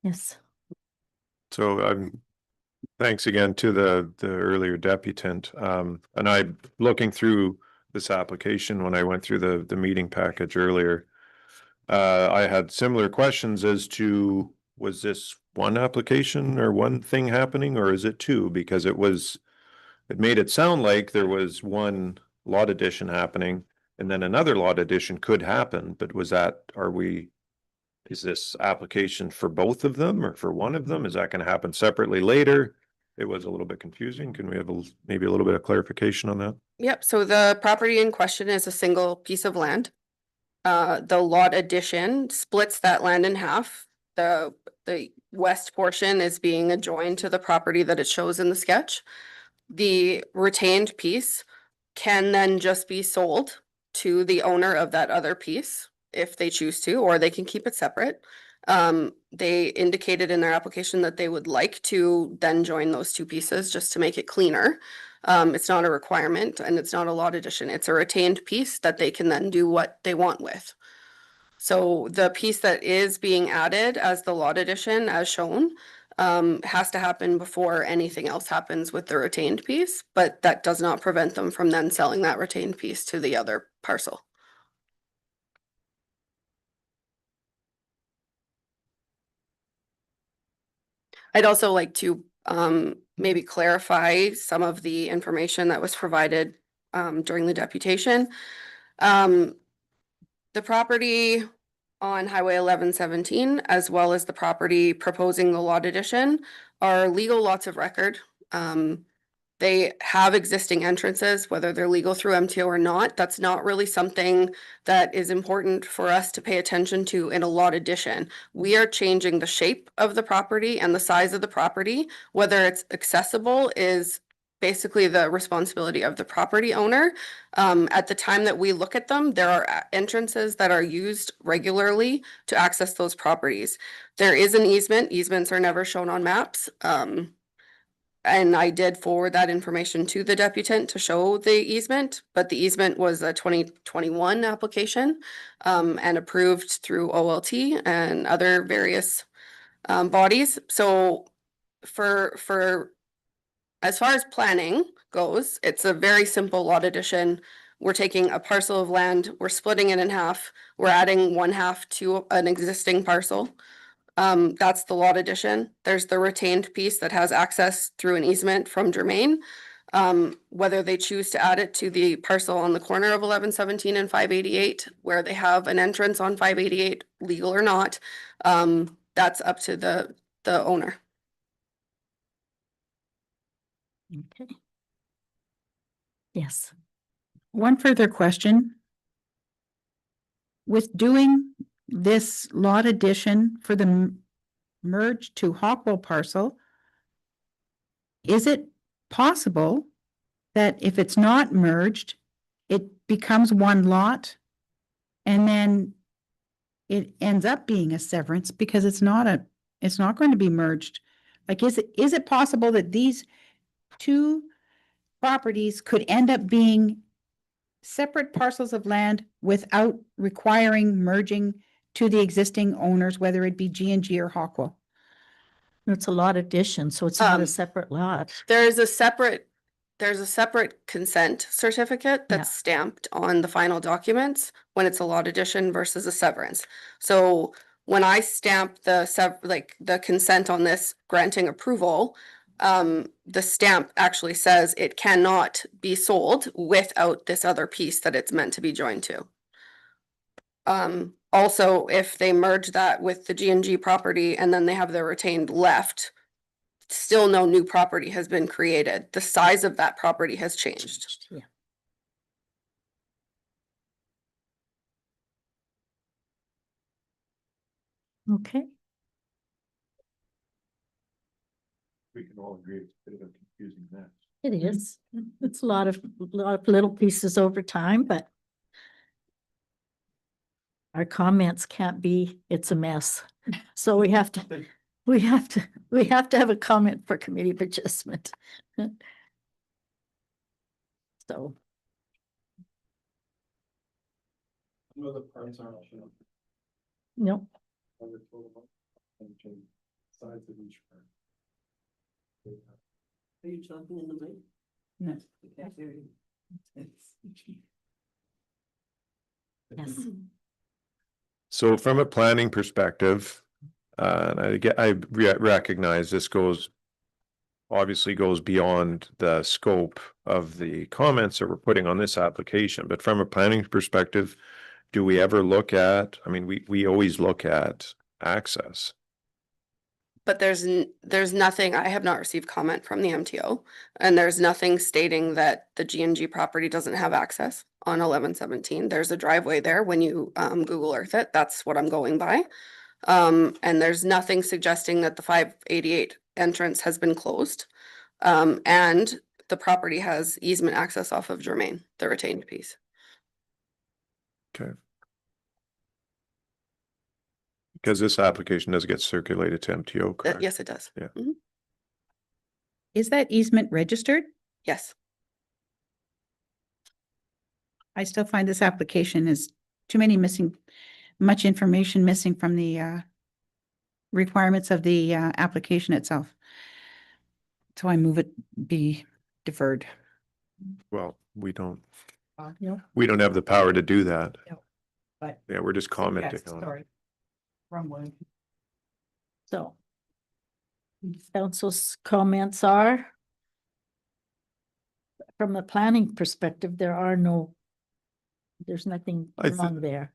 Yes. So thanks again to the earlier deputant. And I, looking through this application when I went through the meeting package earlier, I had similar questions as to, was this one application or one thing happening, or is it two? Because it made it sound like there was one lot addition happening and then another lot addition could happen, but is this application for both of them or for one of them? Is that going to happen separately later? It was a little bit confusing. Can we have maybe a little bit of clarification on that? Yep, so the property in question is a single piece of land. The lot addition splits that land in half. The west portion is being adjoined to the property that it shows in the sketch. The retained piece can then just be sold to the owner of that other piece if they choose to, or they can keep it separate. They indicated in their application that they would like to then join those two pieces just to make it cleaner. It's not a requirement and it's not a lot addition. It's a retained piece that they can then do what they want with. So the piece that is being added as the lot addition as shown has to happen before anything else happens with the retained piece, but that does not prevent them from then selling that retained piece to the other parcel. I'd also like to maybe clarify some of the information that was provided during the deputation. The property on Highway 1117, as well as the property proposing the lot addition, are legal lots of record. They have existing entrances, whether they're legal through MTO or not. That's not really something that is important for us to pay attention to in a lot addition. We are changing the shape of the property and the size of the property. Whether it's accessible is basically the responsibility of the property owner. At the time that we look at them, there are entrances that are used regularly to access those properties. There is an easement. Easements are never shown on maps. And I did forward that information to the deputant to show the easement, but the easement was a 2021 application and approved through OLT and other various bodies. So for as far as planning goes, it's a very simple lot addition. We're taking a parcel of land, we're splitting it in half, we're adding one half to an existing parcel. That's the lot addition. There's the retained piece that has access through an easement from Germain. Whether they choose to add it to the parcel on the corner of 1117 and 588, where they have an entrance on 588, legal or not, that's up to the owner. Okay. Yes. One further question. With doing this lot addition for the merge to Hockwell parcel, is it possible that if it's not merged, it becomes one lot and then it ends up being a severance because it's not going to be merged? Like, is it possible that these two properties could end up being separate parcels of land without requiring merging to the existing owners, whether it be G&G or Hockwell? It's a lot addition, so it's not a separate lot. There's a separate consent certificate that's stamped on the final documents when it's a lot addition versus a severance. So when I stamp the consent on this granting approval, the stamp actually says it cannot be sold without this other piece that it's meant to be joined to. Also, if they merge that with the G&G property and then they have their retained left, still no new property has been created. The size of that property has changed. Yeah. Okay. We can all agree it's a bit of a confusing mess. It is. It's a lot of little pieces over time, but our comments can't be, it's a mess. So we have to have a comment for committee of adjustment. So. No, the parts aren't shown. No. Sides of each part. Are you talking in the mic? No. Okay, there you go. Yes. So from a planning perspective, and I recognize this obviously goes beyond the scope of the comments that we're putting on this application, but from a planning perspective, do we ever look at, I mean, we always look at access. But there's nothing, I have not received comment from the MTO, and there's nothing stating that the G&G property doesn't have access on 1117. There's a driveway there when you Google Earth it. That's what I'm going by. And there's nothing suggesting that the 588 entrance has been closed. And the property has easement access off of Germain, the retained piece. Okay. Because this application does get circulated to MTO, correct? Yes, it does. Yeah. Mhm. Is that easement registered? Yes. I still find this application is too many missing much information missing from the requirements of the application itself. So I move it be deferred. Well, we don't No, have the power to do that. but. Yeah, we're just commenting Yes, on it. sorry. Wrong one. So council's comments are from the planning perspective, there's nothing I thi- wrong there.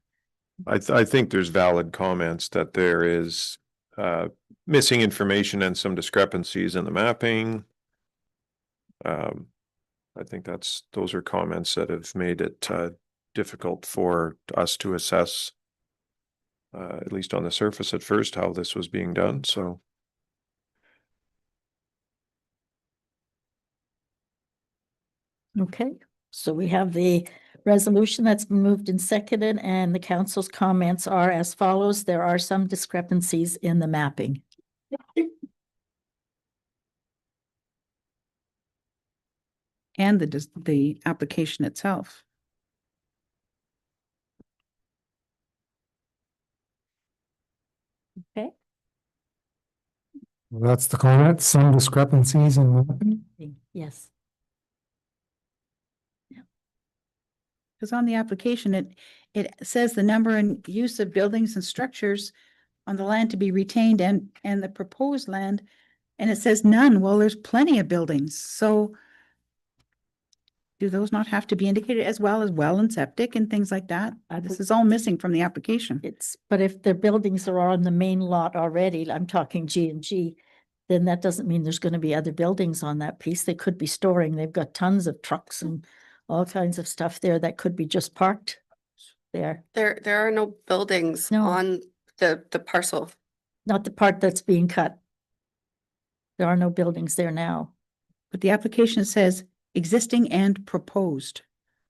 I think there's valid comments that there is missing information and some discrepancies in the mapping. I think those are comments that have made it difficult for us to assess, at least on the surface at first, how this was being done, so. Okay, so we have the resolution that's been moved and seconded, and the council's comments are as follows. There are some discrepancies in the mapping. And the application itself. Okay. Well, that's the comment, some discrepancies in mapping. Yes. Because on the application, it says the number and use of buildings and structures on the land to be retained and the proposed land, and it says none. Well, there's plenty of buildings, so do those not have to be indicated as well and septic and things like that? This is all missing from the application. But if the buildings are on the main lot already, I'm talking G and G, then that doesn't mean there's gonna be other buildings on that piece. They could be storing, they've got tons of trucks and all kinds of stuff there that could be just parked there. There are no buildings No. on the parcel. Not the part that's being cut. There are no buildings there now. But the application says existing and proposed.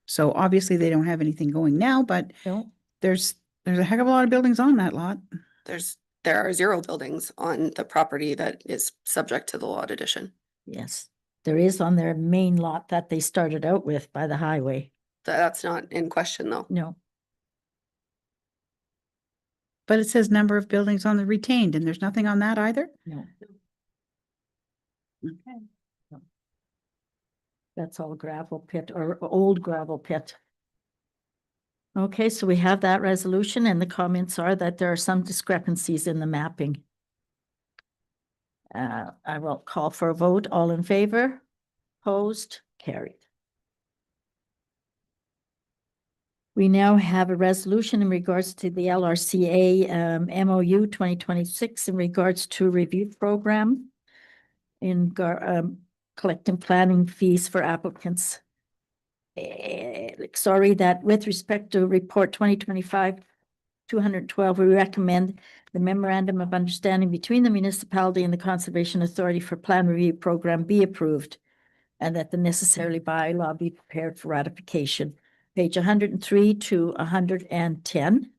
So obviously they don't have anything going now, but No, there's a heck of a lot of buildings on that lot. There are 0 buildings on the property that is subject to the lot addition. yes, there is on their main lot that they started out with by the highway. That's not in question though. No, But it says number of buildings on the retained, and there's nothing on that either? no. Okay. No. That's all gravel pit or old gravel pit. Okay, so we have that resolution, and the comments are that there are some discrepancies in the mapping. I will call for a vote. All in favor? Opposed? Carried. We now have a resolution in regards to the LRCA MOU 2026 in regards to review program collecting planning fees for applicants. Sorry, that with respect to report 2025-212, we recommend the memorandum of understanding between the municipality and the Conservation Authority for Plan Review Program be approved, and that the necessary bylaw be prepared for ratification. Page 103 to 110.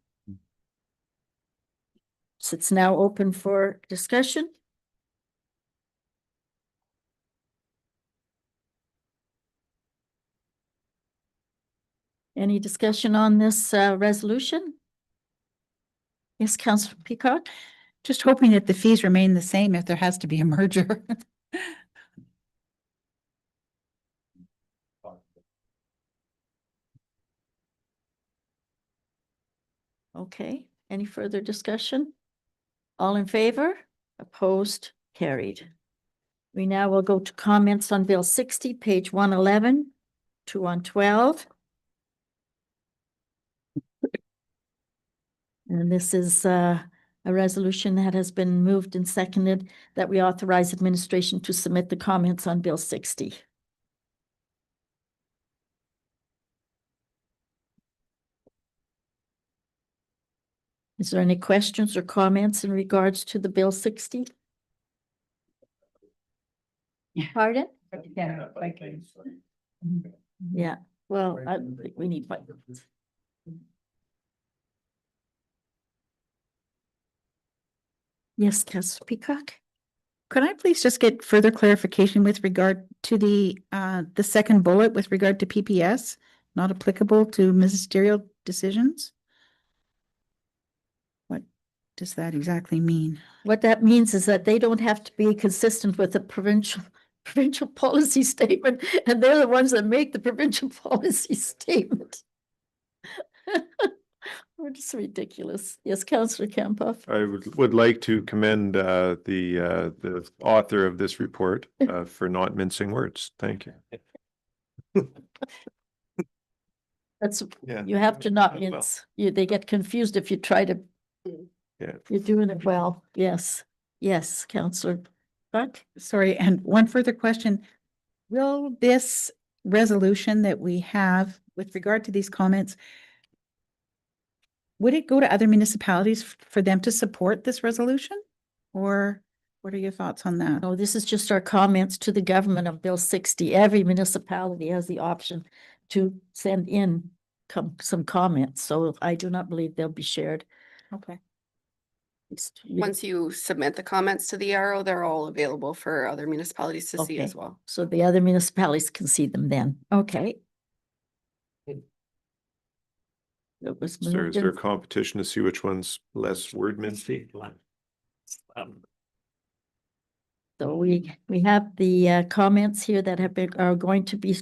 So it's now open for discussion. Any discussion on this resolution? Yes, Councillor Peacock? Just hoping that the fees remain the same if there has to be a merger. Okay, any further discussion? All in favor? Opposed? Carried. We now will go to comments on Bill 60, page 111 to 112. And this is a resolution that has been moved and seconded that we authorize administration to submit the comments on Bill 60. Is there any questions or comments in regards to the Bill 60? Pardon? Yeah, well, I think we need. Yes, Councillor Peacock? Could I please just get further clarification with regard to the second bullet with regard to PPS, not applicable to ministerial decisions? does that exactly mean? What that means is that they don't have to be consistent with the provincial policy statement, and they're the ones that make the provincial policy statement. It's ridiculous. Yes, Councillor Campoff. I would like to commend the author of this report for not mincing words. Thank you. That's, Yeah. you have to not Well. mince. They get confused if you try to. Yeah. You're doing it well. Yes, yes, Councillor Buck. Sorry, and one further question. Will this resolution that we have with regard to these comments, would it go to other municipalities for them to support this resolution? Or what are your thoughts on that? No, this is just our comments to the government of Bill 60. Every municipality has the option to send in some comments, so I do not believe they'll be shared. Okay. Once you submit the comments to the ERO, they're all available for other municipalities to see Okay. as well. So the other municipalities can see them then. Okay. It was Is there moved in- competition to see which one's less word mincy? So we have the comments here that are going to be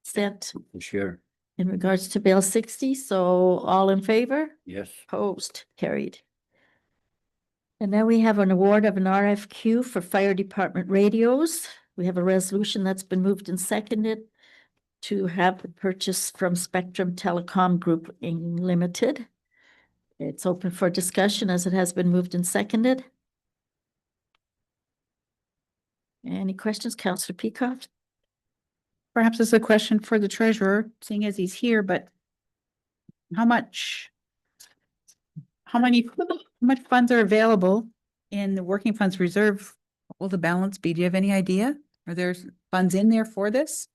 sent Sure. in regards to Bill 60. So all in favor? Yes. Opposed, carried. And then we have an award of an RFQ for fire department radios. We have a resolution that's been moved and seconded to have the purchase from Spectrum Telecom Group Inc. Limited. It's open for discussion as it has been moved and seconded. Any questions, Councillor Peacock? Perhaps it's a question for the treasurer, seeing as he's here, but how much funds are available in the working funds reserve? What will the balance be? Do you have any idea? Are there funds in there for this?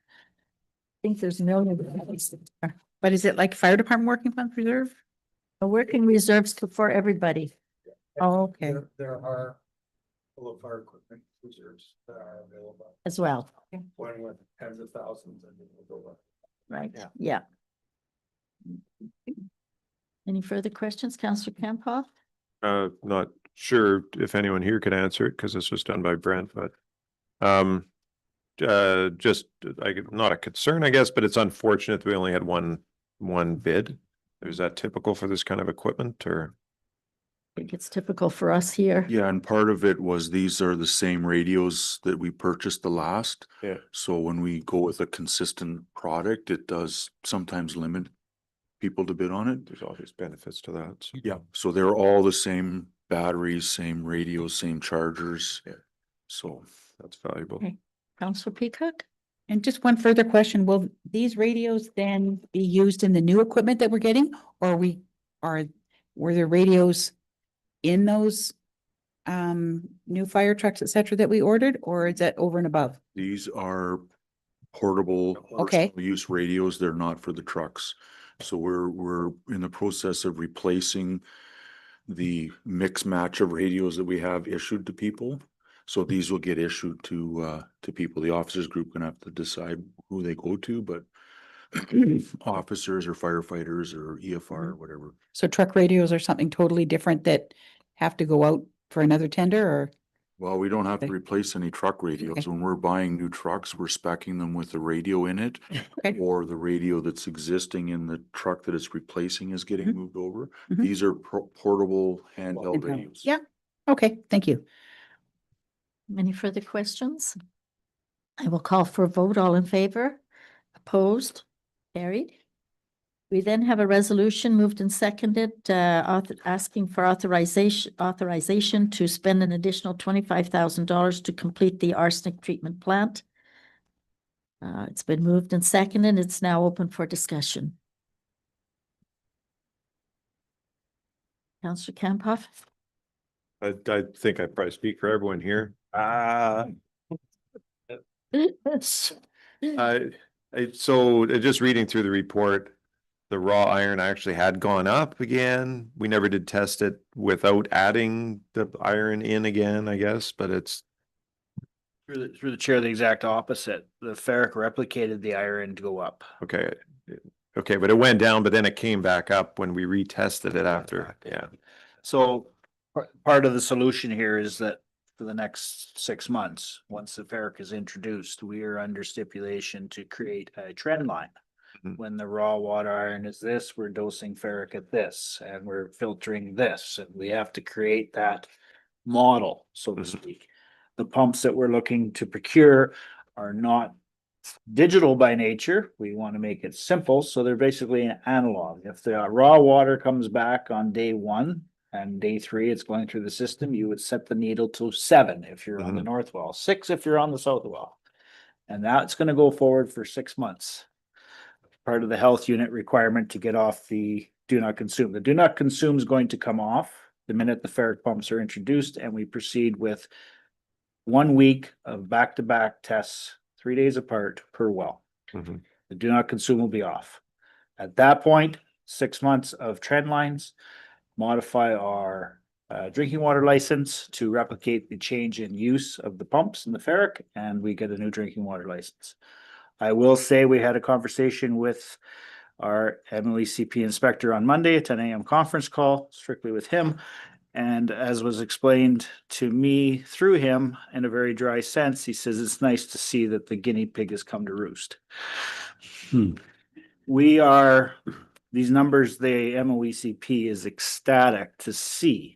I think there's millions. But is it like fire department working funds reserve? The working reserves for everybody. Oh, okay. There are full of fire equipment reserves that are available. As well, One with tens of thousands and we'll go up. right? Yeah. Yeah. Any further questions, Councillor Campoff? Not sure if anyone here could answer it because this was done by Brent, but just not a concern, I guess, but it's unfortunate we only had one bid. Is that typical for this kind of equipment or? I think it's typical for us here. Yeah, and part of it was these are the same radios that we purchased the last. Yeah. So when we go with a consistent product, it does sometimes limit people to bid on it. There's always benefits to that. So. Yeah, so they're all the same batteries, same radios, same chargers. Yeah. So that's valuable. Okay. Councillor Peacock? And just one further question, will these radios then be used in the new equipment that we're getting? Or were there radios in those new fire trucks, et cetera, that we ordered, or is that over and above? these are portable Okay. personal use radios. They're not for the trucks. So we're in the process of replacing the mix match of radios that we have issued to people. So these will get issued to people. The officers group gonna have to decide who they go to, but officers or firefighters or EFR or whatever. So truck radios are something totally different that have to go out for another tender, or? Well, we don't have to Okay. replace any truck radios. Okay. When we're buying new trucks, we're speccing them with the radio in it. Okay. Or the radio that's existing in the truck that it's replacing is getting Mhm. moved over. Mhm. These are portable handheld Handheld. radios. Yeah, okay, thank you. Any further questions? I will call for a vote. All in favor? Opposed? Carried. We then have a resolution moved and seconded, asking for authorization to spend an additional $25,000 to complete the arsenic treatment plant. It's been moved and seconded. It's now open for discussion. Councillor Campoff? I think I probably speak for everyone here. So just reading through the report, the raw iron actually had gone up again. We never did test it without adding the iron in again, I guess, but it's. Through the chair, the exact opposite. The ferric replicated the iron to go up. Okay. Okay, but it went down, but then it came back up when we retested it after, yeah. So Part of the solution here is that for the next 6 months, once the FERC is introduced, we are under stipulation to create a trend line. Mhm. When the raw water iron is this, we're dosing ferric at this, and we're filtering this, and we have to create that model, so to Mhm. speak. The pumps that we're looking to procure are not digital by nature. We want to make it simple, so they're basically an analog. If the raw water comes back on day 1 and day 3, it's going through the system, you would set the needle to 7 if you're on the north well, 6 if you're on the south well. And that's gonna go forward for 6 months. Part of the health unit requirement to get off the do not consume. The do not consume is going to come off the minute the ferric pumps are introduced, and we proceed with 1 week of back-to-back tests, 3 days apart per well. Mhm. The do not consume will be off. At that point, 6 months of trend lines, modify our drinking water license to replicate the change in use of the pumps and the ferric, and we get a new drinking water license. I will say we had a conversation with our MOECP inspector on Monday, a 10 a.m. conference call, strictly with him. And as was explained to me through him in a very dry sense, he says it's nice to see that the guinea pig has come to roost. We are, these numbers, the MOECP is ecstatic to see.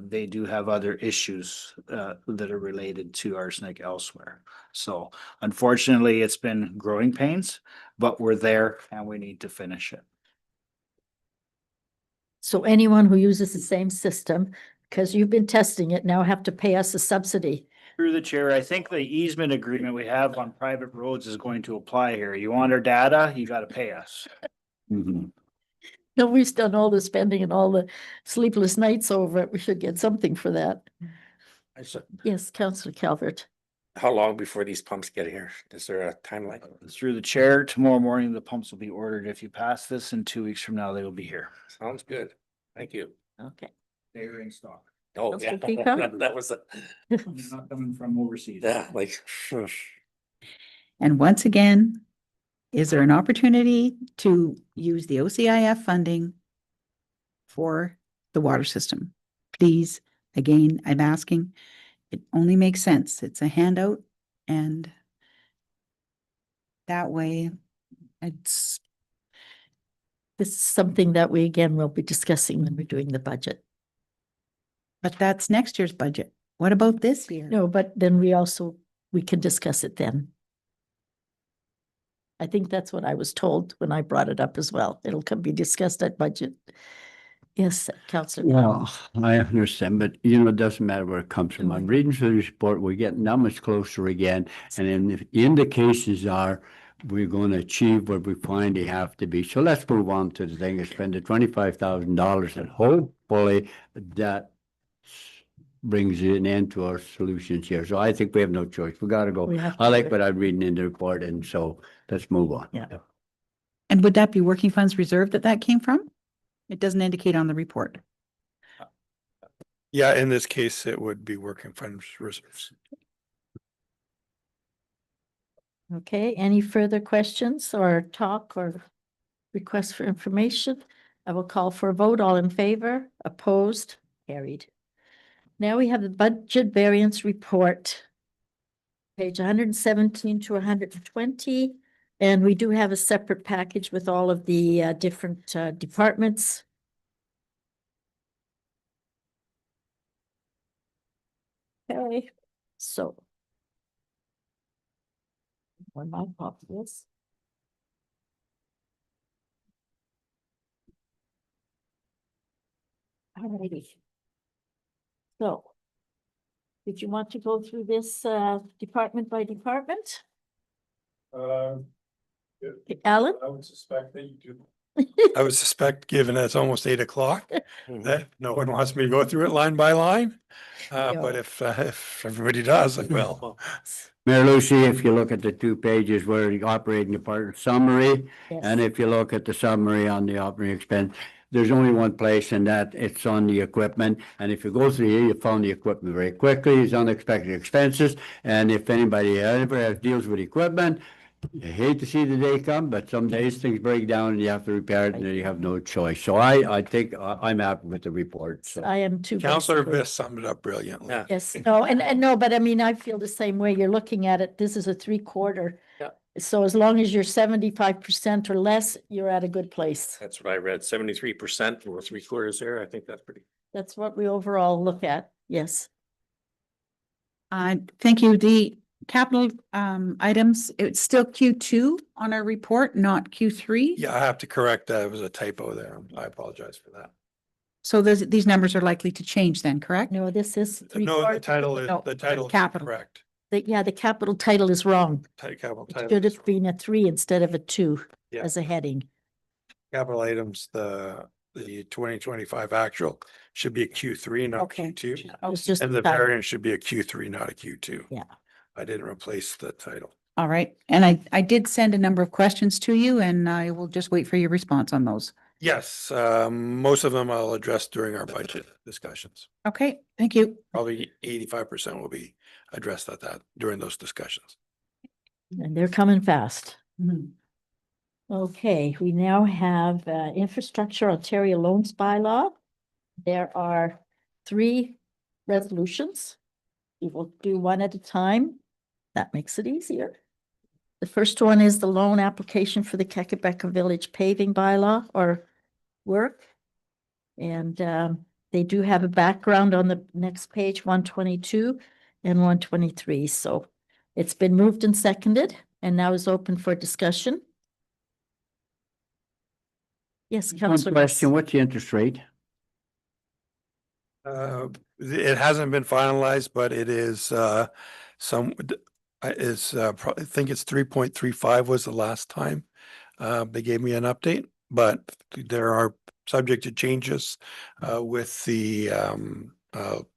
They do have other issues that are related to arsenic elsewhere. So unfortunately, it's been growing pains, but we're there and we need to finish it. So anyone who uses the same system, because you've been testing it, now have to pay us a subsidy. Through the chair, I think the easement agreement we have on private roads is going to apply here. You want our data, you gotta pay us. No, we've done all the spending and all the sleepless nights over it. We should get something for that. Yes, Councillor Calvert. How long before these pumps get here? Is there a timeline? Through the chair, tomorrow morning, the pumps will be ordered. If you pass this, in 2 weeks from now, they will be here. Sounds good. Thank you. Okay. They're in stock. Oh, yeah. Councillor Pickup? That was, They're not coming from overseas. yeah, like, And once again, is there an opportunity to use the OCIF funding for the water system? Please, again, I'm asking, it only makes sense. It's a handout and that way it's, This is something that we again will be discussing when we're doing the budget. but that's next year's budget. What about this year? No, but then we can discuss it then. I think that's what I was told when I brought it up as well. It'll be discussed at budget. Yes, Councillor. Well, I understand, but it doesn't matter where it comes from. I'm reading through the report, we're getting that much closer again. And then the indications are we're going to achieve what we find they have to be. So let's move on to the thing and spend the $25,000 and hopefully that brings an end to our solutions here. So I think we have no choice. We got to go. We have to I do like it. what I'm reading in the report, and so let's move on. Yeah. And would that be working funds reserve that came from? It doesn't indicate on the report. Yeah, in this case, it would be working funds reserves. Okay, any further questions or talk or requests for information? I will call for a vote. All in favor, opposed, carried. Now we have the budget variance report. Page 117 to 120. And we do have a separate package with all of the different departments. Okay, so. Where my copy is. Alrighty. So. Did you want to go through this department by department? Alan? I would suspect that you do. I would suspect, given that it's almost 8 o'clock, that no one wants me to go through it line by line. But if everybody does, I will. Mayor Lucy, if you look at the 2 pages where the operating department summary, and if you look at the summary on the operating expense, there's only one place and that it's on the equipment. And if you go through here, you found the equipment very quickly, it's unexpected expenses. And if anybody ever deals with equipment, You hate to see the day come, but some days things break down and you have to repair it and then you have no choice. So I think I'm happy with the report, so. I am too. Counselor basically. Viss summed it up brilliantly. Yeah. Yes, no, and no, but I mean, I feel the same way. You're looking at it, this is a 3/4. Yeah. So as long as you're 75% or less, you're at a good place. That's what I read, 73% or 3/4 there. I think that's pretty. That's what we overall look at, yes. Thank you. The capital items, it's still Q2 on our report, not Q3. Yeah, I have to correct that. It was a typo there. I apologize for that. So these numbers are likely to change then, correct? No, this is. No, the 3/4. title is, No, the title is capital. correct. Yeah, the capital title is wrong. Capital It title. should have been a 3 instead of a 2 Yeah. as a heading. Capital items, the 2025 actual should be a Q3, not Okay. Q2. It's just And the title. variance should be a Q3, not a Q2. Yeah. I didn't replace the title. All right. And I did send a number of questions to you and I will just wait for your response on those. Yes, most of them I'll address during our budget discussions. Okay, thank you. Probably 85% will be addressed at that during those discussions. And they're coming fast. Okay, we now have Infrastructure Ontario Loans Bylaw. There are 3 resolutions. We will do one at a time. That makes it easier. The first one is the loan application for the Kekebeka Village paving bylaw or work. And they do have a background on the next page, 122 and 123. So it's been moved and seconded and now is open for discussion. Yes, One Councillor. question, what's the interest rate? It hasn't been finalized, but it is I think it's 3.35 was the last time they gave me an update, but there are subject to changes with the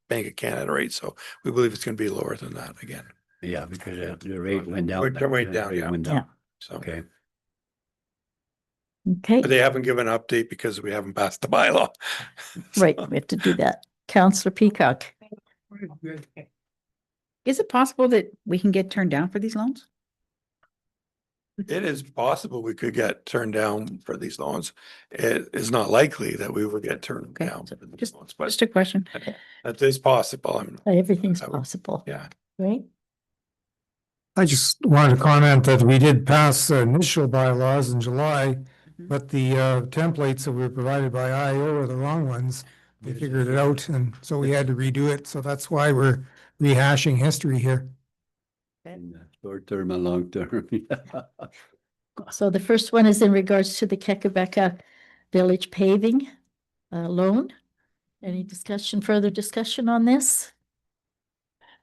Bank of Canada rate. So we believe it's going to be lower than that again. Yeah, because the rate went down. The rate down, rate yeah. went down. Yeah. So, Okay. Okay, but they haven't given an update because we haven't passed the bylaw. right, we have to do that. Councillor Peacock. Is it possible that we can get turned down for these loans? It is possible we could get turned down for these loans. It is not likely that we would get turned Okay, down for these just- loans, but Just a question. that is possible. Everything's I would- possible, Yeah. right? I just wanted to comment that we did pass initial bylaws in July, but the templates that were provided by IO are the wrong ones. They figured it out, and so we had to redo it. So that's why we're rehashing history here. Short term and long term. So the first one is in regards to the Kekebeka Village paving loan. Any discussion, further discussion on this?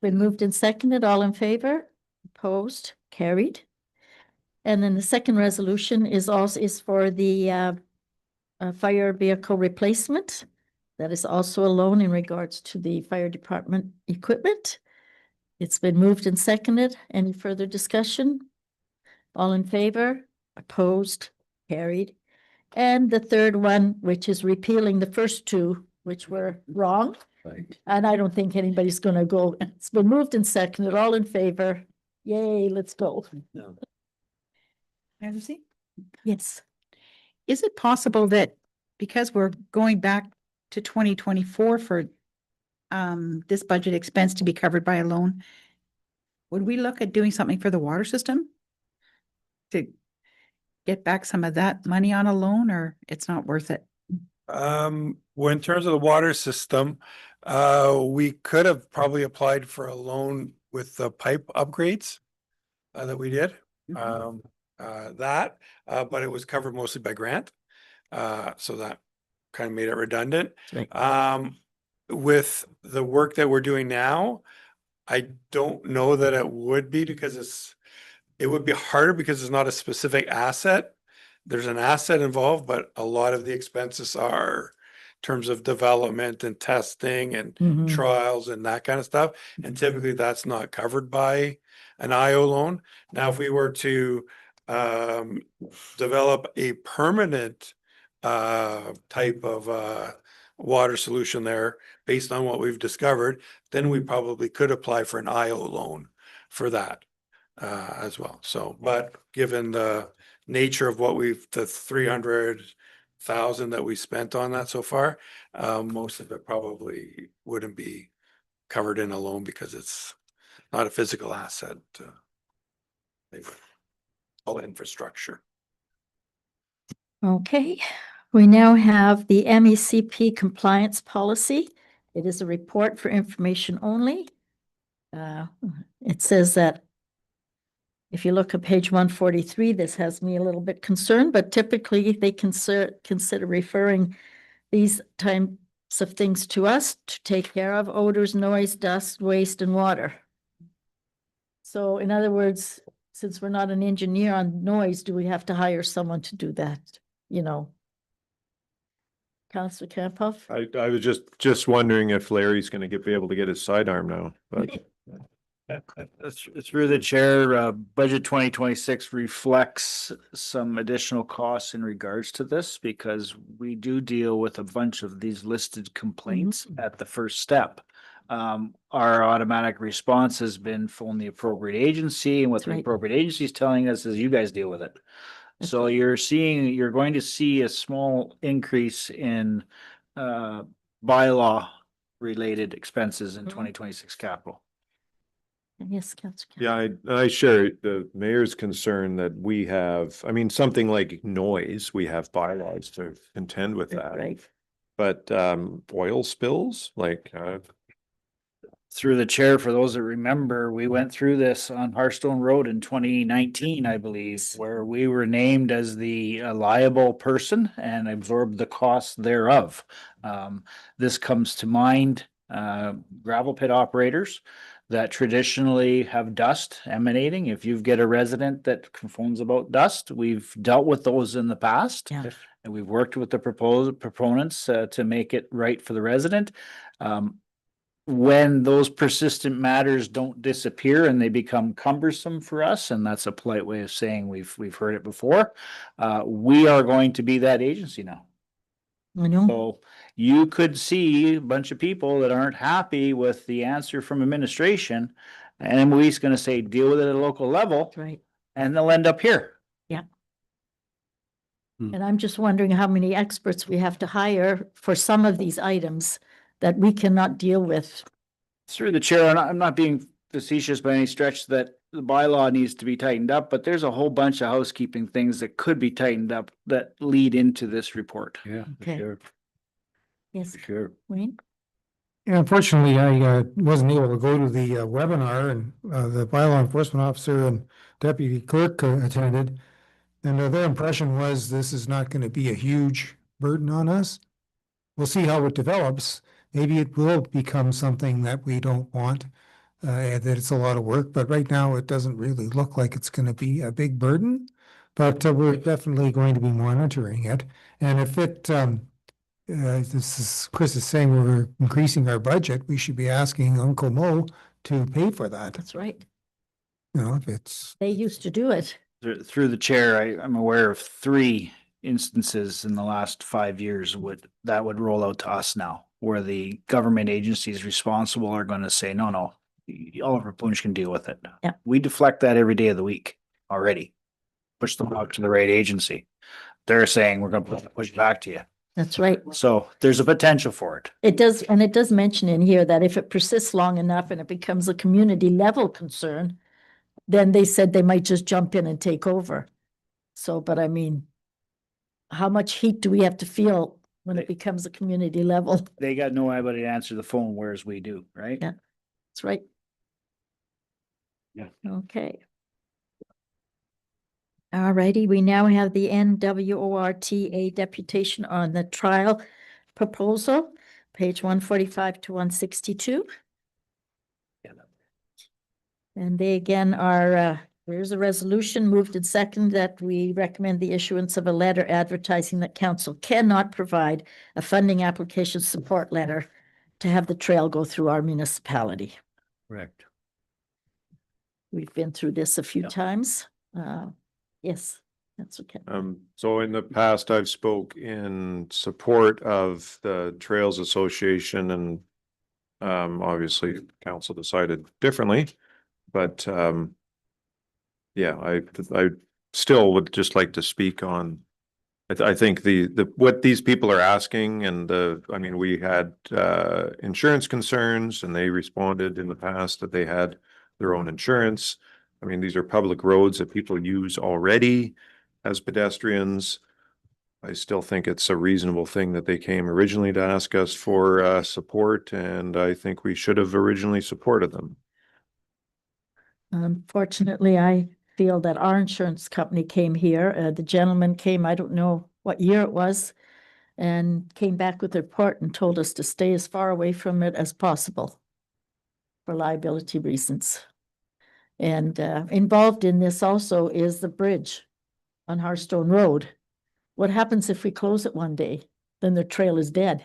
Been moved and seconded, all in favor? Opposed, carried. And then the second resolution is for the fire vehicle replacement. That is also a loan in regards to the fire department equipment. It's been moved and seconded. Any further discussion? All in favor? Opposed? Carried. And the third one, which is repealing the first 2, which were wrong. Right. And I don't think anybody's gonna go. It's been moved and seconded. All in favor? Yay, let's go. Nancy? Yes. Is it possible that because we're going back to 2024 for this budget expense to be covered by a loan, would we look at doing something for the water system? To get back some of that money on a loan, or it's not worth it? Well, in terms of the water system, we could have probably applied for a loan with the pipe upgrades that we did. But it was covered mostly by grant. So that kind of made it redundant. Right. With the work that we're doing now, I don't know that it would be because it would be harder because it's not a specific asset. There's an asset involved, but a lot of the expenses are in terms of development and testing and Mhm. trials and that kind of stuff. And typically that's not covered by an IO loan. Now, if we were to develop a permanent type of water solution there based on what we've discovered, then we probably could apply for an IO loan for that. as well. So, but given the nature of what the 300,000 that we spent on that so far, most of it probably wouldn't be covered in a loan because it's not a physical asset. All infrastructure. Okay, we now have the MECP compliance policy. It is a report for information only. It says that if you look at page 143, this has me a little bit concerned, but typically they consider referring these types of things to us to take care of: odors, noise, dust, waste, and water. So in other words, since we're not an engineer on noise, do we have to hire someone to do that? You know? Councillor Campoff? I was just wondering if Larry's gonna be able to get his sidearm now, but. Through the chair, budget 2026 reflects some additional costs in regards to this because we do deal with a bunch of these listed complaints at the first step. Our automatic response has been phone the appropriate agency, and what That's the right. appropriate agency is telling us is you guys deal with it. So you're going to see a small increase in bylaw related expenses in 2026 capital. Yes, Councillor. Yeah, I share the mayor's concern that we have, I mean, something like noise, we have bylaws to contend with that. Right. But oil spills, like Through the chair, for those that remember, we went through this on Hearthstone Road in 2019, I believe, where we were named as the liable person and absorbed the costs thereof. This comes to mind, gravel pit operators that traditionally have dust emanating. If you get a resident that complains about dust, we've dealt with those in the past. Yeah. And we've worked with the proponents to make it right for the resident. When those persistent matters don't disappear and they become cumbersome for us, and that's a polite way of saying we've heard it before, we are going to be that agency now. I know. So you could see a bunch of people that aren't happy with the answer from administration, and MOE's going to say, deal with it at a local level. That's right. And they'll end up here. Yeah. And I'm just wondering how many experts we have to hire for some of these items that we cannot deal with. Through the chair, and I'm not being facetious by any stretch that the bylaw needs to be tightened up, but there's a whole bunch of housekeeping things that could be tightened up that lead into this report. Yeah, Okay. sure, Yes, sure. Wayne? Yeah, unfortunately, I wasn't able to go to the webinar, and the bylaw enforcement officer and deputy clerk attended. And their impression was this is not going to be a huge burden on us. We'll see how it develops. Maybe it will become something that we don't want, that it's a lot of work, but right now it doesn't really look like it's going to be a big burden. But we're definitely going to be monitoring it. And if it, this is, Chris is saying we're increasing our budget, we should be asking Uncle Mo to pay for that. That's right. You know, if it's, They used to do it. Through the chair, I'm aware of 3 instances in the last 5 years that would roll out to us now, where the government agencies responsible are going to say, no, Oliver Plunge can deal with it. Yeah. We deflect that every day of the week already. Push them out to the right agency. They're saying we're going to push back to you. That's right. So there's a potential for it. It does, and it does mention in here that if it persists long enough and it becomes a community level concern, then they said they might just jump in and take over. So, but I mean, how much heat do we have to feel when it becomes a community level? They got nobody to answer the phone, whereas we do, right? Yeah, that's right. Yeah. Okay. All righty, we now have the NWORTA deputation on the trial proposal, page 145 to 162. And they again are, there's a resolution moved and second that we recommend the issuance of a letter advertising that council cannot provide a funding application support letter to have the trail go through our municipality. Correct. We've been through this a few times. Yes, that's okay. So in the past, I've spoke in support of the Trails Association, and obviously council decided differently. But yeah, I still would just like to speak on. I think what these people are asking and I mean, we had insurance concerns and they responded in the past that they had their own insurance. I mean, these are public roads that people use already as pedestrians. I still think it's a reasonable thing that they came originally to ask us for support, and I think we should have originally supported them. Unfortunately, I feel that our insurance company came here. The gentleman came, I don't know what year it was, and came back with a report and told us to stay as far away from it as possible for liability reasons. And involved in this also is the bridge on Hearthstone Road. What happens if we close it one day? Then the trail is dead.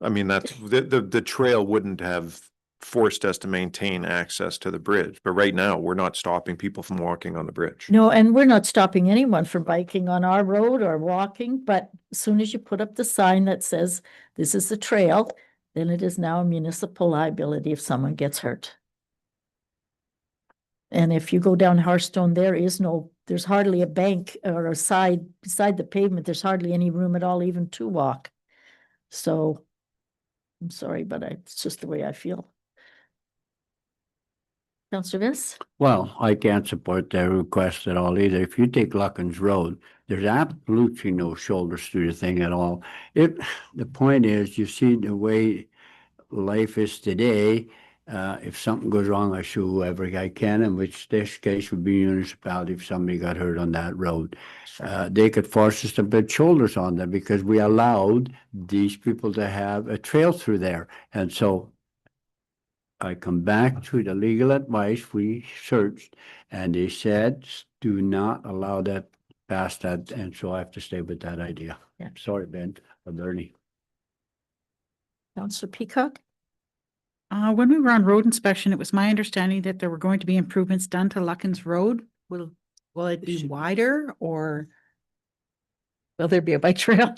I mean, that's the trail wouldn't have forced us to maintain access to the bridge, but right now we're not stopping people from walking on the bridge. No, and we're not stopping anyone from biking on our road or walking, but as soon as you put up the sign that says this is the trail, then it is now a municipal liability if someone gets hurt. And if you go down Hearthstone, there's hardly a bank or a side beside the pavement. There's hardly any room at all, even to walk. So I'm sorry, but it's just the way I feel. Councillor Vince? Well, I can't support their request at all either. If you take Luckens Road, there's absolutely no shoulders through the thing at all. The point is, you see the way life is today. If something goes wrong, I sue whoever I can, in which this case would be municipality if somebody got hurt on that road. They could force us to put shoulders on them because we allowed these people to have a trail through there. And so I come back to the legal advice we searched, and they said, do not allow that past that, and so I have to stay with that idea. Yeah. Sorry, Ben, or Bernie. Councillor Peacock? When we were on road inspection, it was my understanding that there were going to be improvements done to Luckens Road. Will it be wider or will there be a bike trail?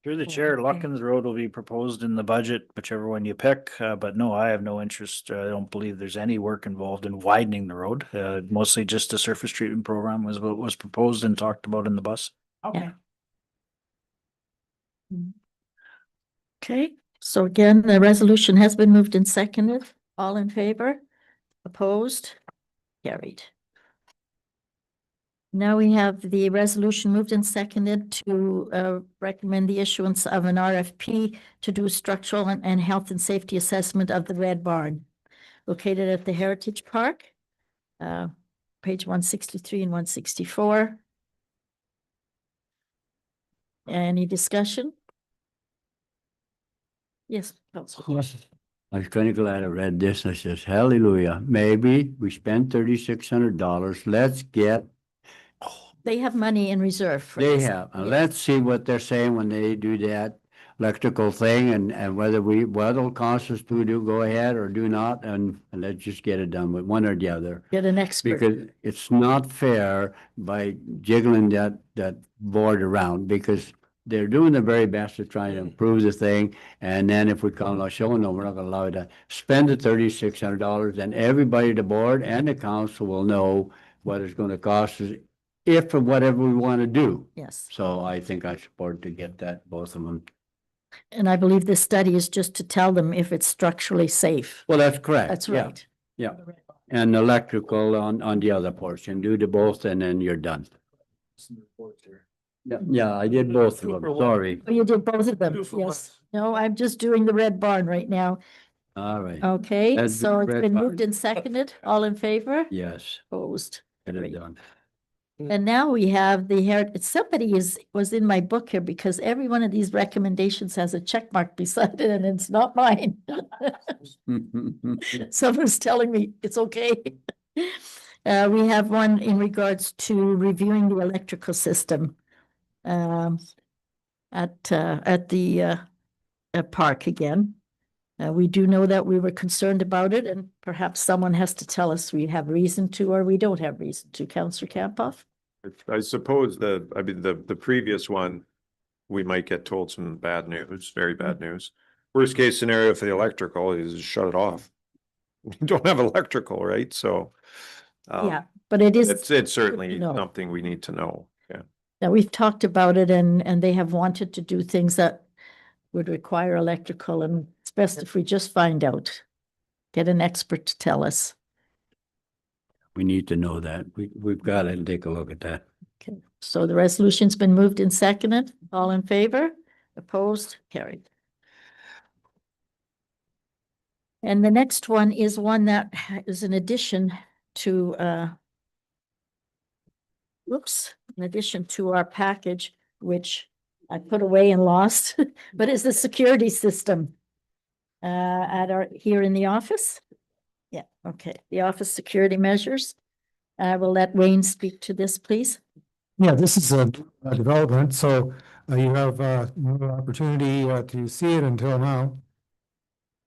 Through the chair, Luckens Road will be proposed in the budget, whichever one you pick, but no, I have no interest. I don't believe there's any work involved in widening the road. Mostly just a surface treatment program was what was proposed and talked about in the bus. Okay. Okay, so again, the resolution has been moved and seconded. All in favor? Opposed? Carried. Now we have the resolution moved and seconded to recommend the issuance of an RFP to do structural and health and safety assessment of the Red Barn located at the Heritage Park, page 163 and 164. Any discussion? Yes, Councilor. I was kind of glad I read this. I says, hallelujah, maybe we spent $3,600. Let's get. They have money in reserve for They this. have, and let's see what they're saying when they do that electrical thing and whether it'll cost us to go ahead or do not, and let's just get it done with one or the other. Get an expert. Because it's not fair by jiggling that board around, because they're doing their very best to try and improve the thing. And then if we come along, show, no, we're not gonna allow you to spend the $3,600, then everybody, the board and the council will know what it's gonna cost us if or whatever we want to do. Yes. So I think I support to get that, both of them. And I believe this study is just to tell them if it's structurally safe. Well, that's correct. That's Yeah, right. Yeah, and electrical on the other portion, do the both and then you're done. Yeah, I did both of them, sorry. Oh, you did both of them, yes. No, I'm just doing the Red Barn right now. All right, Okay, That's so it's Red been Barn. moved and seconded. All in favor? yes, Opposed? get it done. And now we have somebody was in my book here because every one of these recommendations has a check mark beside it and it's not mine. Someone's telling me it's okay. We have one in regards to reviewing the electrical system at the park again. We do know that we were concerned about it, and perhaps someone has to tell us we have reason to or we don't have reason to. Councillor Campoff? I suppose the previous one, we might get told some bad news, very bad news. Worst case scenario for the electrical is shut it off. we don't have electrical, right? So. Yeah, but it is. It's certainly know. something we need to know. Yeah. Yeah, we've talked about it and they have wanted to do things that would require electrical, and it's best if we just find out. Get an expert to tell us. We need to know that. We've got to take a look at that. Okay, so the resolution's been moved and seconded. All in favor? Opposed? Carried. And the next one is one that is an addition to, in addition to our package, which I put away and lost, but is the security system here in the office. Yeah, okay, the office security measures. I will let Wayne speak to this, please. Yeah, this is a development, so you have no opportunity to see it until now.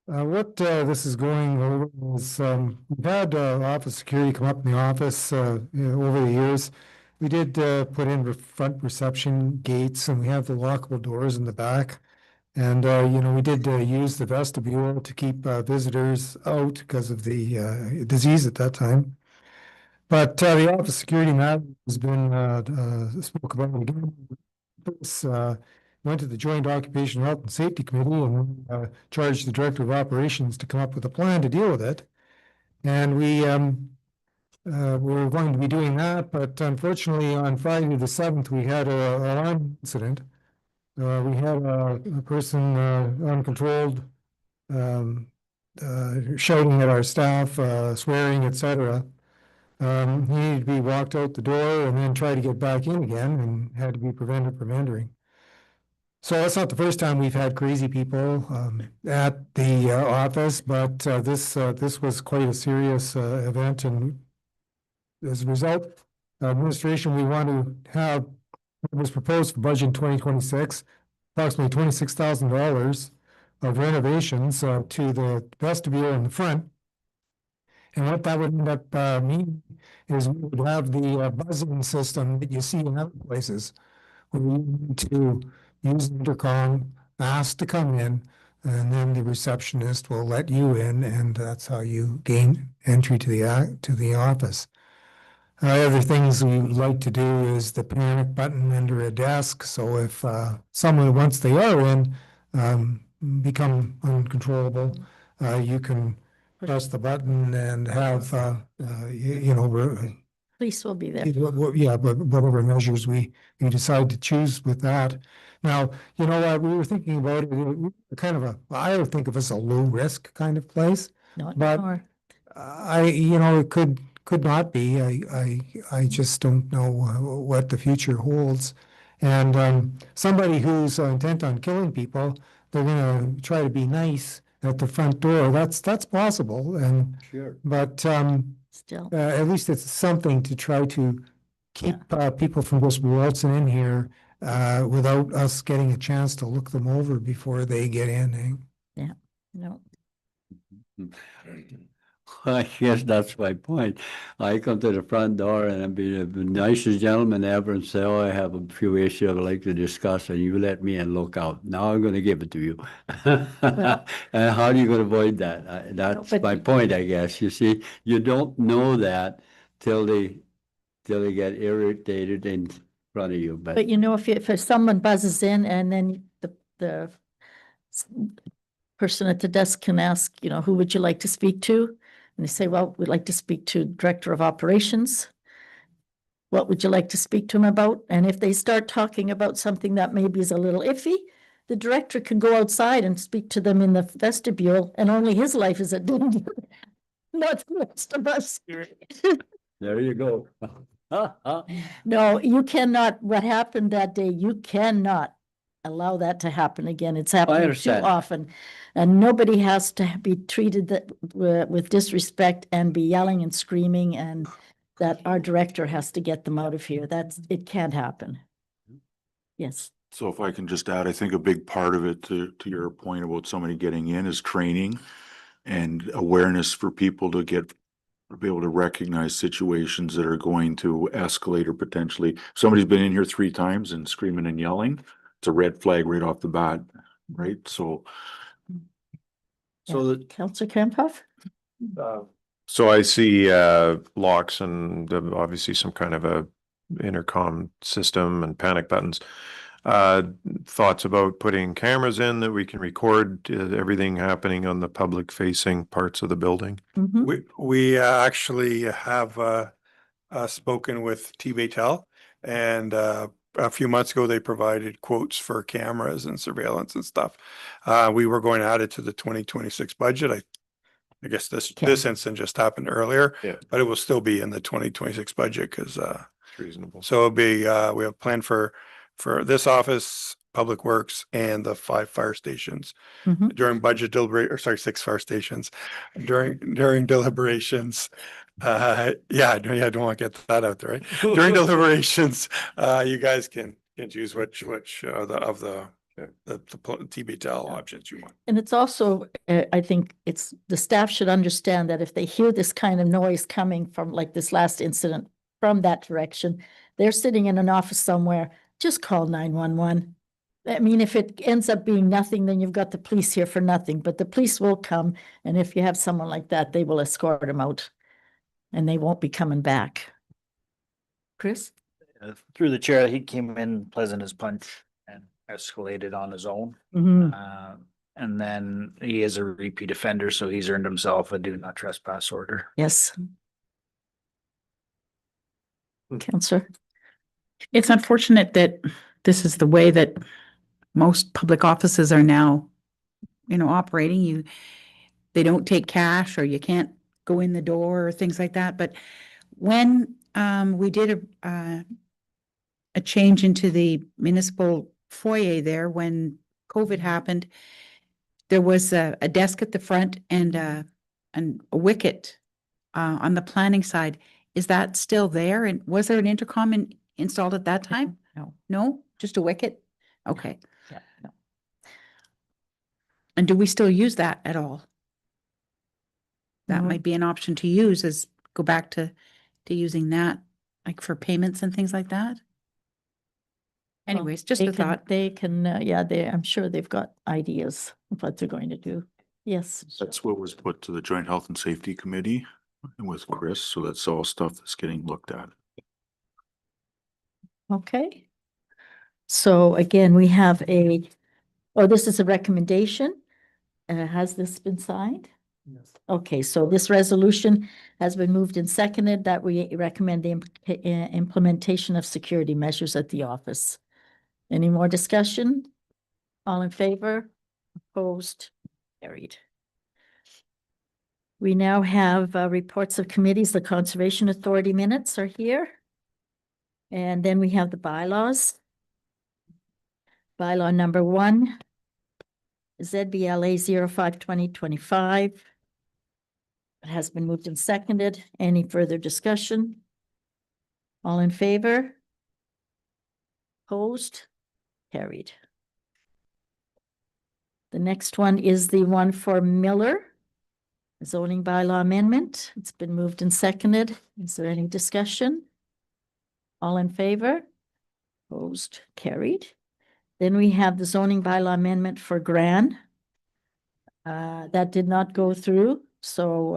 What this is going over is we've had office security come up in the office over the years. We did put in front reception gates, and we have the lockable doors in the back. And we did use the vestibule to keep visitors out because of the disease at that time. But the office security matter has been spoke about again. This went to the Joint Occupational Health and Safety Committee and charged the Director of Operations to come up with a plan to deal with it. And we were going to be doing that, but unfortunately on Friday the 7th, we had an alarm incident. We had a person uncontrolled shouting at our staff, swearing, etc. He needed to be walked out the door and then try to get back in again and had to be prevented from entering. So that's not the first time we've had crazy people at the office, but this was quite a serious event, and as a result, administration, we want to have what was proposed for budget in 2026, approximately $26,000 of renovations to the vestibule in the front. And what that would end up meaning is we would have the buzzing system that you see in other places, where you need to use the intercom, ask to come in, and then the receptionist will let you in, and that's how you gain entry to the office. Other things we would like to do is the panic button under a desk. So if someone, once they are in, become uncontrollable, you can press the button and have, Police will be there. yeah, but whatever measures we decide to choose with that. Now, we were thinking about it, kind of I would think of as a low risk kind of place. Not but anymore. it could not be. I just don't know what the future holds. And somebody who's intent on killing people, they're going to try to be nice at the front door. That's possible. And Sure. but Still, at least it's something to try to keep people from just waltzing in here without us getting a chance to look them over before they get in. yeah, no. I guess that's my point. I come to the front door and I'd be the nicest gentleman ever and say, oh, I have a few issues I'd like to discuss, and you let me in, look out. Now I'm gonna give it to you. And how are you gonna avoid that? That's but- my point, I guess. You see, you don't know that till they get irritated in front of you, but But if someone buzzes in and then the person at the desk can ask, who would you like to speak to? And they say, well, we'd like to speak to Director of Operations. What would you like to speak to him about? And if they start talking about something that maybe is a little iffy, the director can go outside and speak to them in the vestibule, and only his life is at danger, not the rest of us. there you go. No, you cannot, what happened that day, you cannot allow that to happen again. It's happening too understand. often. And nobody has to be treated with disrespect and be yelling and screaming, and that our director has to get them out of here. It can't happen. Yes. So if I can just add, I think a big part of it to your point about somebody getting in is training and awareness for people to be able to recognize situations that are going to escalate or potentially, if somebody's been in here 3 times and screaming and yelling, it's a red flag right off the bat, right? So So Counselor Kempoff? So I see locks and obviously some kind of a intercom system and panic buttons. Thoughts about putting cameras in that we can record everything happening on the public facing parts of the building? Mhm. We actually have spoken with TVTEL, and a few months ago, they provided quotes for cameras and surveillance and stuff. We were going to add it to the 2026 budget. I guess this incident just happened earlier, Yeah. but it will still be in the 2026 budget because It's reasonable. so it'll be we have planned for this office, Public Works, and the 5 fire stations Mhm. during budget deliberate, or sorry, 6 fire stations during deliberations. Yeah, I don't want to get that out there, right? During deliberations, you guys can choose which the TBTL options you want. And it's also, I think it's, the staff should understand that if they hear this kind of noise coming from like this last incident from that direction, they're sitting in an office somewhere, just call 911. I mean, if it ends up being nothing, then you've got the police here for nothing, but the police will come. And if you have someone like that, they will escort them out and they won't be coming back. Chris? Through the chair, he came in pleasant as punch and escalated on his own. Mhm. And then he is a repeat offender, so he's earned himself a do not trespass order. Yes. Counselor? It's unfortunate that this is the way that most public offices are now, operating. They don't take cash, or you can't go in the door or things like that. But when we did a change into the municipal foyer there, when COVID happened, there was a desk at the front and a wicket on the planning side. Is that still there? And was there an intercom installed at that time? No. No, just a wicket? Okay. Yeah, no. And do we still use that at all? That Mhm. might be an option to use, is go back to using that, like for payments and things like that. Well, Anyways, just they a can- thought. They can, yeah, I'm sure they've got ideas of what they're going to do. Yes. That's what was put to the Joint Health and Safety Committee with Chris, so that's all stuff that's getting looked at. Okay. So again, we have this is a recommendation. Has this been signed? Yes. Okay, so this resolution has been moved and seconded that we recommend the implementation of security measures at the office. Any more discussion? All in favor? Opposed? Carried. We now have reports of committees. The Conservation Authority minutes are here. And then we have the bylaws. Bylaw number 1, ZBLA 05-2025. It has been moved and seconded. Any further discussion? All in favor? Opposed? Carried. The next one is the one for Miller zoning bylaw amendment. It's been moved and seconded. Is there any discussion? All in favor? Opposed? Carried. Then we have the zoning bylaw amendment for Gran. That did not go through, so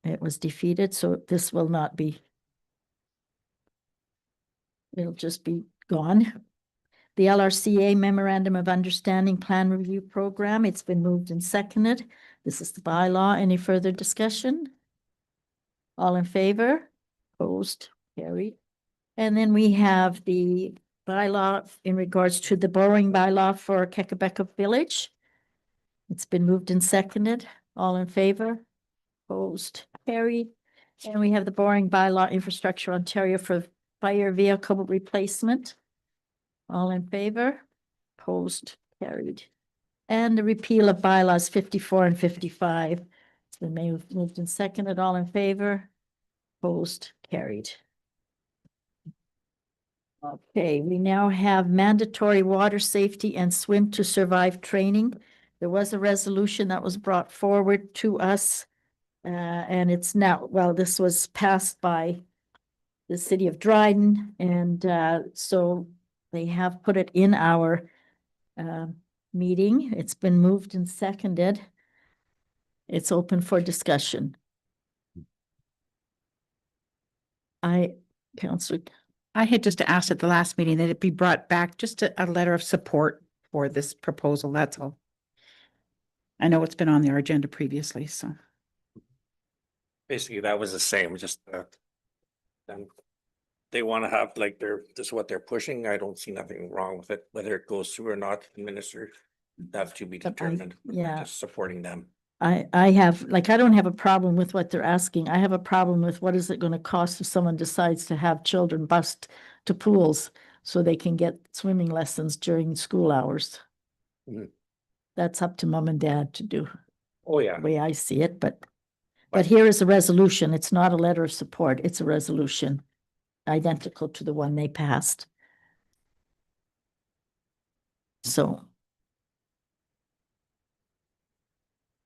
it was defeated, so this will not be. It'll just be gone. The LRCA Memorandum of Understanding Plan Review Program, it's been moved and seconded. This is the bylaw. Any further discussion? All in favor? Opposed? Carried. And then we have the bylaw in regards to the borrowing bylaw for Kekabeka Village. It's been moved and seconded. All in favor? Opposed? Carried. And we have the borrowing bylaw Infrastructure Ontario for fire vehicle replacement. All in favor? Opposed? Carried. And the repeal of bylaws 54 and 55. It's been moved and seconded. All in favor? Opposed? Carried. Okay, we now have mandatory water safety and swim to survive training. There was a resolution that was brought forward to us. And it's now, well, this was passed by the city of Dryden, and so they have put it in our meeting. It's been moved and seconded. It's open for discussion. Counselor, I had just asked at the last meeting that it be brought back, just a letter of support for this proposal, that's all. I know it's been on our agenda previously, so. Basically, that was the same, just then they want to have like this is what they're pushing. I don't see nothing wrong with it, whether it goes through or not, minister, that's to be But determined. We're yeah. just supporting them. I have, like, I don't have a problem with what they're asking. I have a problem with what is it gonna cost if someone decides to have children bused to pools so they can get swimming lessons during school hours. Mhm. That's up to mom and dad to do, Oh, yeah. the way I see it, but here is a resolution. It's not a letter of support. It's a resolution identical to the one they passed. So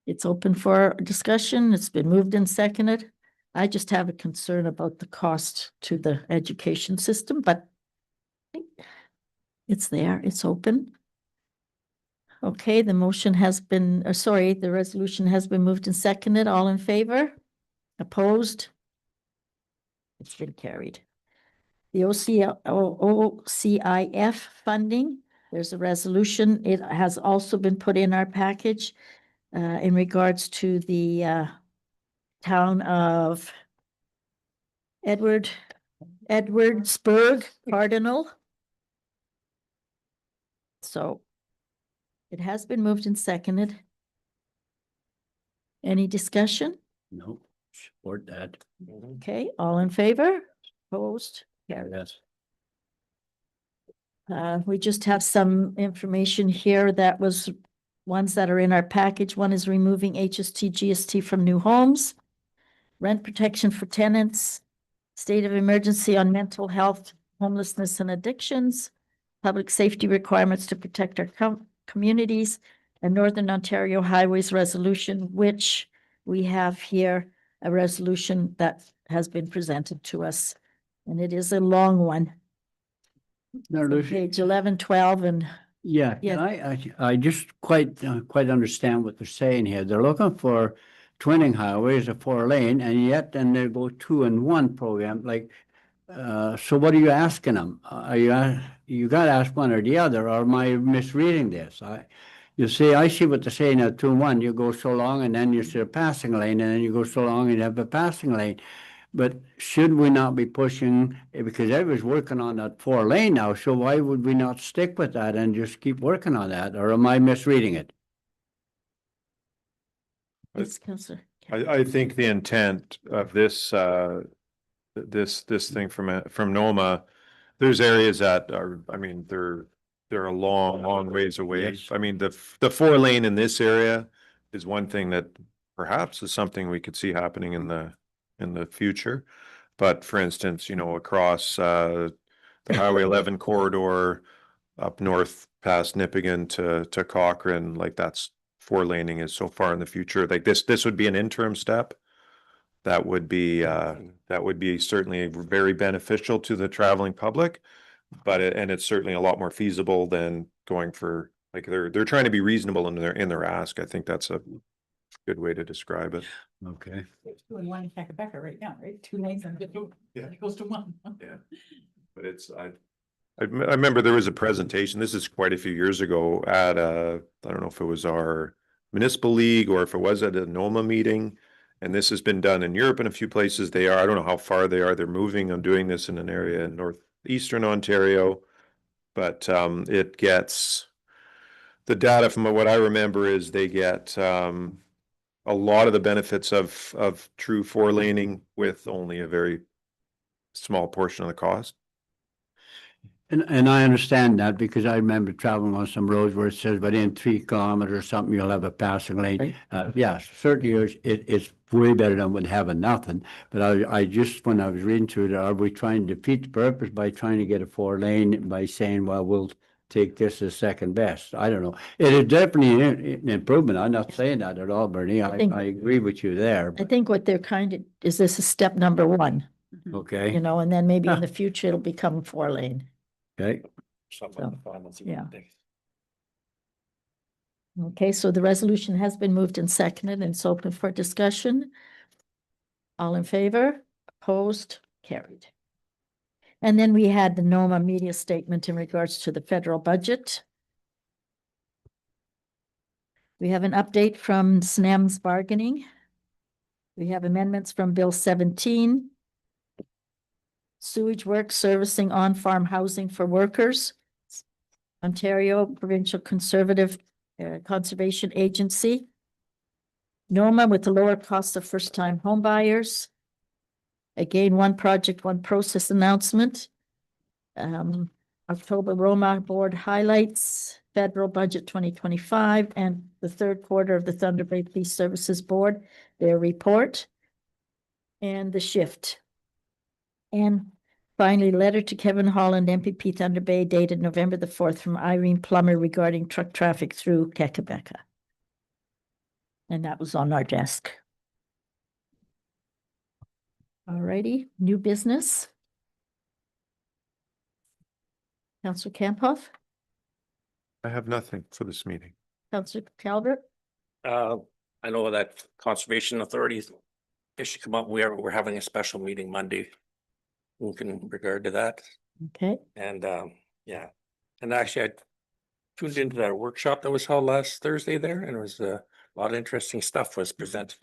it's open for discussion. It's been moved and seconded. I just have a concern about the cost to the education system, but it's there, it's open. Okay, the motion has been, the resolution has been moved and seconded. All in favor? Opposed? It's been carried. The OCIF funding, there's a resolution. It has also been put in our package in regards to the town of Edwardsburg Cardinal. So it has been moved and seconded. Any discussion? No, support that. Okay, all in favor? Opposed? Yes. We just have some information here that was ones that are in our package. One is removing HST, GST from new homes, rent protection for tenants, state of emergency on mental health, homelessness and addictions, public safety requirements to protect our communities, and Northern Ontario Highways Resolution, which we have here a resolution that has been presented to us, and it is a long one. Now, So Lucy, page 11, 12, and yeah, Yeah. I just quite understand what they're saying here. They're looking for twinning highways, a 4-lane, and yet then they go 2-in-1 program, like, so what are you asking them? Are you gotta ask one or the other, or am I misreading this? You see, I see what they're saying at 2-in-1, you go so long and then you see a passing lane, and then you go so long and you have a passing lane. But should we not be pushing, because everybody's working on that 4-lane now, so why would we not stick with that and just keep working on that, or am I misreading it? it's Councillor. I think the intent of this thing from NOMA, there's areas that are, I mean, they're a long ways away. Yes. I mean, the 4-lane in this area is one thing that perhaps is something we could see happening in the future. But for instance, across the Highway 11 corridor up north past Nipigon to Cochrane, like that's 4-laning is so far in the future. Like this would be an interim step. That would be certainly very beneficial to the traveling public, but it's certainly a lot more feasible than going for, like, they're trying to be reasonable in their ask. I think that's a good way to describe it. Okay. It's 2-in-1 Becker right now, right? 2 lanes and it goes to 1. Yeah, but I remember there was a presentation, this is quite a few years ago at I don't know if it was our municipal league or if it was at a NOMA meeting. And this has been done in Europe in a few places. I don't know how far they are. They're moving on doing this in an area in northeastern Ontario. But it gets, the data from what I remember is they get a lot of the benefits of true 4-laning with only a very small portion of the cost. And I understand that, because I remember traveling on some roads where it says within 3 kilometers or something, you'll have a passing lane. Yeah, certainly it's way better than having nothing. But I just, when I was reading through it, are we trying to defeat the purpose by trying to get a 4-lane by saying, well, we'll take this as second best? I don't know. It is definitely an improvement. I'm not saying that at all, Bernie. I agree with you there. I think what they're is this is step number 1, Okay. and then maybe in the future it'll become 4-lane. Okay. Yeah. Okay, so the resolution has been moved and seconded, and it's open for discussion. All in favor? Opposed? Carried. And then we had the NOMA media statement in regards to the federal budget. We have an update from SNEM's bargaining. We have amendments from Bill 17. Sewage work servicing on-farm housing for workers. Ontario Provincial Conservative Conservation Agency. NOMA with the lower cost of first-time home buyers. Again, one project, one process announcement. October Roma Board highlights, federal budget 2025, and the third quarter of the Thunder Bay Police Services Board, their report, and the shift. And finally, letter to Kevin Holland, MPP Thunder Bay, dated November the 4th from Irene Plummer regarding truck traffic through Kakabeka. And that was on our desk. All righty, new business. Councillor Kamphoff, I have nothing for this meeting. Councillor Calvert, I know that Conservation Authorities, it should come up, we're having a special meeting Monday. In regard to that, okay, and yeah, and actually I tuned into that workshop that was held last Thursday there, and it was a lot of interesting stuff was presented.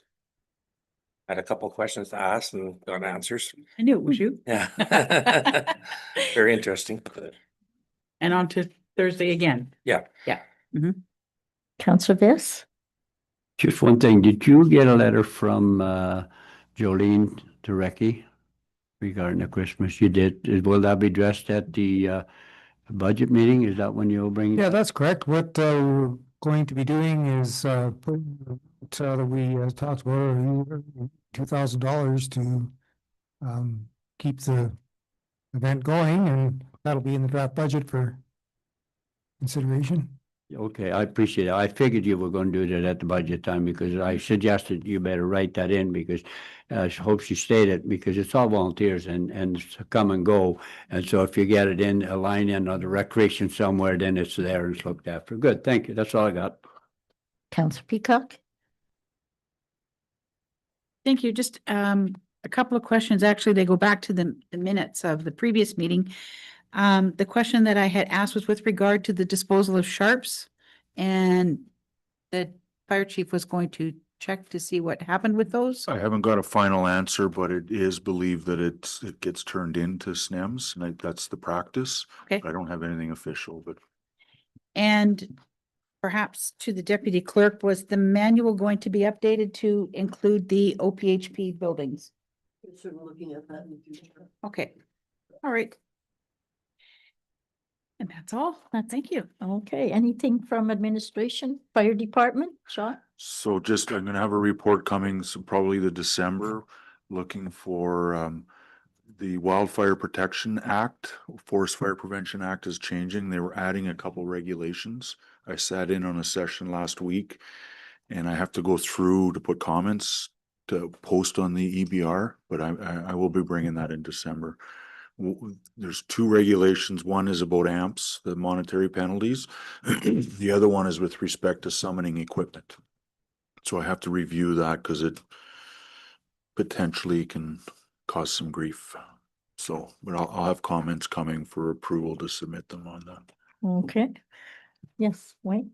I had a couple of questions to ask and got answers. I knew it was you. Yeah. Very interesting. And on to Thursday again. Yeah. Yeah. Councillor Viss, Just one thing, did you get a letter from Jolene Terecki regarding the Christmas? You did. Will that be addressed at the budget meeting? Is that when you'll bring? Yeah, that's correct. What we're going to be doing is putting that we talked about $2,000 to keep the event going, and that'll be in the draft budget for consideration. Okay, I appreciate it. I figured you were going to do that at the budget time because I suggested you better write that in because I hope she stated because it's all volunteers and it's come and go. And so if you get it in a line in on the recreation somewhere, then it's there and it's looked after. Good, thank you. That's all I got. Councillor Peacock, Thank you. Just a couple of questions. Actually, they go back to the minutes of the previous meeting. The question that I had asked was with regard to the disposal of sharps, and the fire chief was going to check to see what happened with those. I haven't got a final answer, but it is believed that it gets turned into SNEMS, and that's the practice. Okay. I don't have anything official, but And perhaps to the deputy clerk, was the manual going to be updated to include the OPHP buildings? We're certainly looking at that in the future. Okay, all right. And that's all. Thank you. okay, anything from administration, fire department, Sean? so just, I'm gonna have a report coming, so probably the December, looking for the Wildfire Protection Act, Forest Fire Prevention Act is changing. They were adding a couple regulations. I sat in on a session last week and I have to go through to put comments to post on the EBR, but I will be bringing that in December. There's two regulations. One is about amps, the monetary penalties. The other one is with respect to summoning equipment. So I have to review that because it potentially can cause some grief. So, but I'll have comments coming for approval to submit them on that. Okay, yes, Wayne?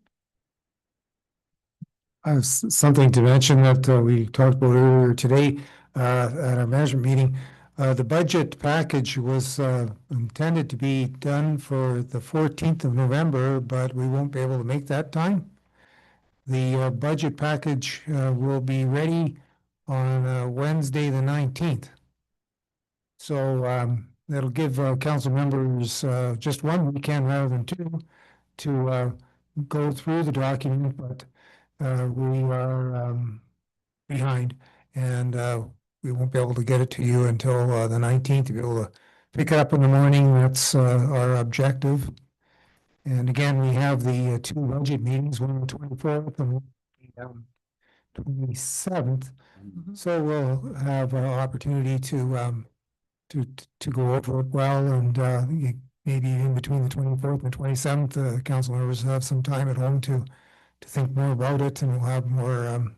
I have something to mention that we talked about earlier today at our management meeting. The budget package was intended to be done for the 14th of November, but we won't be able to make that time. The budget package will be ready on Wednesday, the 19th. So that'll give council members just one weekend rather than two to go through the document, but we are behind and we won't be able to get it to you until the 19th to be able to pick it up in the morning. That's our objective. And again, we have the two budget meetings, one on the 24th and 27th. So we'll have an opportunity to go over it well, and maybe in between the 24th and 27th, the council members have some time at home to think more about it, and we'll have more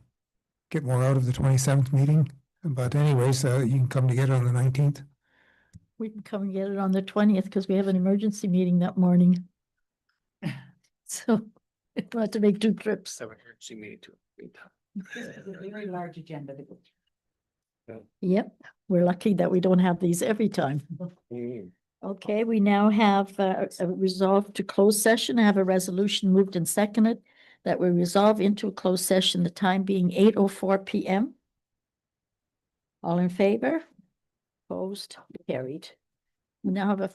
get more out of the 27th meeting. But anyways, you can come together on the 19th. We can come and get it on the 20th because we have an emergency meeting that morning. So we don't have to make 2 trips. Emergency meeting too. Very large agenda. Yep, we're lucky that we don't have these every time. Okay, we now have a resolve to close session. I have a resolution moved and seconded that we resolve into a closed session, the time being 8:04 PM. All in favor? Opposed? Carried. We now have a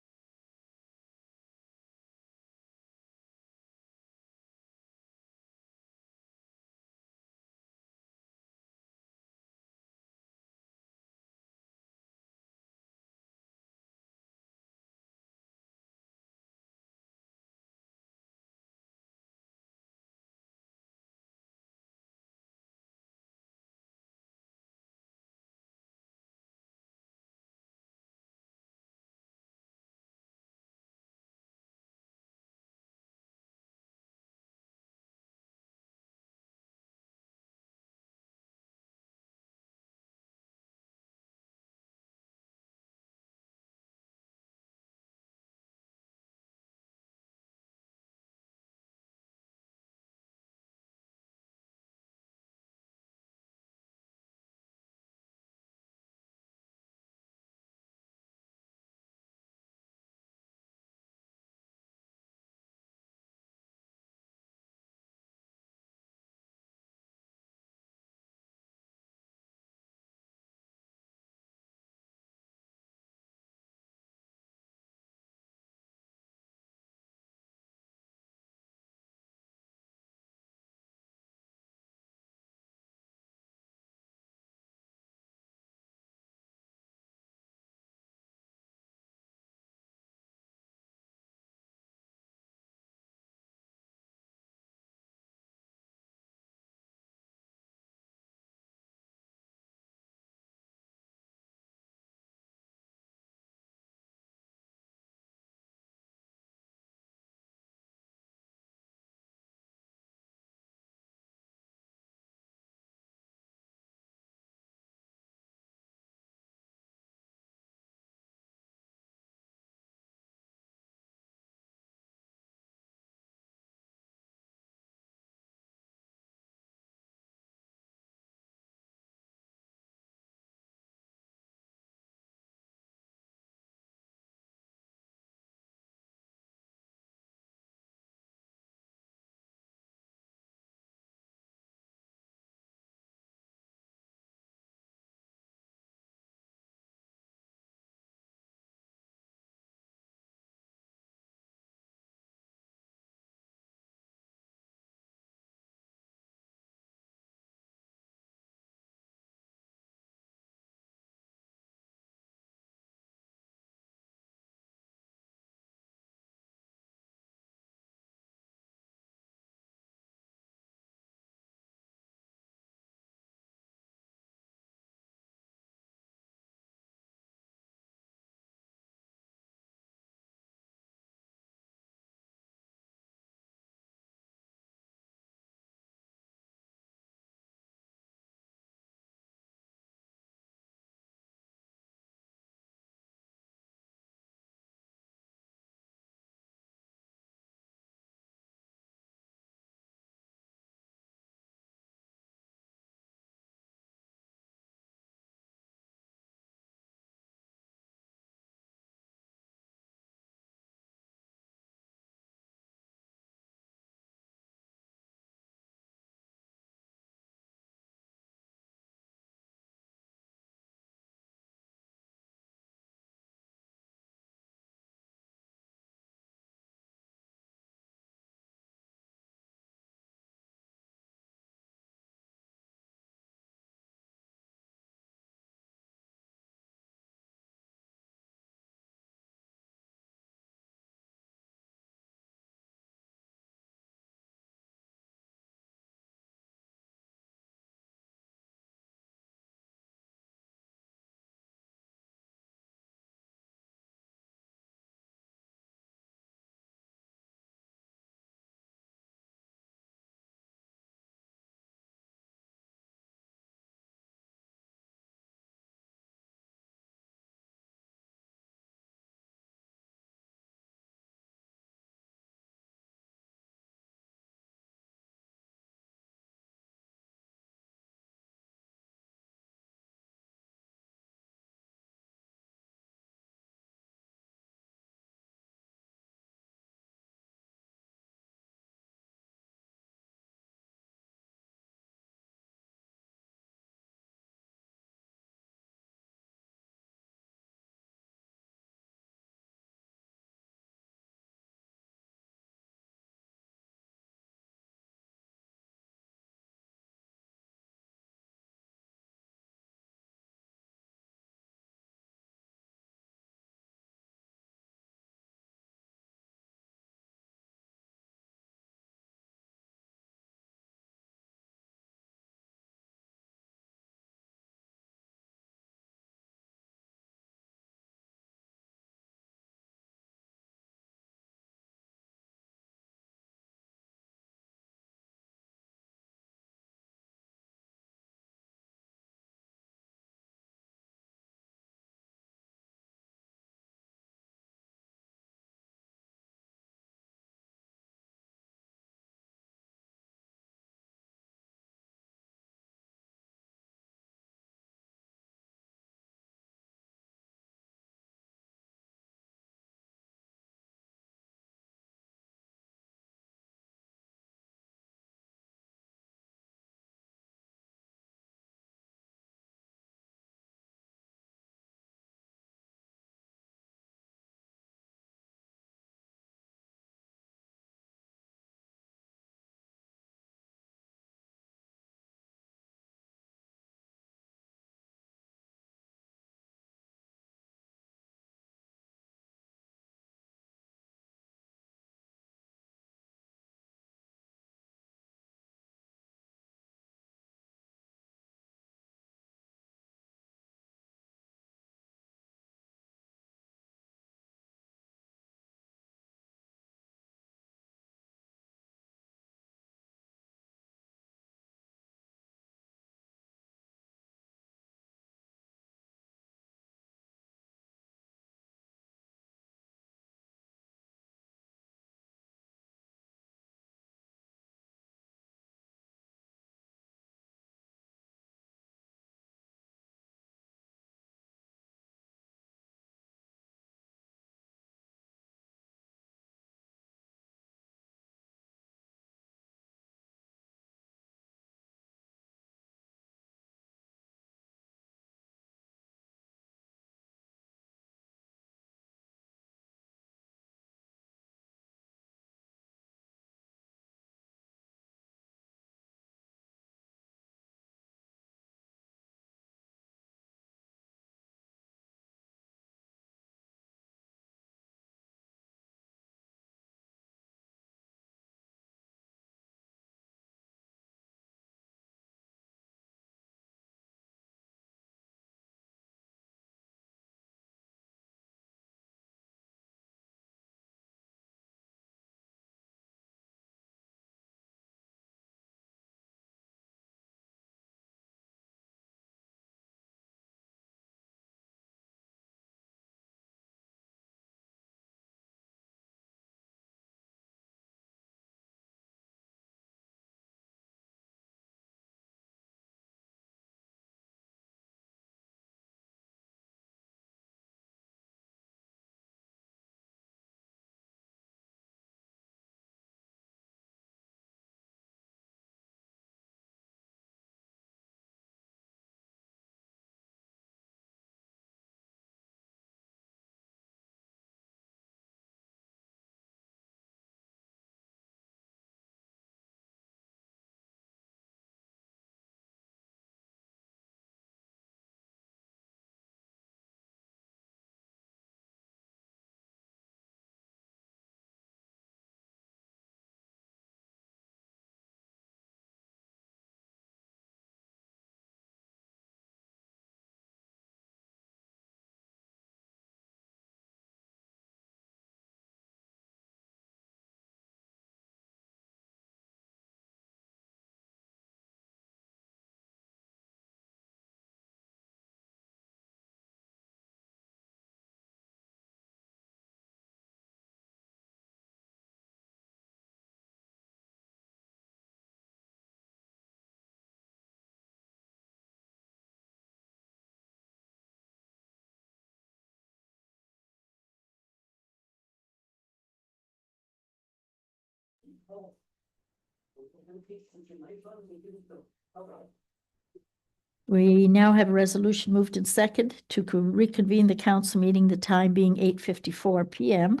We now have a resolution moved in second to reconvene the council meeting, the time being 8:54 PM.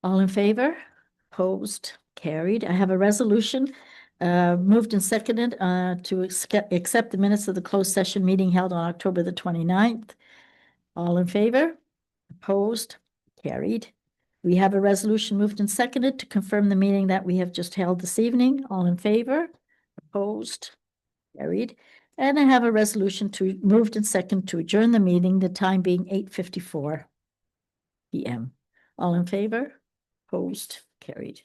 All in favor? Opposed? Carried. I have a resolution moved and seconded to accept the minutes of the closed session meeting held on October the 29th. All in favor? Opposed? Carried. We have a resolution moved and seconded to confirm the meeting that we have just held this evening. All in favor? Opposed? Carried. And I have a resolution to moved and second to adjourn the meeting, the time being 8:54 PM. All in favor? Opposed? Carried.